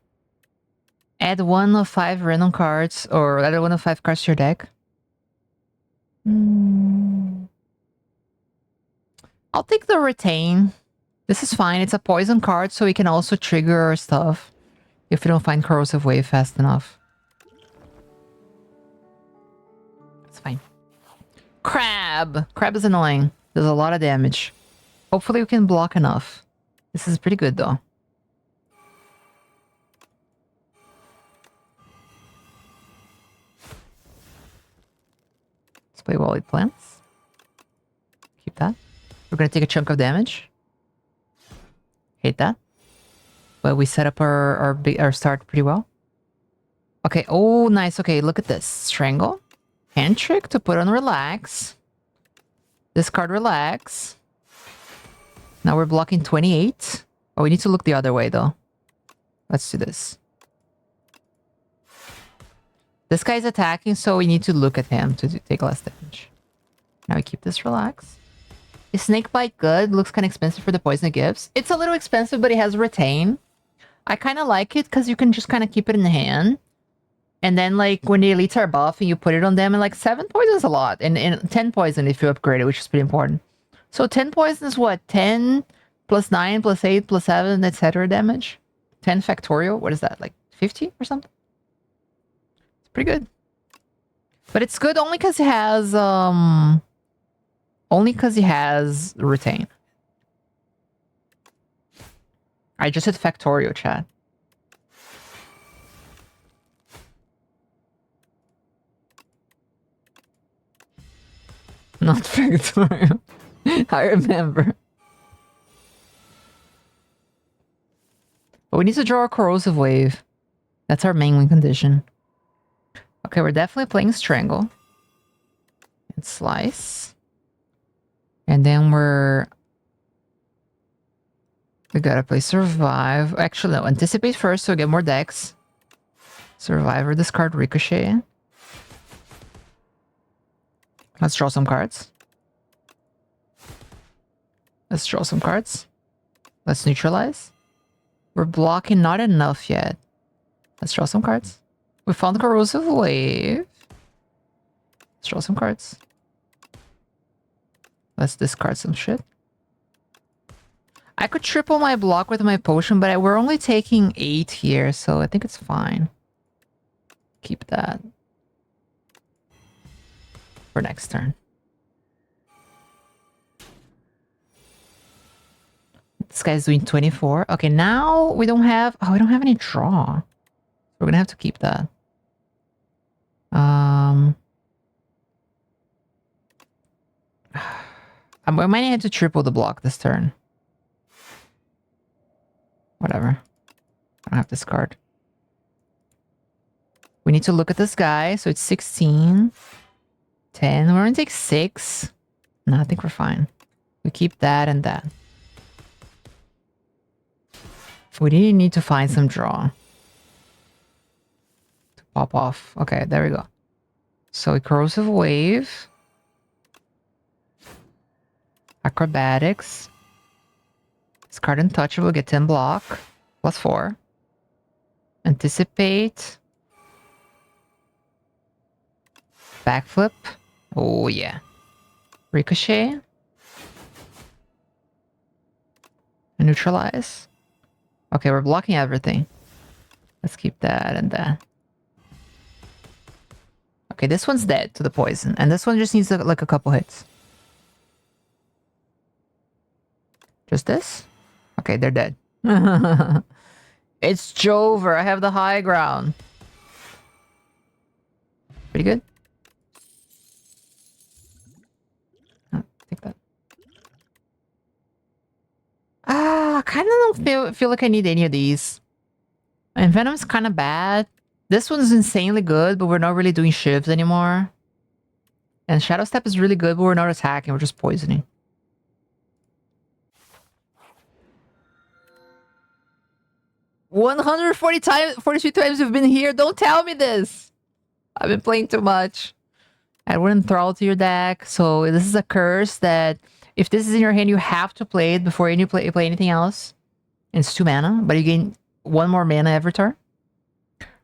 Add 1 of 5 random cards, or add 1 of 5 cards to your deck. I'll take the retain. This is fine. It's a poison card, so we can also trigger our stuff if we don't find Corrosive Wave fast enough. It's fine. Crab! Crab is annoying. Does a lot of damage. Hopefully we can block enough. This is pretty good though. Let's play Well-Laid Plans. Keep that. We're gonna take a chunk of damage. Hate that. But we set up our start pretty well. Okay, oh nice. Okay, look at this. Strangle. Hand trick to put on Relax. Discard Relax. Now we're blocking 28. Oh, we need to look the other way though. Let's do this. This guy's attacking, so we need to look at him to take less damage. Now we keep this Relax. Is Snakebite good? Looks kind of expensive for the poison it gives. It's a little expensive, but it has Retain. I kind of like it because you can just kind of keep it in the hand. And then like when the elites are buff and you put it on them, and like 7 poison is a lot. And 10 poison if you upgrade it, which is pretty important. So 10 poison is what? 10 plus 9 plus 8 plus 7, etc. damage? 10 factorial. What is that? Like 50 or something? It's pretty good. But it's good only because he has retain. I just hit factorial, chat. Not factorial. I remember. But we need to draw a corrosive wave. That's our main win condition. Okay, we're definitely playing Strangle. And Slice. And then we gotta play Survive. Actually, no, Anticipate first so we get more decks. Survive or discard Ricochet. Let's draw some cards. Let's draw some cards. Let's neutralize. We're blocking not enough yet. Let's draw some cards. We found the Corrosive Wave. Let's draw some cards. Let's discard some shit. I could triple my block with my potion, but we're only taking 8 here, so I think it's fine. Keep that. For next turn. This guy's doing 24. Okay, now we don't have... Oh, we don't have any draw. We're gonna have to keep that. We might have to triple the block this turn. Whatever. I don't have this card. We need to look at this guy. So it's 16. 10. We're gonna take 6. No, I think we're fine. We keep that and that. We really need to find some draw. To pop off. Okay, there we go. So a Corrosive Wave. Acrobatics. Discard Untouchable, get 10 block. +4. Anticipate. Backflip. Oh, yeah. Ricochet. Neutralize. Okay, we're blocking everything. Let's keep that and that. Okay, this one's dead to the poison. And this one just needs like a couple hits. Just this? Okay, they're dead. It's Jover. I have the high ground. Pretty good. Take that. I kind of don't feel like I need any of these. And Venom's kind of bad. This one's insanely good, but we're not really doing shivs anymore. And Shadow Step is really good, but we're not attacking. We're just poisoning. $143 times you've been here. Don't tell me this. I've been playing too much. I wouldn't Thrall to your deck. So this is a curse that if this is in your hand, you have to play it before you play anything else. And it's 2 mana, but you gain 1 more mana every turn.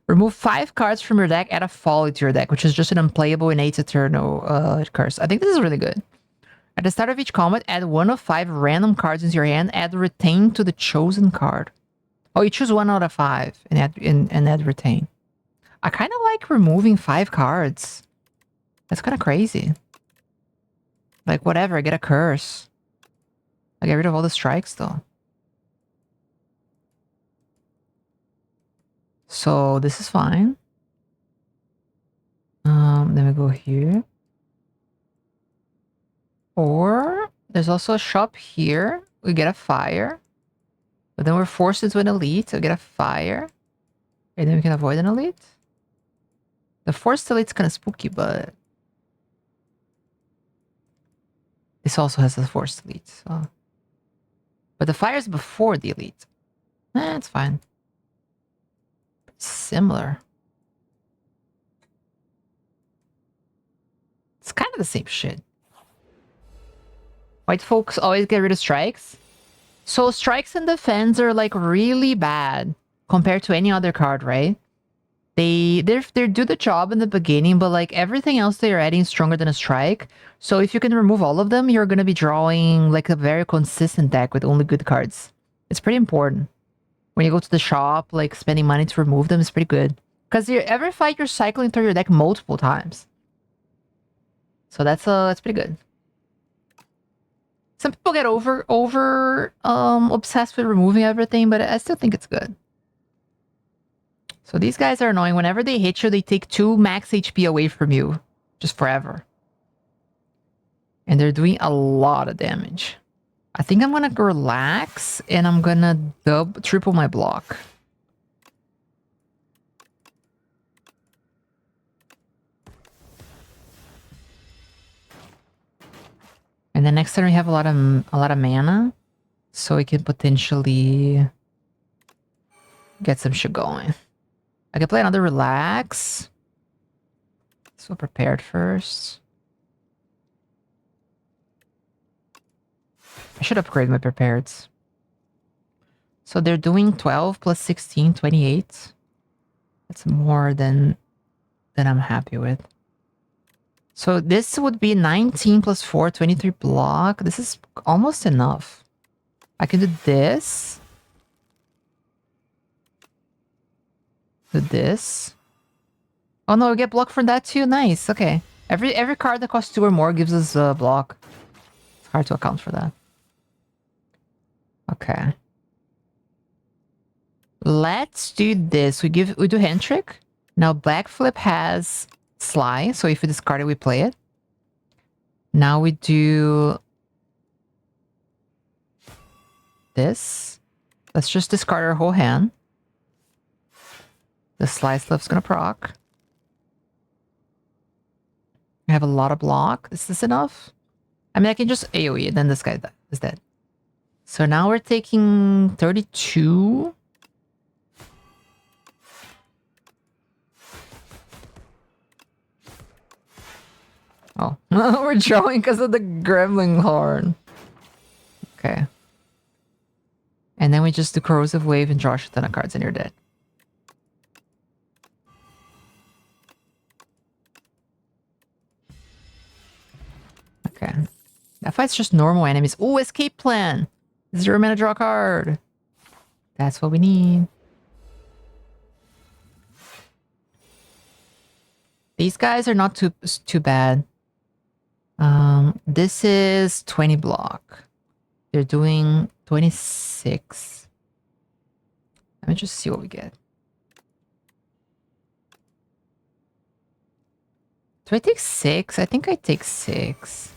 Remove 5 cards from your deck, add a Folly to your deck, which is just an unplayable innate eternal curse. I think this is really good. At the start of each combat, add 1 of 5 random cards into your hand, add Retain to the chosen card. Oh, you choose 1 out of 5 and add Retain. I kind of like removing 5 cards. That's kind of crazy. Like, whatever, I get a curse. I get rid of all the strikes, though. So, this is fine. Then we go here. Or, there's also a shop here. We get a fire. But then we're forced into an elite, so we get a fire. And then we can avoid an elite. The forced elite's kind of spooky, but... this also has the forced elite, so... but the fire's before the elite. It's fine. Similar. It's kind of the same shit. White folks always get rid of strikes. So strikes and defense are like really bad compared to any other card, right? They do the job in the beginning, but like everything else they're adding is stronger than a strike. So if you can remove all of them, you're gonna be drawing like a very consistent deck with only good cards. It's pretty important. when you go to the shop, like spending money to remove them is pretty good. Because every fight you're cycling through your deck multiple times. So that's pretty good. Some people get over obsessed with removing everything, but I still think it's good. So these guys are annoying. Whenever they hit you, they take 2 max HP away from you. Just forever. And they're doing a lot of damage. I think I'm gonna relax and I'm gonna triple my block. And then next turn we have a lot of mana, so we can potentially get some shit going. I can play another relax. So prepared first. I should upgrade my prepareds. So they're doing 12 plus 16, 28. That's more than I'm happy with. So this would be 19 plus 4, 23 block. This is almost enough. I can do this. Do this. Oh no, we get block from that too. Nice. Okay. Every card that costs 2 or more gives us a block. It's hard to account for that. Okay. Let's do this. We do hand trick. Now backflip has Sly, so if we discard it, we play it. Now we do this. Let's just discard our whole hand. The Sly Slip's gonna proc. I have a lot of block. Is this enough? I mean, I can just AoE, then this guy is dead. So now we're taking 32. Oh, we're drawing because of the Gremlin Horn. Okay. And then we just do Corrosive Wave and draw a ton of cards and you're dead. Okay. That fight's just normal enemies. Oh, Escape Plan! 0 mana, draw a card. That's what we need. These guys are not too bad. This is 20 block. They're doing 26. Let me just see what we get. Do I take 6? I think I take 6.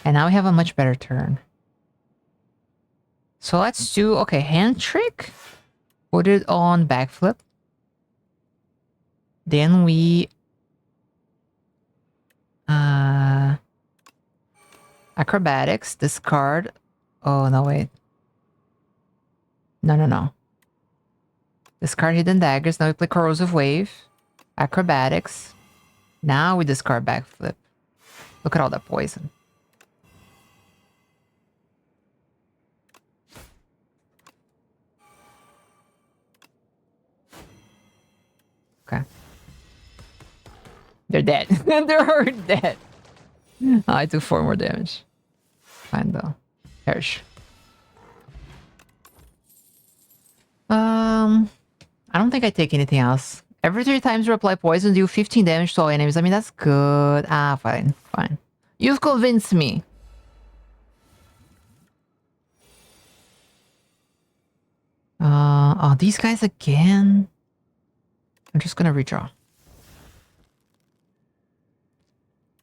And now we have a much better turn. So let's do, okay, hand trick. Put it on backflip. Then we acrobatics, discard. Oh no, wait. No. Discard hidden daggers. Now we play corrosive wave. Acrobatics. Now we discard backflip. Look at all that poison. Okay. They're dead. They're dead. Oh, I took 4 more damage. Fine though. Perish. I don't think I take anything else. Every 3 times you apply poison, do 15 damage to all enemies. I mean, that's good. Ah, fine. You've convinced me. Oh, these guys again. I'm just gonna redraw.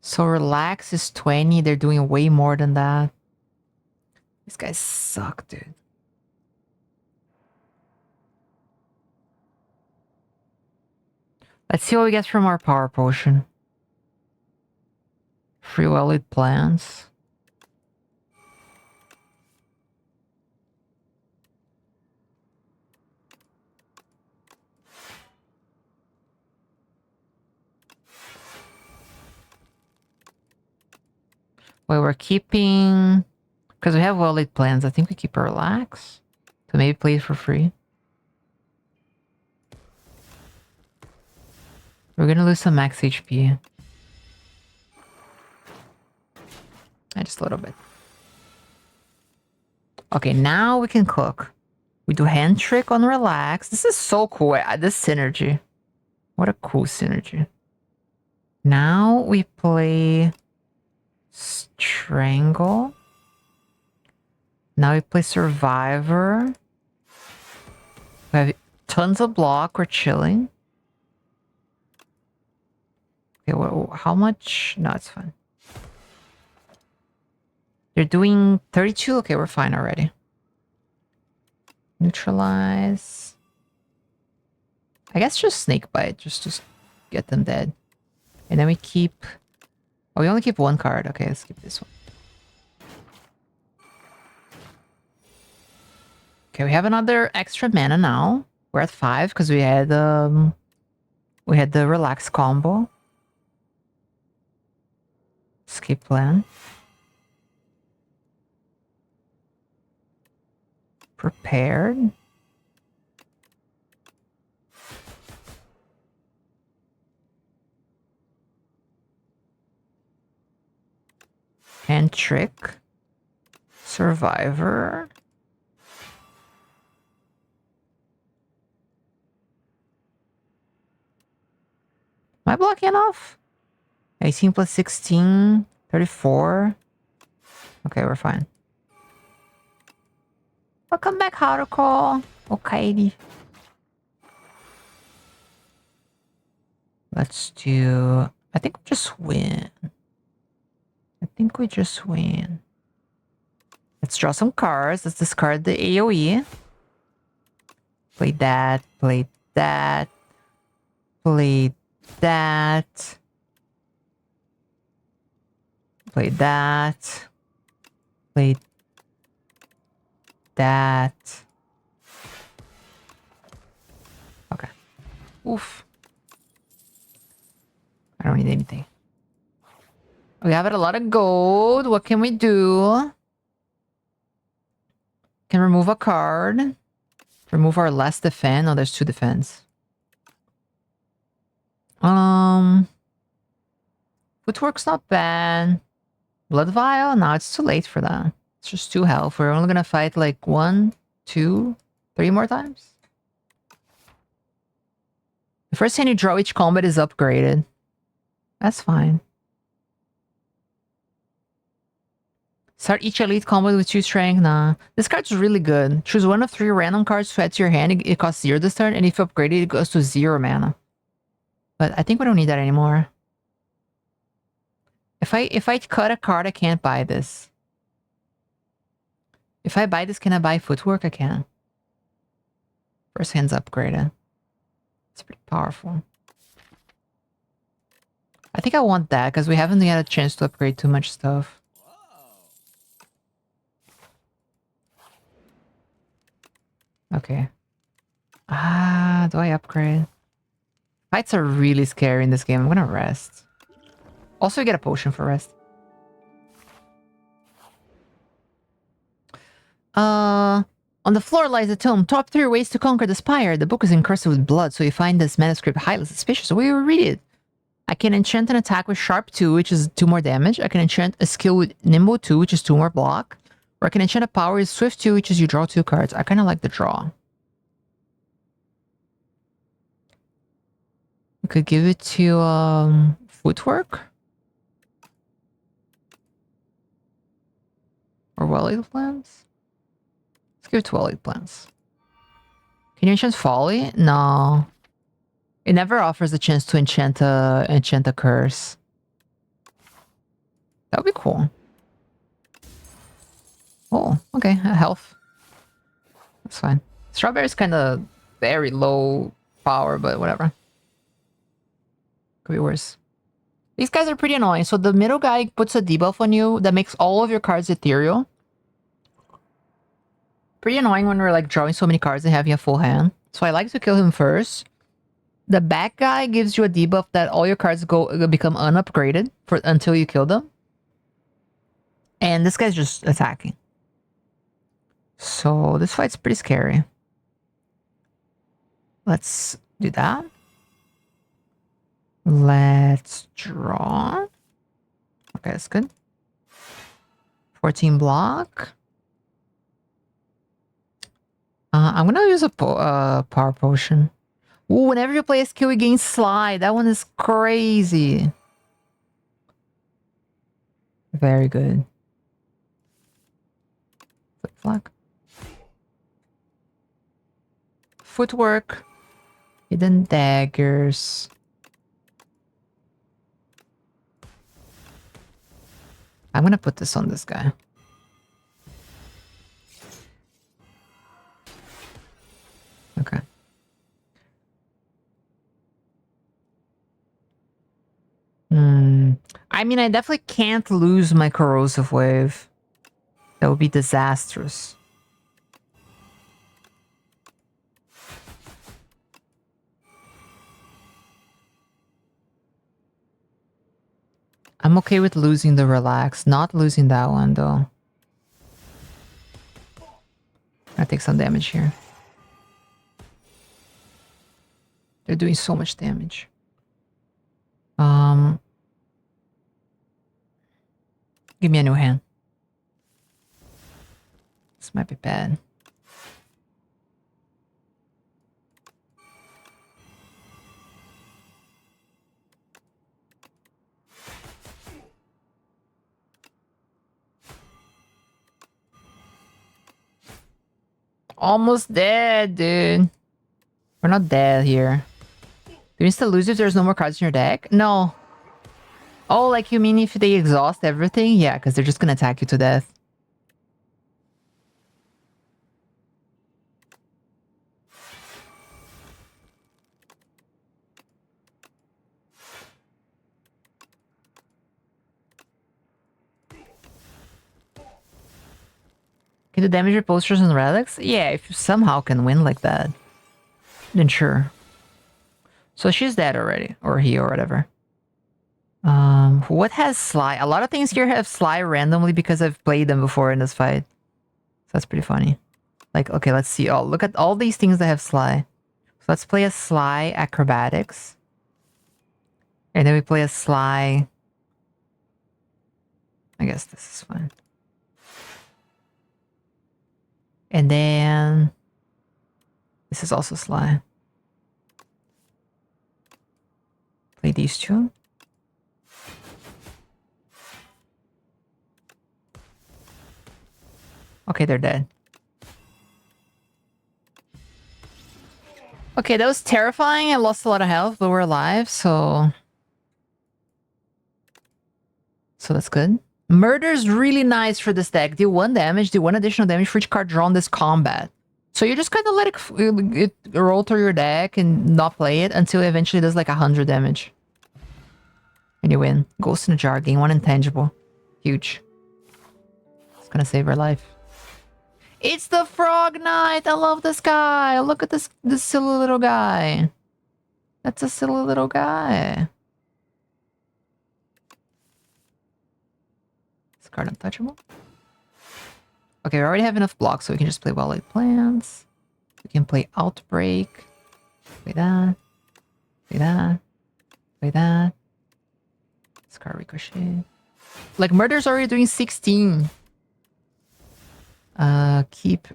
So relax is 20. They're doing way more than that. These guys suck, dude. Let's see what we get from our power potion. Free Welled plants. Well, we're keeping... Because we have Welled plans, I think we keep a relax. So maybe play it for free. We're gonna lose some max HP. Just a little bit. Okay, now we can cook. We do hand trick on relax. This is so cool. This synergy. What a cool synergy. Now we play strangle. Now we play survivor. We have tons of block. We're chilling. Okay, well, how much? No, it's fine. They're doing 32. Okay, we're fine already. Neutralize. I guess just snake bite, just to get them dead. And then we keep... Oh, we only keep one card. Okay, let's keep this one. Okay, we have another extra mana now. We're at 5 because we had the relax combo. Skip plan. Prepared. Hand trick. Survivor. Am I blocking enough? 18 plus 16, 34. Okay, we're fine. Welcome back, Haruko. Okay. Let's do... I think we just win. Let's draw some cards. Let's discard the AoE. Play that. Play that. Play that. Play that. Play that. Okay. Oof. I don't need anything. We have a lot of gold. What can we do? Can remove a card. Remove our last defense. Oh, there's 2 defense. Footwork's not bad. Blood Vial? No, it's too late for that. It's just 2 health. We're only gonna fight like 1, 2, 3 more times. The first hand you draw each combat is upgraded. That's fine. Start each elite combat with 2 strength. Nah. This card's really good. Choose 1 of 3 random cards to add to your hand. It costs 0 this turn, and if you upgrade it, it goes to 0 mana. But I think we don't need that anymore. If I cut a card, I can't buy this. If I buy this, can I buy Footwork? I can. First hand's upgraded. It's pretty powerful. I think I want that, because we haven't had a chance to upgrade too much stuff. Okay. Do I upgrade? Fights are really scary in this game. I'm gonna rest. Also, you get a potion for rest. On the floor lies a tome. Top 3 ways to conquer the spire. The book is encrusted with blood, so you find this manuscript highly suspicious. So we will read it. I can enchant an attack with Sharp 2, which is 2 more damage. I can enchant a skill with Nimble 2, which is 2 more block. Or I can enchant a power with Swift 2, which is you draw 2 cards. I kind of like the draw. We could give it to Footwork. Or Well-Laid Plans. Let's give it to Well-Laid Plans. Can you enchant Folly? No. It never offers a chance to enchant a curse. That would be cool. Oh, okay. Health. That's fine. Strawberry's kind of very low power, but whatever. Could be worse. These guys are pretty annoying. So the middle guy puts a debuff on you that makes all of your cards ethereal. Pretty annoying when we're like drawing so many cards and having a full hand. So I like to kill him first. The back guy gives you a debuff that all your cards become unupgraded until you kill them. And this guy's just attacking. So this fight's pretty scary. Let's do that. Let's draw. Okay, that's good. 14 block. I'm gonna use a power potion. Ooh, whenever you play a skill, you gain slide. That one is crazy. Very good. Flip flag. Footwork. Hidden daggers. I'm gonna put this on this guy. Okay. I mean, I definitely can't lose my corrosive wave. That would be disastrous. I'm okay with losing the relax, not losing that one though. I take some damage here. They're doing so much damage. Give me a new hand. This might be bad. Almost dead, dude. We're not dead here. Do you still lose if there's no more cards in your deck? No. Oh, like you mean if they exhaust everything? Yeah, because they're just gonna attack you to death. Can you damage your posters and relics? Yeah, if you somehow can win like that, then sure. So she's dead already, or he, or whatever. What has Sly? A lot of things here have Sly randomly because I've played them before in this fight. So that's pretty funny. Like, okay, let's see. Oh, look at all these things that have Sly. So let's play a Sly Acrobatics. And then we play a Sly... I guess this is fine. And then... This is also Sly. Play these two. Okay, they're dead. Okay, that was terrifying. I lost a lot of health, but we're alive, so... So that's good. Murder's really nice for this deck. Deal 1 damage, deal 1 additional damage for each card drawn this combat. So you just kind of let it roll through your deck and not play it until it eventually does like 100 damage. And you win. Ghost in a jar, gain 1 intangible. Huge. It's gonna save our life. It's the Frog Knight! I love this guy! Look at this silly little guy. That's a silly little guy. Is this card untouchable? Okay, we already have enough blocks, so we can just play Well-Laid Plans. We can play Outbreak. Play that. Play that. Play that. Scar Ricochet. Like, Murder's already doing 16. Keep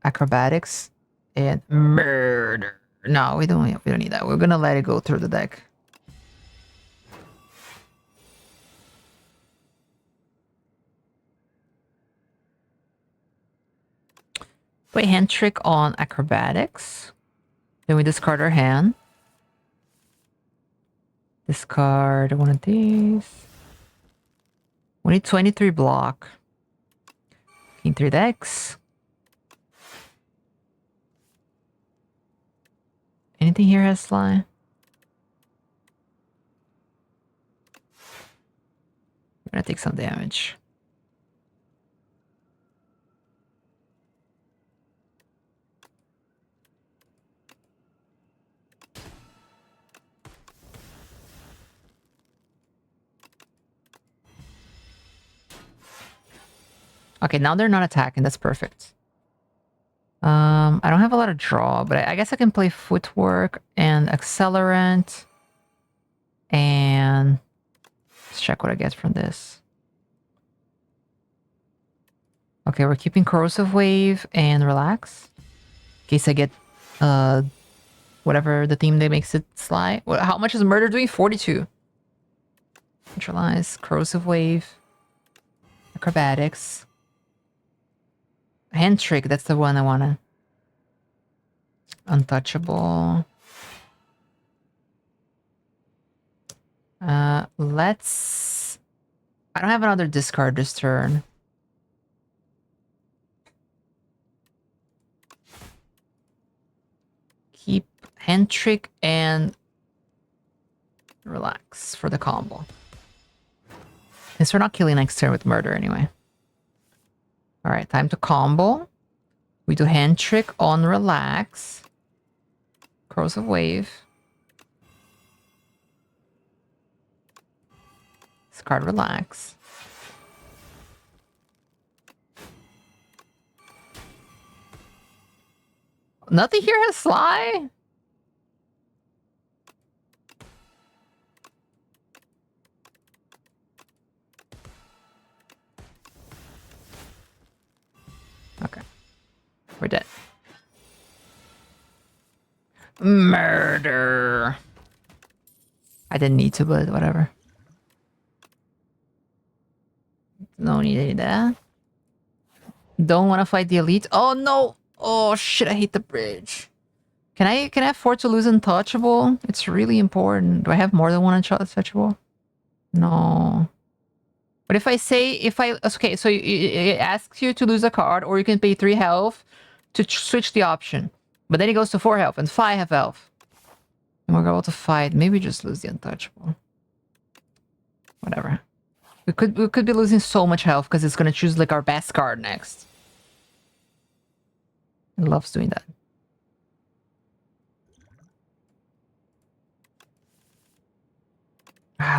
Acrobatics and Murder. No, we don't need that. We're gonna let it go through the deck. Play Hand Trick on Acrobatics. Then we discard our hand. Discard one of these. We need 23 block. King 3 decks. Anything here has Sly? We're gonna take some damage. Okay, now they're not attacking. That's perfect. I don't have a lot of draw, but I guess I can play Footwork and Accelerant. And let's check what I get from this. Okay, we're keeping Corrosive Wave and Relax. In case I get whatever the theme that makes it slide. How much is Murder doing? 42. Neutralize, Corrosive Wave, Acrobatics. Hand Trick, that's the one I wanna. Untouchable. Let's... I don't have another discard this turn. Keep Hand Trick and Relax for the combo. Since we're not killing next turn with Murder anyway. Alright, time to combo. We do Hand Trick on Relax. Corrosive Wave. Discard Relax. Nothing here has Sly? Okay. We're dead. Murder. I didn't need to, but whatever. No need to do that. Don't want to fight the elite. Oh no! Oh shit, I hate the bridge. Can I afford to lose untouchable? It's really important. Do I have more than one untouchable? No. But if I say, okay, so it asks you to lose a card, or you can pay 3 health to switch the option. But then it goes to 4 health and 5 health. And we're going to fight. Maybe just lose the untouchable. Whatever. We could be losing so much health because it's gonna choose like our best card next. It loves doing that.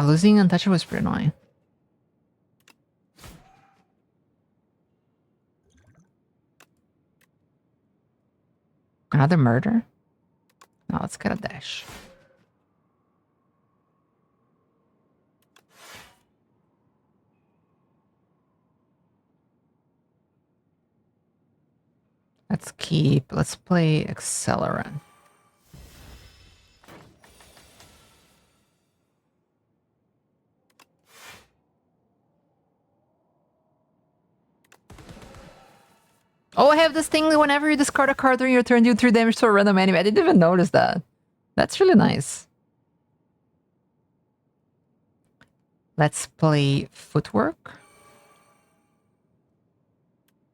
Losing untouchable was pretty annoying. Another murder? No, let's get a dash. Let's play Accelerant. Oh, I have this thing that whenever you discard a card during your turn, you do 3 damage to a random enemy. I didn't even notice that. That's really nice. Let's play Footwork.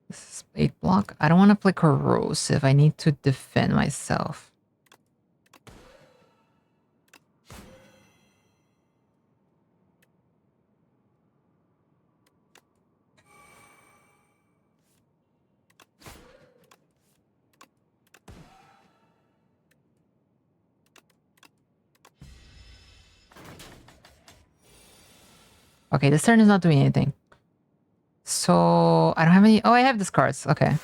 This is 8 block. I don't want to play Corrosive. I need to defend myself. Okay, this turn is not doing anything. So, I don't have any... Oh, I have these cards. Okay.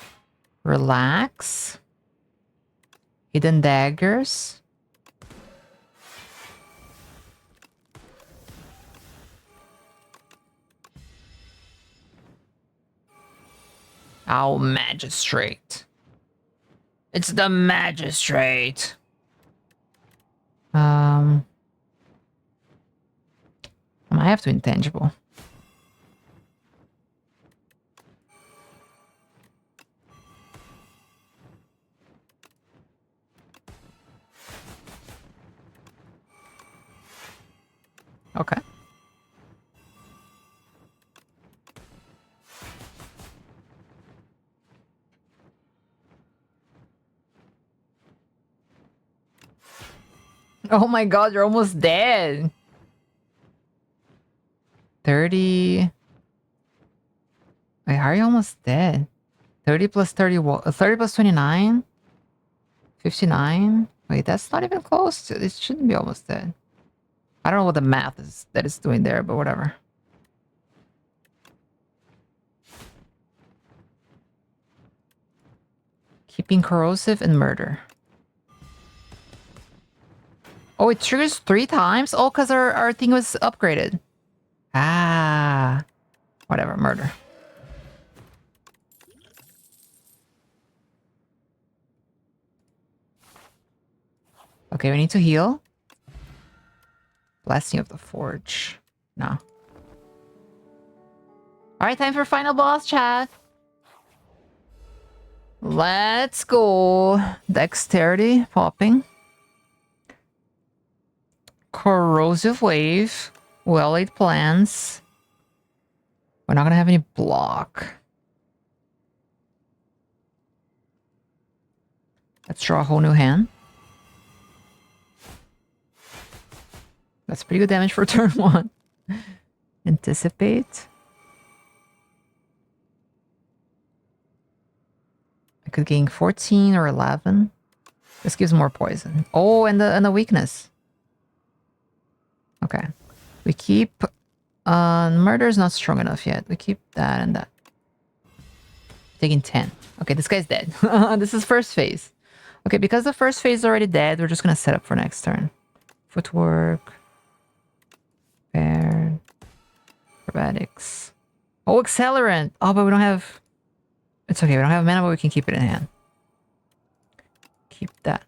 Relax. Hidden Daggers. Oh, Magistrate. It's the Magistrate. I might have to intangible. Okay. Oh my god, you're almost dead. 30. Wait, how are you almost dead? 30 plus 30, 30 plus 29? 59? Wait, that's not even close to... It shouldn't be almost dead. I don't know what the math is that it's doing there, but whatever. Keeping Corrosive and Murder. Oh, it triggers 3 times? Oh, because our thing was upgraded. Ah. Whatever, Murder. Okay, we need to heal. Blessing of the Forge. No. Alright, time for final boss, chat. Let's go. Dexterity popping. Corrosive Wave. Well-laid plans. We're not gonna have any block. Let's draw a whole new hand. That's pretty good damage for turn 1. Anticipate. I could gain 14 or 11. This gives more poison. Oh, and the weakness. Okay. We keep... murder is not strong enough yet. We keep that and that. Taking 10. Okay, this guy's dead. This is first phase. Okay, because the first phase is already dead, we're just gonna set up for next turn. Footwork. Paired. Acrobatics. Oh, Accelerant! Oh, but we don't have... It's okay, we don't have mana, but we can keep it in hand. Keep that.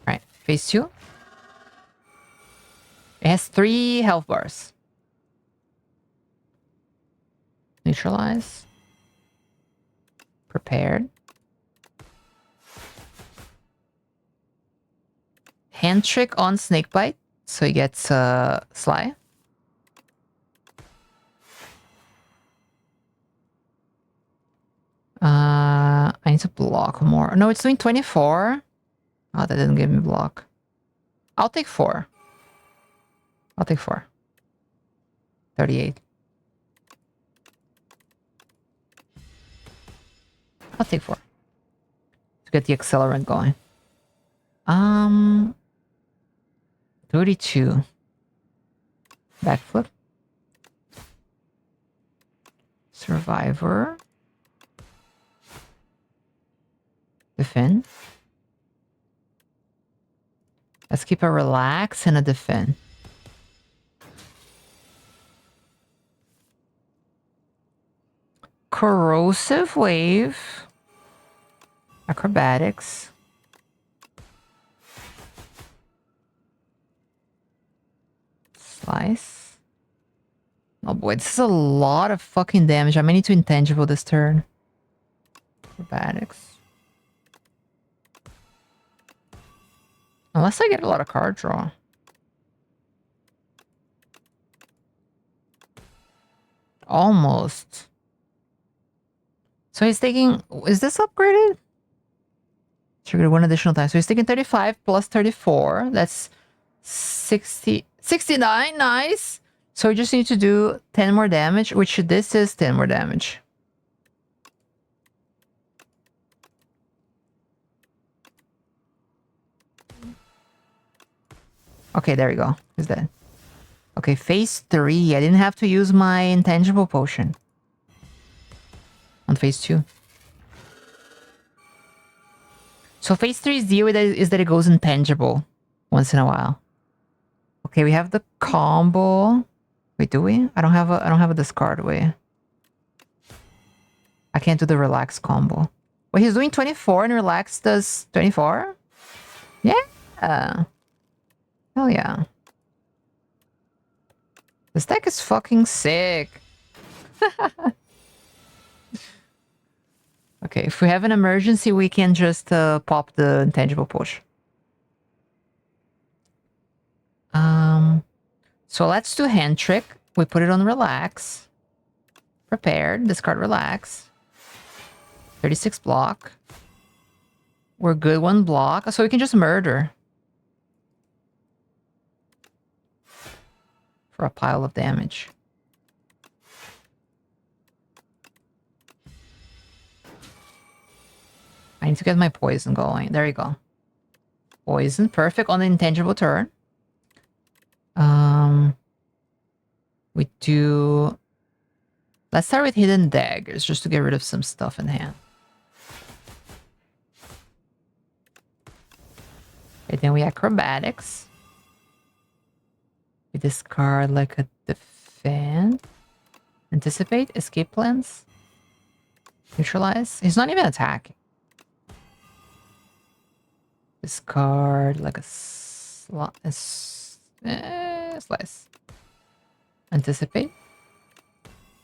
Alright, phase 2. It has 3 health bars. Neutralize. Prepared. Hand trick on Snakebite. So he gets Sly. I need to block more. No, it's doing 24. Oh, that didn't give me block. I'll take 4. I'll take 4. 38. I'll take 4. To get the Accelerant going. 32. Backflip. Survivor. Defend. Let's keep a relax and a defend. Corrosive Wave. Acrobatics. Slice. Oh boy, this is a lot of fucking damage. I may need to intangible this turn. Acrobatics. Unless I get a lot of card draw. Almost. So he's taking... Is this upgraded? Triggered 1 additional time. So he's taking 35 plus 34. That's 60... 69! Nice! So we just need to do 10 more damage, which this is 10 more damage. Okay, there we go. He's dead. Okay, phase 3. I didn't have to use my intangible potion. On phase 2. So phase 3's deal is that it goes intangible once in a while. Okay, we have the combo. Wait, do we? I don't have a discard way. I can't do the relax combo. Wait, he's doing 24 and relax does 24? Yeah. Hell yeah. This deck is fucking sick. Okay, if we have an emergency, we can just pop the intangible push. So let's do hand trick. We put it on relax. Prepared. Discard relax. 36 block. We're good 1 block. So we can just murder. For a pile of damage. I need to get my poison going. There you go. Poison. Perfect on the intangible turn. We do... Let's start with hidden daggers, just to get rid of some stuff in hand. Okay, then we acrobatics. We discard like a defend. Anticipate. Escape plans. Neutralize. He's not even attacking. Discard like a slice. Anticipate.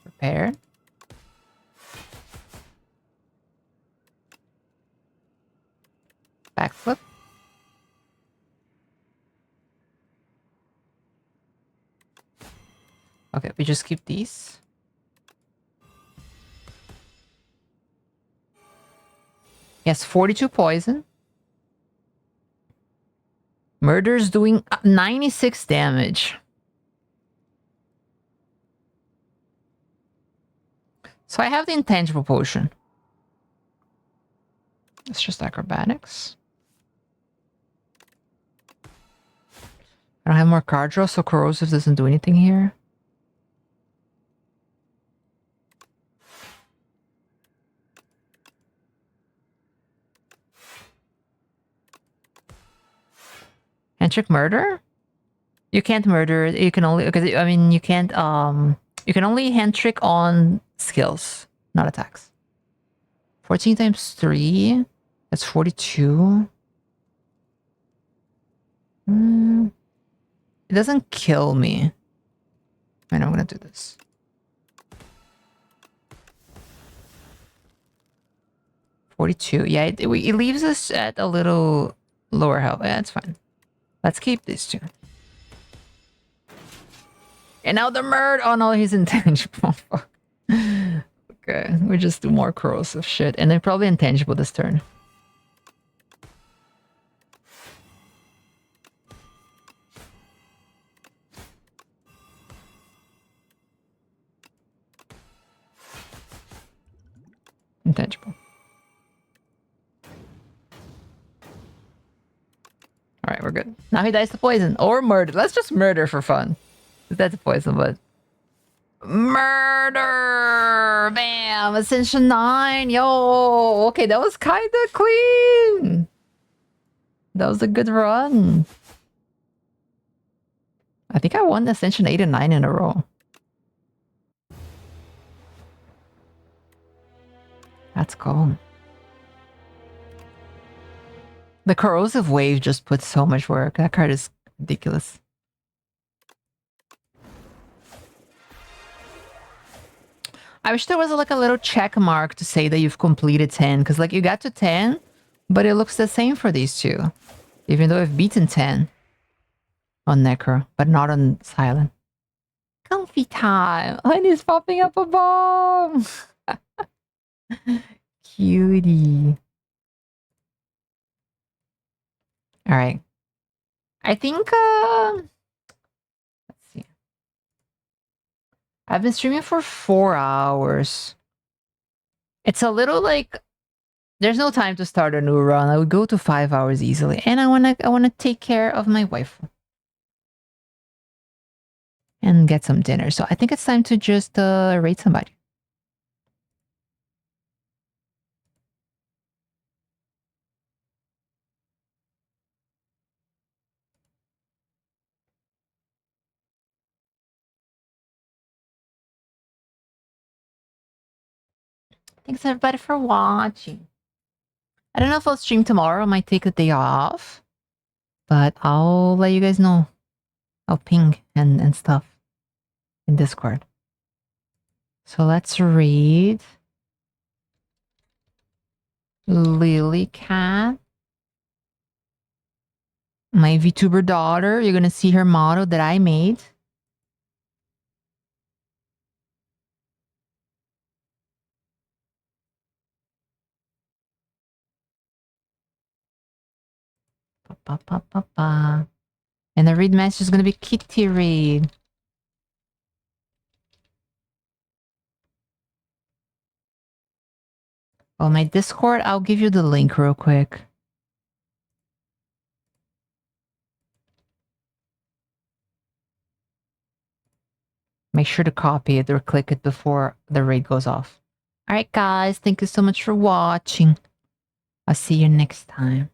Prepare. Backflip. Okay, we just keep these. Yes, 42 poison. Murder's doing 96 damage. So I have the intangible potion. It's just acrobatics. I don't have more card draw, so corrosive doesn't do anything here. Hand trick murder? You can't murder. You can only, because I mean you can't you can only hand trick on skills, not attacks. 14 times 3. That's 42. It doesn't kill me. And I'm gonna do this. $42. Yeah, it leaves us at a little lower health. Yeah, that's fine. Let's keep these two. And now the murder. Oh no, he's intangible. Fuck. Okay, we just do more corrosive shit. And they're probably intangible this turn. Intangible. Alright, we're good. Now he dies to poison. Or murder. Let's just murder for fun. That's a poison, but... Murder! Bam! Ascension 9! Yo! Okay, that was kinda clean! That was a good run. I think I won Ascension 8 and 9 in a row. That's cool. The corrosive wave just puts so much work. That card is ridiculous. I wish there was like a little check mark to say that you've completed 10, because like you got to 10, but it looks the same for these two. Even though I've beaten 10 on Necro, but not on Silent. Comfy time! Honey's popping up a bomb! Cutie. Alright. I think, let's see. I've been streaming for 4 hours. It's a little like, there's no time to start a new run. I would go to 5 hours easily. And I wanna take care of my wife. And get some dinner. So I think it's time to just raid somebody. Thanks everybody for watching. I don't know if I'll stream tomorrow. I might take a day off. But I'll let you guys know. I'll ping and stuff in Discord. So let's read Lily Cat. My VTuber daughter. You're gonna see her motto that I made. Ba, ba, ba, ba. And the read message is gonna be Kitty Read. Oh, my Discord, I'll give you the link real quick. Make sure to copy it or click it before the raid goes off. Alright guys, thank you so much for watching. I'll see you next time.